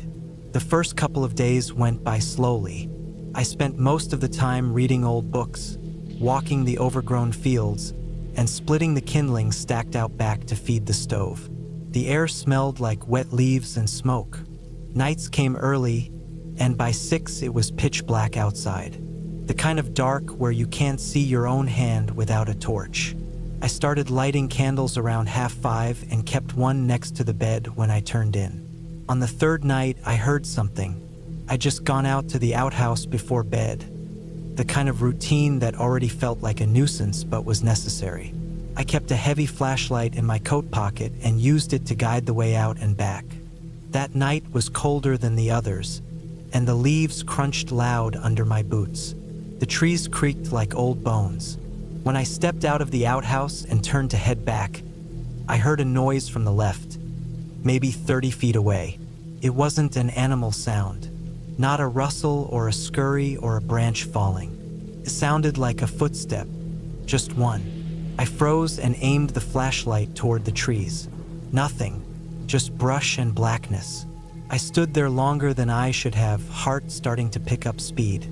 The first couple of days went by slowly. I spent most of the time reading old books, walking the overgrown fields, and splitting the kindling stacked out back to feed the stove. The air smelled like wet leaves and smoke. Nights came early, and by 6 it was pitch black outside. The kind of dark where you can't see your own hand without a torch. I started lighting candles around 4:30 and kept one next to the bed when I turned in. On the third night, I heard something. I'd just gone out to the outhouse before bed. The kind of routine that already felt like a nuisance but was necessary. I kept a heavy flashlight in my coat pocket and used it to guide the way out and back. That night was colder than the others, and the leaves crunched loud under my boots. The trees creaked like old bones. When I stepped out of the outhouse and turned to head back, I heard a noise from the left, maybe 30 feet away. It wasn't an animal sound, not a rustle or a scurry or a branch falling. It sounded like a footstep, just one. I froze and aimed the flashlight toward the trees. Nothing, just brush and blackness. I stood there longer than I should have, heart starting to pick up speed.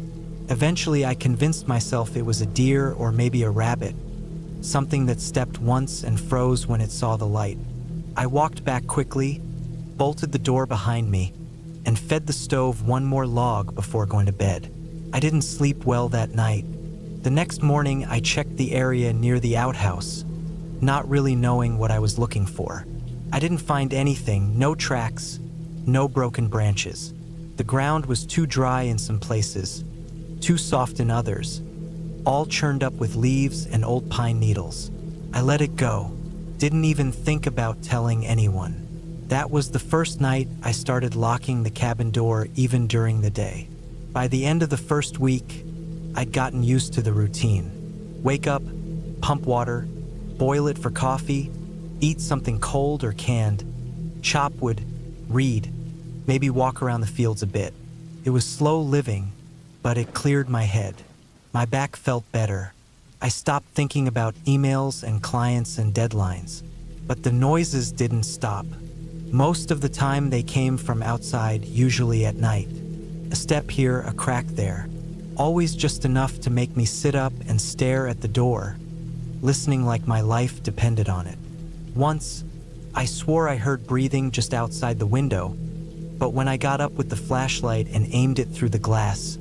Eventually, I convinced myself it was a deer or maybe a rabbit, something that stepped once and froze when it saw the light. I walked back quickly, bolted the door behind me, and fed the stove one more log before going to bed. I didn't sleep well that night. The next morning, I checked the area near the outhouse, not really knowing what I was looking for. I didn't find anything, no tracks, no broken branches. The ground was too dry in some places, too soft in others, all churned up with leaves and old pine needles. I let it go, didn't even think about telling anyone. That was the first night I started locking the cabin door even during the day. By the end of the first week, I'd gotten used to the routine. Wake up, pump water, boil it for coffee, eat something cold or canned, chop wood, read, maybe walk around the fields a bit. It was slow living, but it cleared my head. My back felt better. I stopped thinking about emails and clients and deadlines. But the noises didn't stop. Most of the time they came from outside, usually at night. A step here, a crack there. Always just enough to make me sit up and stare at the door, listening like my life depended on it. Once, I swore I heard breathing just outside the window, but when I got up with the flashlight and aimed it through the glass,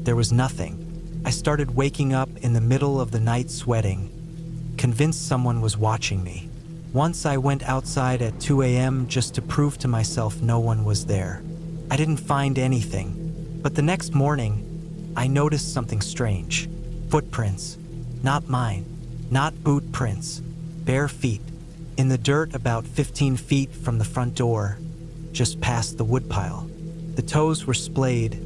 there was nothing. I started waking up in the middle of the night sweating, convinced someone was watching me. Once I went outside at 2 a.m. just to prove to myself no one was there. I didn't find anything, but the next morning, I noticed something strange. Footprints. Not mine. Not boot prints. Bare feet. In the dirt about 15 feet from the front door, just past the woodpile. The toes were splayed,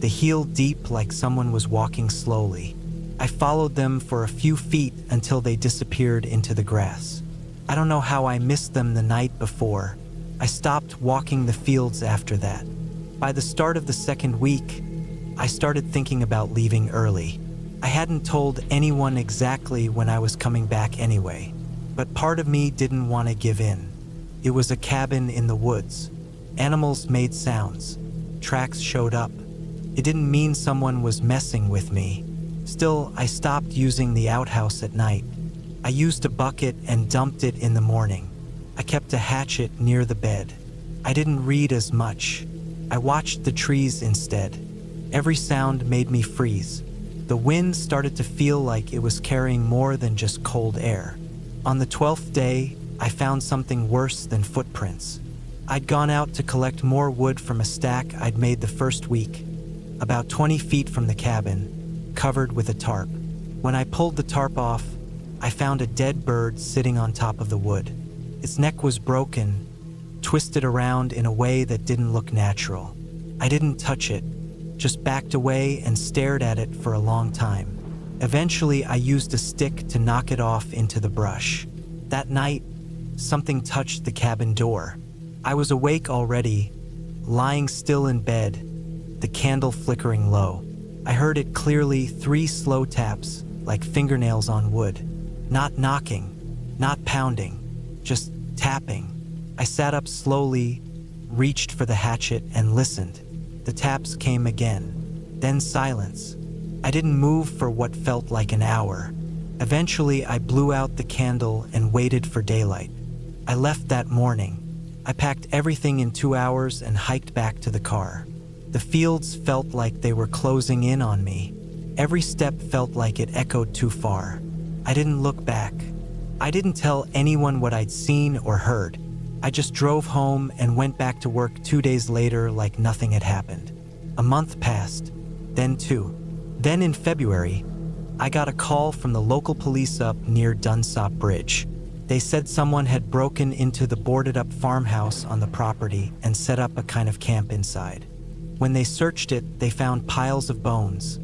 the heel deep like someone was walking slowly. I followed them for a few feet until they disappeared into the grass. I don't know how I missed them the night before. I stopped walking the fields after that. By the start of the second week, I started thinking about leaving early. I hadn't told anyone exactly when I was coming back anyway, but part of me didn't want to give in. It was a cabin in the woods. Animals made sounds. Tracks showed up. It didn't mean someone was messing with me. Still, I stopped using the outhouse at night. I used a bucket and dumped it in the morning. I kept a hatchet near the bed. I didn't read as much. I watched the trees instead. Every sound made me freeze. The wind started to feel like it was carrying more than just cold air. On the 12th day, I found something worse than footprints. I'd gone out to collect more wood from a stack I'd made the first week, about 20 feet from the cabin, covered with a tarp. When I pulled the tarp off, I found a dead bird sitting on top of the wood. Its neck was broken, twisted around in a way that didn't look natural. I didn't touch it, just backed away and stared at it for a long time. Eventually, I used a stick to knock it off into the brush. That night, something touched the cabin door. I was awake already, lying still in bed, the candle flickering low. I heard it clearly, 3 slow taps, like fingernails on wood. Not knocking, not pounding, just tapping. I sat up slowly, reached for the hatchet, and listened. The taps came again, then silence. I didn't move for what felt like an hour. Eventually, I blew out the candle and waited for daylight. I left that morning. I packed everything in 2 hours and hiked back to the car. The fields felt like they were closing in on me. Every step felt like it echoed too far. I didn't look back. I didn't tell anyone what I'd seen or heard. I just drove home and went back to work 2 days later like nothing had happened. A month passed, then 2. Then in February, I got a call from the local police up near Dunsop Bridge. They said someone had broken into the boarded-up farmhouse on the property and set up a kind of camp inside. When they searched it, they found piles of bones,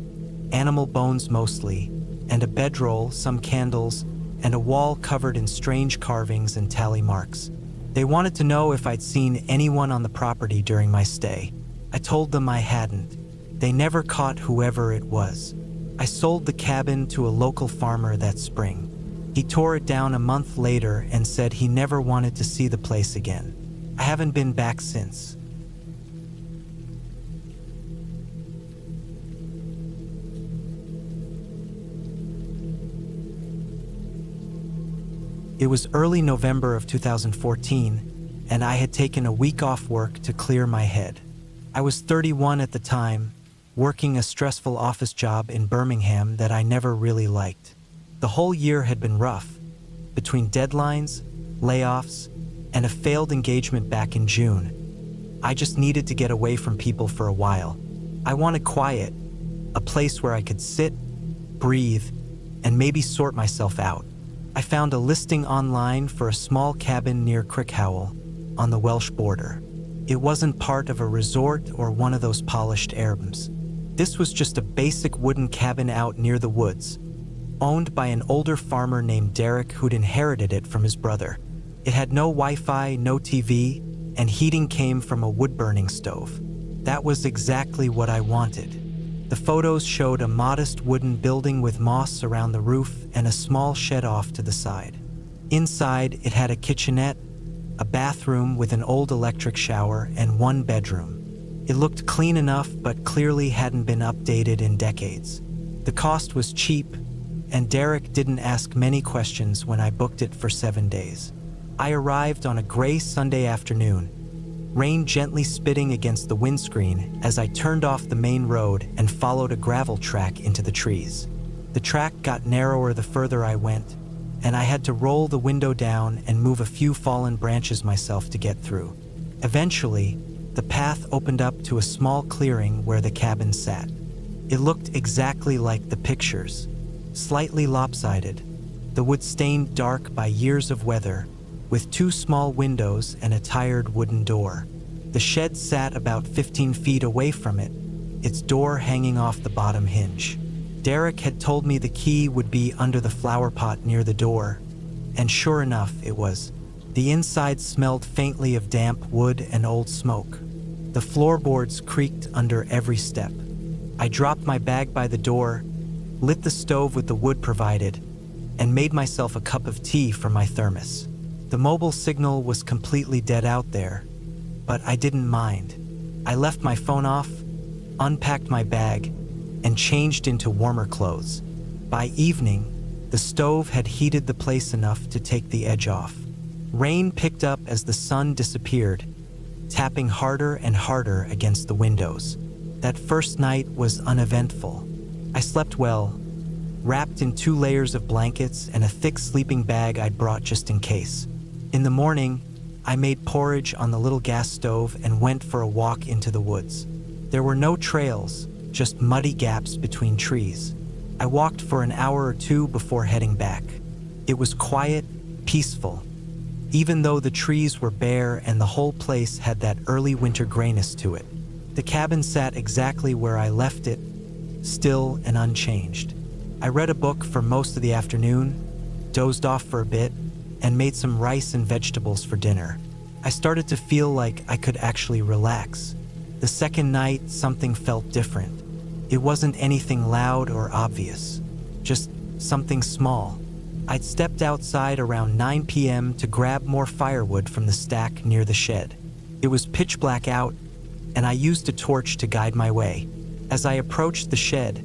animal bones mostly, and a bedroll, some candles, and a wall covered in strange carvings and tally marks. They wanted to know if I'd seen anyone on the property during my stay. I told them I hadn't. They never caught whoever it was. I sold the cabin to a local farmer that spring. He tore it down a month later and said he never wanted to see the place again. I haven't been back since. It was early November of 2014, and I had taken a week off work to clear my head. I was 31 at the time, working a stressful office job in Birmingham that I never really liked. The whole year had been rough, between deadlines, layoffs, and a failed engagement back in June. I just needed to get away from people for a while. I wanted quiet, a place where I could sit, breathe, and maybe sort myself out. I found a listing online for a small cabin near Crickhowell, on the Welsh border. It wasn't part of a resort or one of those polished Airbnbs. This was just a basic wooden cabin out near the woods, owned by an older farmer named Derek who'd inherited it from his brother. It had no Wi-Fi, no TV, and heating came from a wood-burning stove. That was exactly what I wanted. The photos showed a modest wooden building with moss around the roof and a small shed off to the side. Inside, it had a kitchenette, a bathroom with an old electric shower, and 1 bedroom. It looked clean enough, but clearly hadn't been updated in decades. The cost was cheap, and Derek didn't ask many questions when I booked it for 7 days. I arrived on a gray Sunday afternoon, rain gently spitting against the windscreen as I turned off the main road and followed a gravel track into the trees. The track got narrower the further I went, and I had to roll the window down and move a few fallen branches myself to get through. Eventually, the path opened up to a small clearing where the cabin sat. It looked exactly like the pictures, slightly lopsided, the wood stained dark by years of weather, with 2 small windows and a tired wooden door. The shed sat about 15 feet away from it, its door hanging off the bottom hinge. Derek had told me the key would be under the flower pot near the door, and sure enough, it was. The inside smelled faintly of damp wood and old smoke. The floorboards creaked under every step. I dropped my bag by the door, lit the stove with the wood provided, and made myself a cup of tea from my thermos. The mobile signal was completely dead out there, but I didn't mind. I left my phone off, unpacked my bag, and changed into warmer clothes. By evening, the stove had heated the place enough to take the edge off. Rain picked up as the sun disappeared, tapping harder and harder against the windows. That first night was uneventful. I slept well, wrapped in 2 layers of blankets and a thick sleeping bag I'd brought just in case. In the morning, I made porridge on the little gas stove and went for a walk into the woods. There were no trails, just muddy gaps between trees. I walked for an hour or 2 before heading back. It was quiet, peaceful, even though the trees were bare and the whole place had that early winter grayness to it. The cabin sat exactly where I left it, still and unchanged. I read a book for most of the afternoon, dozed off for a bit, and made some rice and vegetables for dinner. I started to feel like I could actually relax. The second night, something felt different. It wasn't anything loud or obvious, just something small. I'd stepped outside around 9 p.m. to grab more firewood from the stack near the shed. It was pitch black out, and I used a torch to guide my way. As I approached the shed,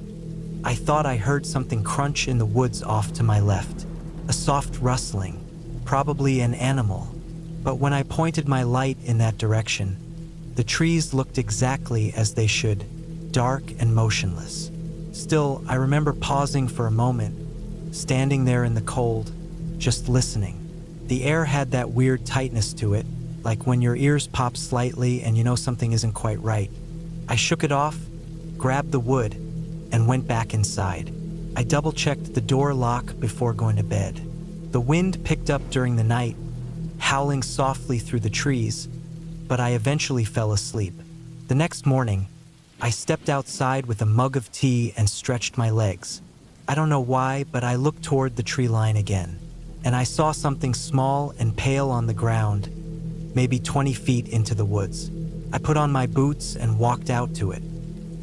I thought I heard something crunch in the woods off to my left. A soft rustling, probably an animal. But when I pointed my light in that direction, the trees looked exactly as they should, dark and motionless. Still, I remember pausing for a moment, standing there in the cold, just listening. The air had that weird tightness to it, like when your ears pop slightly and you know something isn't quite right. I shook it off, grabbed the wood, and went back inside. I double-checked the door lock before going to bed. The wind picked up during the night, howling softly through the trees, but I eventually fell asleep. The next morning, I stepped outside with a mug of tea and stretched my legs. I don't know why, but I looked toward the tree line again, and I saw something small and pale on the ground, maybe 20 feet into the woods. I put on my boots and walked out to it.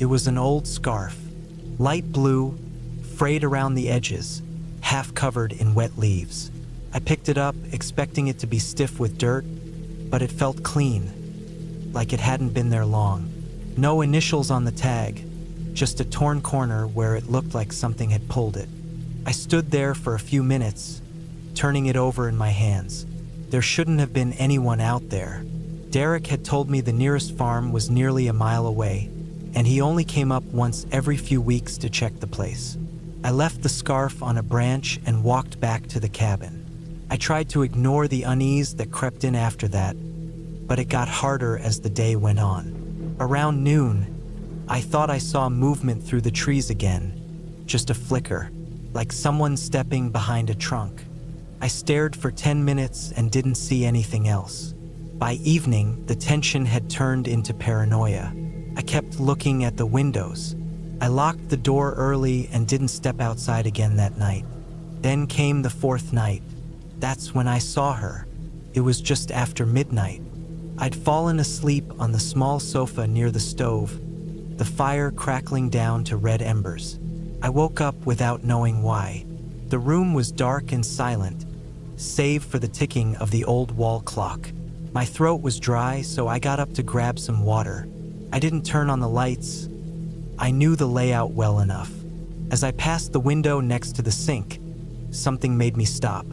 It was an old scarf, light blue, frayed around the edges, half covered in wet leaves. I picked it up, expecting it to be stiff with dirt, but it felt clean, like it hadn't been there long. No initials on the tag, just a torn corner where it looked like something had pulled it. I stood there for a few minutes, turning it over in my hands. There shouldn't have been anyone out there. Derek had told me the nearest farm was nearly a mile away, and he only came up once every few weeks to check the place. I left the scarf on a branch and walked back to the cabin. I tried to ignore the unease that crept in after that, but it got harder as the day went on. Around noon, I thought I saw movement through the trees again, just a flicker, like someone stepping behind a trunk. I stared for 10 minutes and didn't see anything else. By evening, the tension had turned into paranoia. I kept looking at the windows. I locked the door early and didn't step outside again that night. Then came the fourth night. That's when I saw her. It was just after midnight. I'd fallen asleep on the small sofa near the stove, the fire crackling down to red embers. I woke up without knowing why. The room was dark and silent, save for the ticking of the old wall clock. My throat was dry, so I got up to grab some water. I didn't turn on the lights. I knew the layout well enough. As I passed the window next to the sink, something made me stop.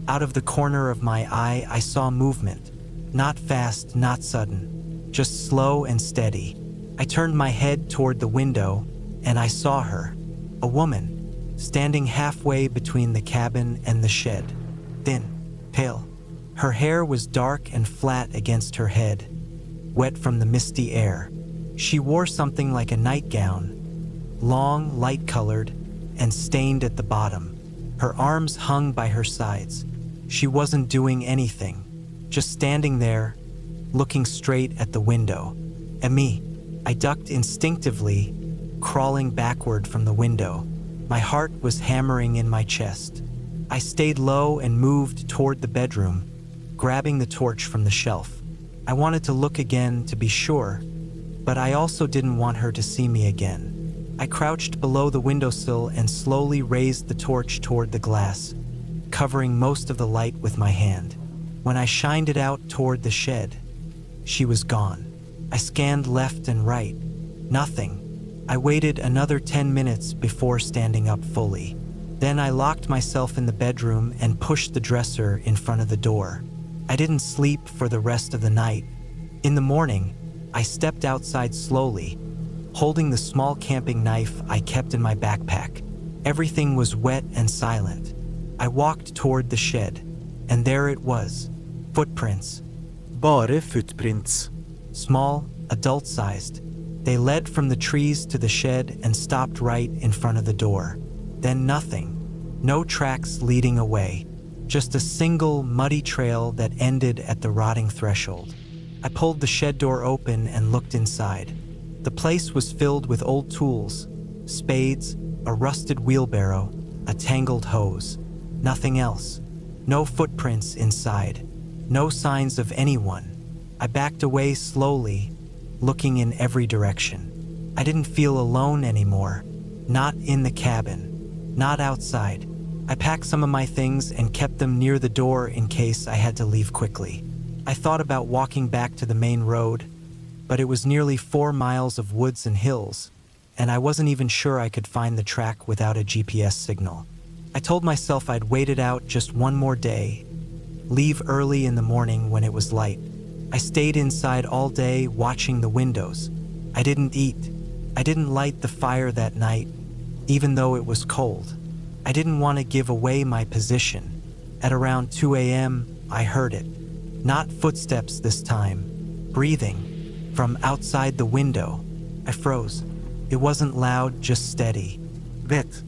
Out of the corner of my eye, I saw movement. Not fast, not sudden, just slow and steady. I turned my head toward the window, and I saw her. A woman, standing halfway between the cabin and the shed. Thin, pale. Her hair was dark and flat against her head, wet from the misty air. She wore something like a nightgown, long, light-colored, and stained at the bottom. Her arms hung by her sides. She wasn't doing anything, just standing there, looking straight at the window. At me. I ducked instinctively, crawling backward from the window. My heart was hammering in my chest. I stayed low and moved toward the bedroom, grabbing the torch from the shelf. I wanted to look again to be sure, but I also didn't want her to see me again. I crouched below the windowsill and slowly raised the torch toward the glass, covering most of the light with my hand. When I shined it out toward the shed, she was gone. I scanned left and right. Nothing. I waited another 10 minutes before standing up fully. Then I locked myself in the bedroom and pushed the dresser in front of the door. I didn't sleep for the rest of the night. In the morning, I stepped outside slowly, holding the small camping knife I kept in my backpack. Everything was wet and silent. I walked toward the shed, and there it was. Footprints. Bare footprints. Small, adult-sized. They led from the trees to the shed and stopped right in front of the door. Then nothing. No tracks leading away. just a single muddy trail that ended at the rotting threshold. I pulled the shed door open and looked inside. The place was filled with old tools, spades, a rusted wheelbarrow, a tangled hose. Nothing else. No footprints inside. No signs of anyone. I backed away slowly, looking in every direction. I didn't feel alone anymore. Not in the cabin. Not outside. I packed some of my things and kept them near the door in case I had to leave quickly. I thought about walking back to the main road, but it was nearly 4 miles of woods and hills, and I wasn't even sure I could find the track without a GPS signal. I told myself I'd wait it out just one more day, leave early in the morning when it was light. I stayed inside all day watching the windows. I didn't eat. I didn't light the fire that night, even though it was cold. I didn't want to give away my position. At around 2 a.m., I heard it. Not footsteps this time. Breathing. From outside the window. I froze. It wasn't loud, just steady. Bit.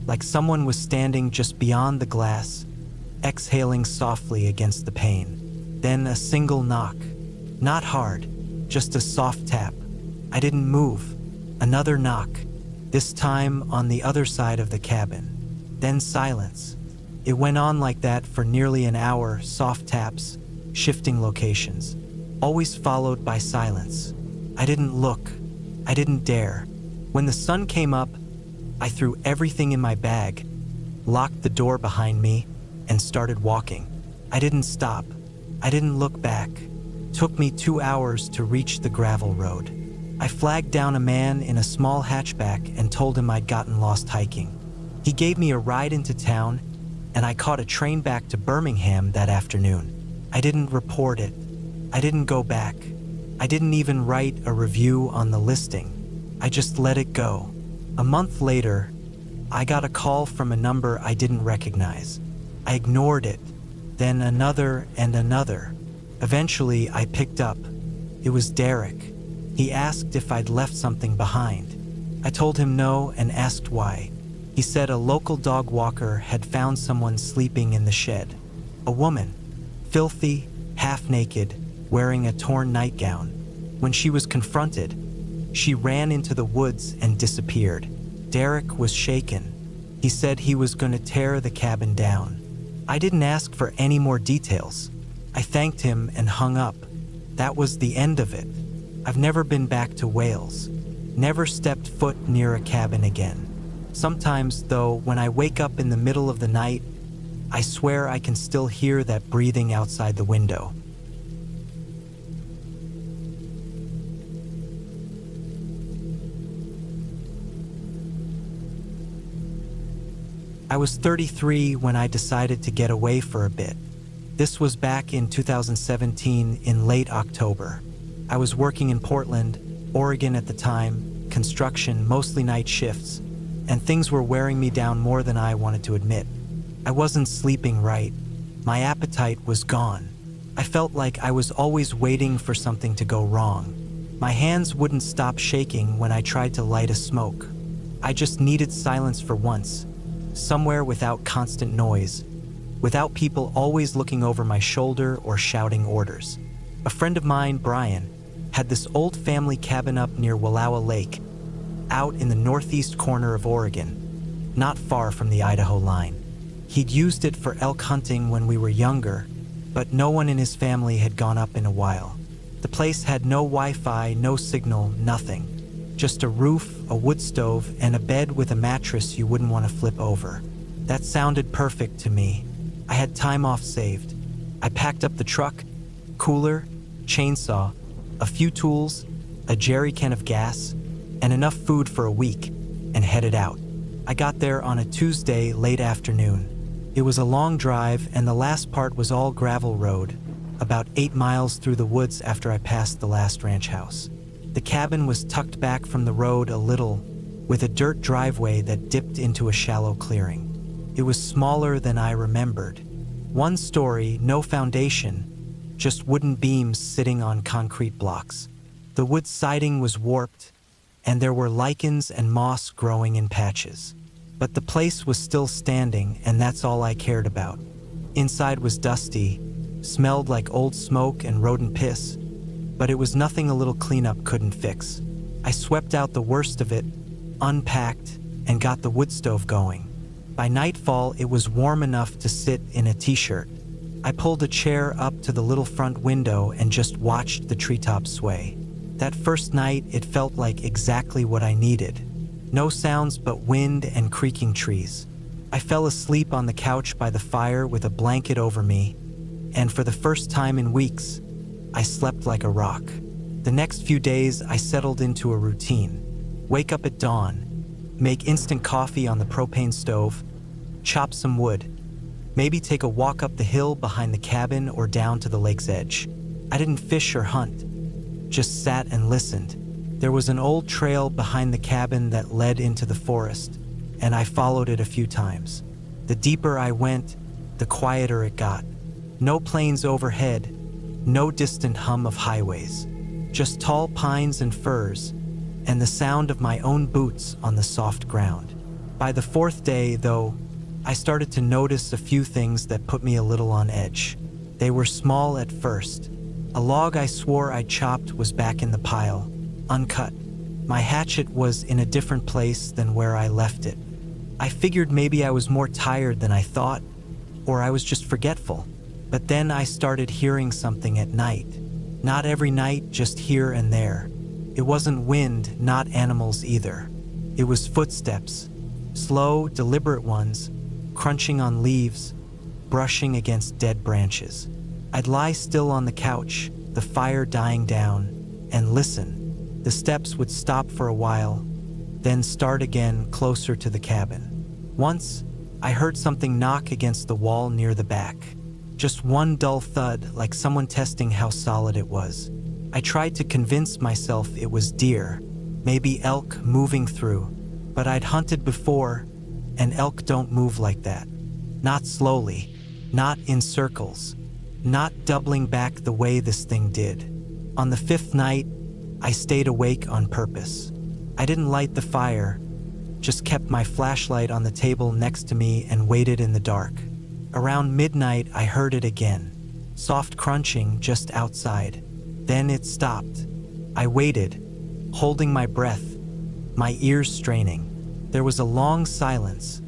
Like someone was standing just beyond the glass, exhaling softly against the pane. Then a single knock. Not hard, just a soft tap. I didn't move. Another knock, this time on the other side of the cabin. Then silence. It went on like that for nearly an hour, soft taps, shifting locations, always followed by silence. I didn't look. I didn't dare. When the sun came up, I threw everything in my bag, locked the door behind me, and started walking. I didn't stop. I didn't look back. Took me 2 hours to reach the gravel road. I flagged down a man in a small hatchback and told him I'd gotten lost hiking. He gave me a ride into town, and I caught a train back to Birmingham that afternoon. I didn't report it. I didn't go back. I didn't even write a review on the listing. I just let it go. A month later, I got a call from a number I didn't recognize. I ignored it, then another and another. Eventually, I picked up. It was Derek. He asked if I'd left something behind. I told him no and asked why. He said a local dog walker had found someone sleeping in the shed. A woman, filthy, half-naked, wearing a torn nightgown. When she was confronted, she ran into the woods and disappeared. Derek was shaken. He said he was going to tear the cabin down. I didn't ask for any more details. I thanked him and hung up. That was the end of it. I've never been back to Wales. Never stepped foot near a cabin again. Sometimes, though, when I wake up in the middle of the night, I swear I can still hear that breathing outside the window. I was 33 when I decided to get away for a bit. This was back in 2017 in late October. I was working in Portland, Oregon at the time, construction, mostly night shifts, and things were wearing me down more than I wanted to admit. I wasn't sleeping right. My appetite was gone. I felt like I was always waiting for something to go wrong. My hands wouldn't stop shaking when I tried to light a smoke. I just needed silence for once. Somewhere without constant noise, without people always looking over my shoulder or shouting orders. A friend of mine, Brian, had this old family cabin up near Wallowa Lake, out in the northeast corner of Oregon, not far from the Idaho line. He'd used it for elk hunting when we were younger, but no one in his family had gone up in a while. The place had no Wi-Fi, no signal, nothing. Just a roof, a wood stove, and a bed with a mattress you wouldn't want to flip over. That sounded perfect to me. I had time off saved. I packed up the truck, cooler, chainsaw, a few tools, a jerry can of gas, and enough food for a week, and headed out. I got there on a Tuesday late afternoon. It was a long drive, and the last part was all gravel road, about 8 miles through the woods after I passed the last ranch house. The cabin was tucked back from the road a little, with a dirt driveway that dipped into a shallow clearing. It was smaller than I remembered. One story, no foundation, just wooden beams sitting on concrete blocks. The wood siding was warped, and there were lichens and moss growing in patches. But the place was still standing, and that's all I cared about. Inside was dusty, smelled like old smoke and rodent piss, but it was nothing a little cleanup couldn't fix. I swept out the worst of it, unpacked, and got the wood stove going. By nightfall, it was warm enough to sit in a t-shirt. I pulled a chair up to the little front window and just watched the treetops sway. That first night, it felt like exactly what I needed. No sounds but wind and creaking trees. I fell asleep on the couch by the fire with a blanket over me, and for the first time in weeks, I slept like a rock. The next few days, I settled into a routine. Wake up at dawn, make instant coffee on the propane stove, chop some wood, maybe take a walk up the hill behind the cabin or down to the lake's edge. I didn't fish or hunt, just sat and listened. There was an old trail behind the cabin that led into the forest, and I followed it a few times. The deeper I went, the quieter it got. No planes overhead, no distant hum of highways, just tall pines and firs, and the sound of my own boots on the soft ground. By the fourth day, though, I started to notice a few things that put me a little on edge. They were small at first. A log I swore I'd chopped was back in the pile, uncut. My hatchet was in a different place than where I left it. I figured maybe I was more tired than I thought, or I was just forgetful. But then I started hearing something at night. Not every night, just here and there. It wasn't wind, not animals either. It was footsteps, slow, deliberate ones, crunching on leaves, brushing against dead branches. I'd lie still on the couch, the fire dying down, and listen. The steps would stop for a while, then start again closer to the cabin. Once, I heard something knock against the wall near the back. Just one dull thud, like someone testing how solid it was. I tried to convince myself it was deer, maybe elk moving through, but I'd hunted before, and elk don't move like that. Not slowly, not in circles, not doubling back the way this thing did. On the fifth night, I stayed awake on purpose. I didn't light the fire, just kept my flashlight on the table next to me and waited in the dark. Around midnight, I heard it again, soft crunching just outside. Then it stopped. I waited, holding my breath, my ears straining. There was a long silence,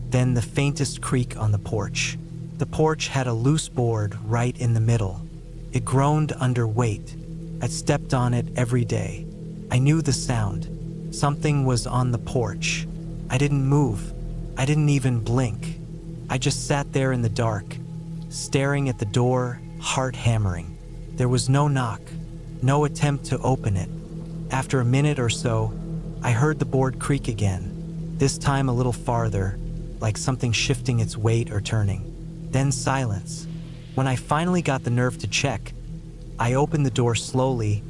then the faintest creak on the porch. The porch had a loose board right in the middle. It groaned under weight. I'd stepped on it every day. I knew the sound. Something was on the porch. I didn't move. I didn't even blink. I just sat there in the dark, staring at the door, heart hammering. There was no knock, no attempt to open it. After a minute or so, I heard the board creak again, this time a little farther, like something shifting its weight or turning. Then silence. When I finally got the nerve to check, I opened the door slowly,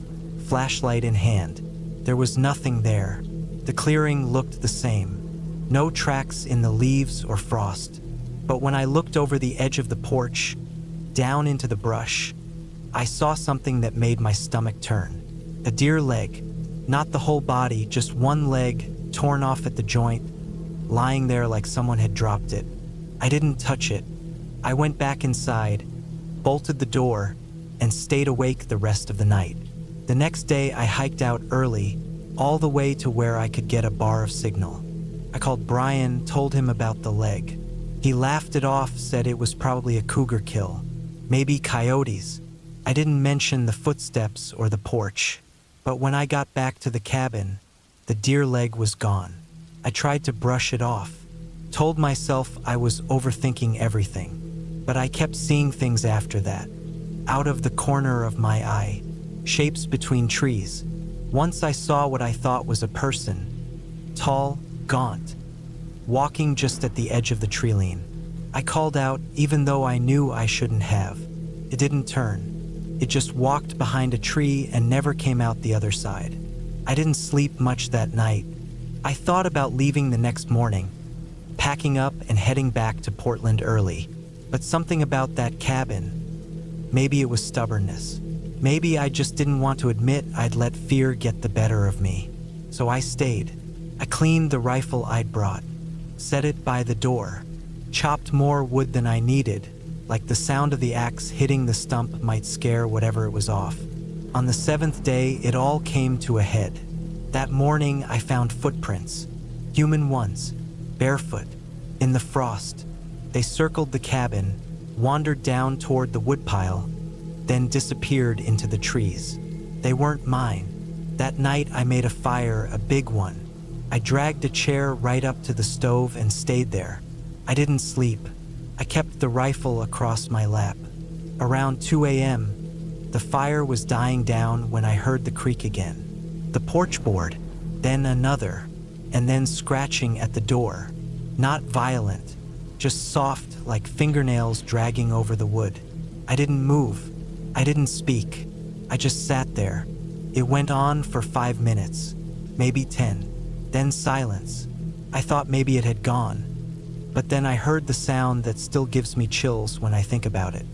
flashlight in hand. There was nothing there. The clearing looked the same. No tracks in the leaves or frost. But when I looked over the edge of the porch, down into the brush, I saw something that made my stomach turn. A deer leg, not the whole body, just one leg, torn off at the joint, lying there like someone had dropped it. I didn't touch it. I went back inside, bolted the door, and stayed awake the rest of the night. The next day, I hiked out early, all the way to where I could get a bar of signal. I called Brian, told him about the leg. He laughed it off, said it was probably a cougar kill, maybe coyotes. I didn't mention the footsteps or the porch, but when I got back to the cabin, the deer leg was gone. I tried to brush it off, told myself I was overthinking everything, but I kept seeing things after that, out of the corner of my eye, shapes between trees. Once I saw what I thought was a person, tall, gaunt, walking just at the edge of the tree line. I called out, even though I knew I shouldn't have. It didn't turn. It just walked behind a tree and never came out the other side. I didn't sleep much that night. I thought about leaving the next morning, packing up and heading back to Portland early. But something about that cabin, maybe it was stubbornness. Maybe I just didn't want to admit I'd let fear get the better of me. So I stayed. I cleaned the rifle I'd brought, set it by the door, chopped more wood than I needed, like the sound of the axe hitting the stump might scare whatever it was off. On the 7th day, it all came to a head. That morning, I found footprints, human ones, barefoot, in the frost. They circled the cabin, wandered down toward the woodpile, then disappeared into the trees. They weren't mine. That night, I made a fire, a big one. I dragged a chair right up to the stove and stayed there. I didn't sleep. I kept the rifle across my lap. Around 2 a.m., the fire was dying down when I heard the creak again. The porch board, then another, and then scratching at the door. Not violent, just soft like fingernails dragging over the wood. I didn't move. I didn't speak. I just sat there. It went on for 5 minutes, maybe 10, then silence. I thought maybe it had gone. But then I heard the sound that still gives me chills when I think about it.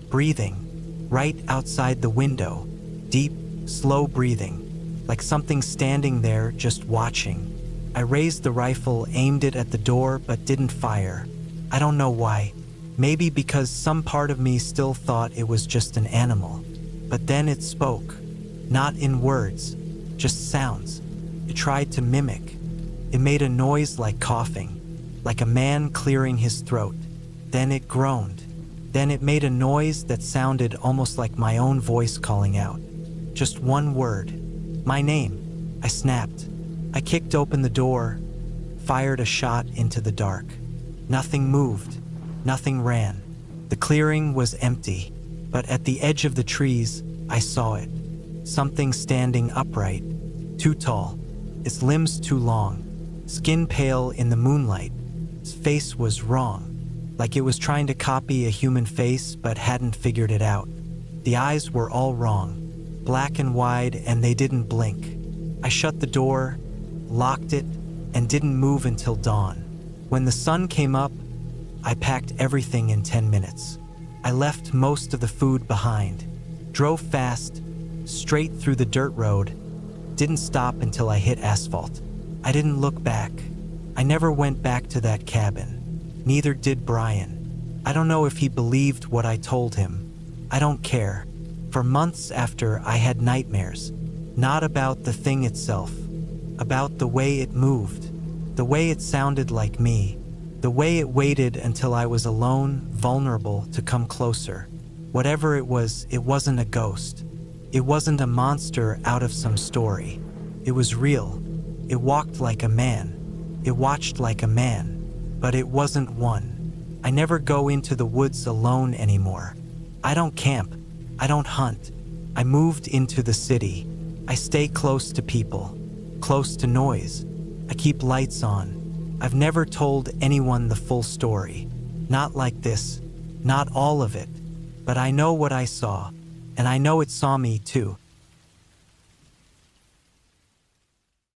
Breathing, right outside the window. Deep, slow breathing, like something standing there just watching. I raised the rifle, aimed it at the door, but didn't fire. I don't know why. Maybe because some part of me still thought it was just an animal. But then it spoke. Not in words, just sounds. It tried to mimic. It made a noise like coughing, like a man clearing his throat. Then it groaned. Then it made a noise that sounded almost like my own voice calling out. Just one word. My name. I snapped. I kicked open the door, fired a shot into the dark. Nothing moved. Nothing ran. The clearing was empty, but at the edge of the trees, I saw it. Something standing upright, too tall, its limbs too long, skin pale in the moonlight. Its face was wrong, like it was trying to copy a human face but hadn't figured it out. The eyes were all wrong, black and wide, and they didn't blink. I shut the door, locked it, and didn't move until dawn. When the sun came up, I packed everything in 10 minutes. I left most of the food behind, drove fast, straight through the dirt road, didn't stop until I hit asphalt. I didn't look back. I never went back to that cabin. Neither did Brian. I don't know if he believed what I told him. I don't care. For months after, I had nightmares. Not about the thing itself. About the way it moved. The way it sounded like me. The way it waited until I was alone, vulnerable, to come closer. Whatever it wasn't a ghost. It wasn't a monster out of some story. It was real. It walked like a man. It watched like a man. But it wasn't one. I never go into the woods alone anymore. I don't camp. I don't hunt. I moved into the city. I stay close to people, close to noise. I keep lights on. I've never told anyone the full story. Not like this. Not all of it. But I know what I saw. And I know it saw me too.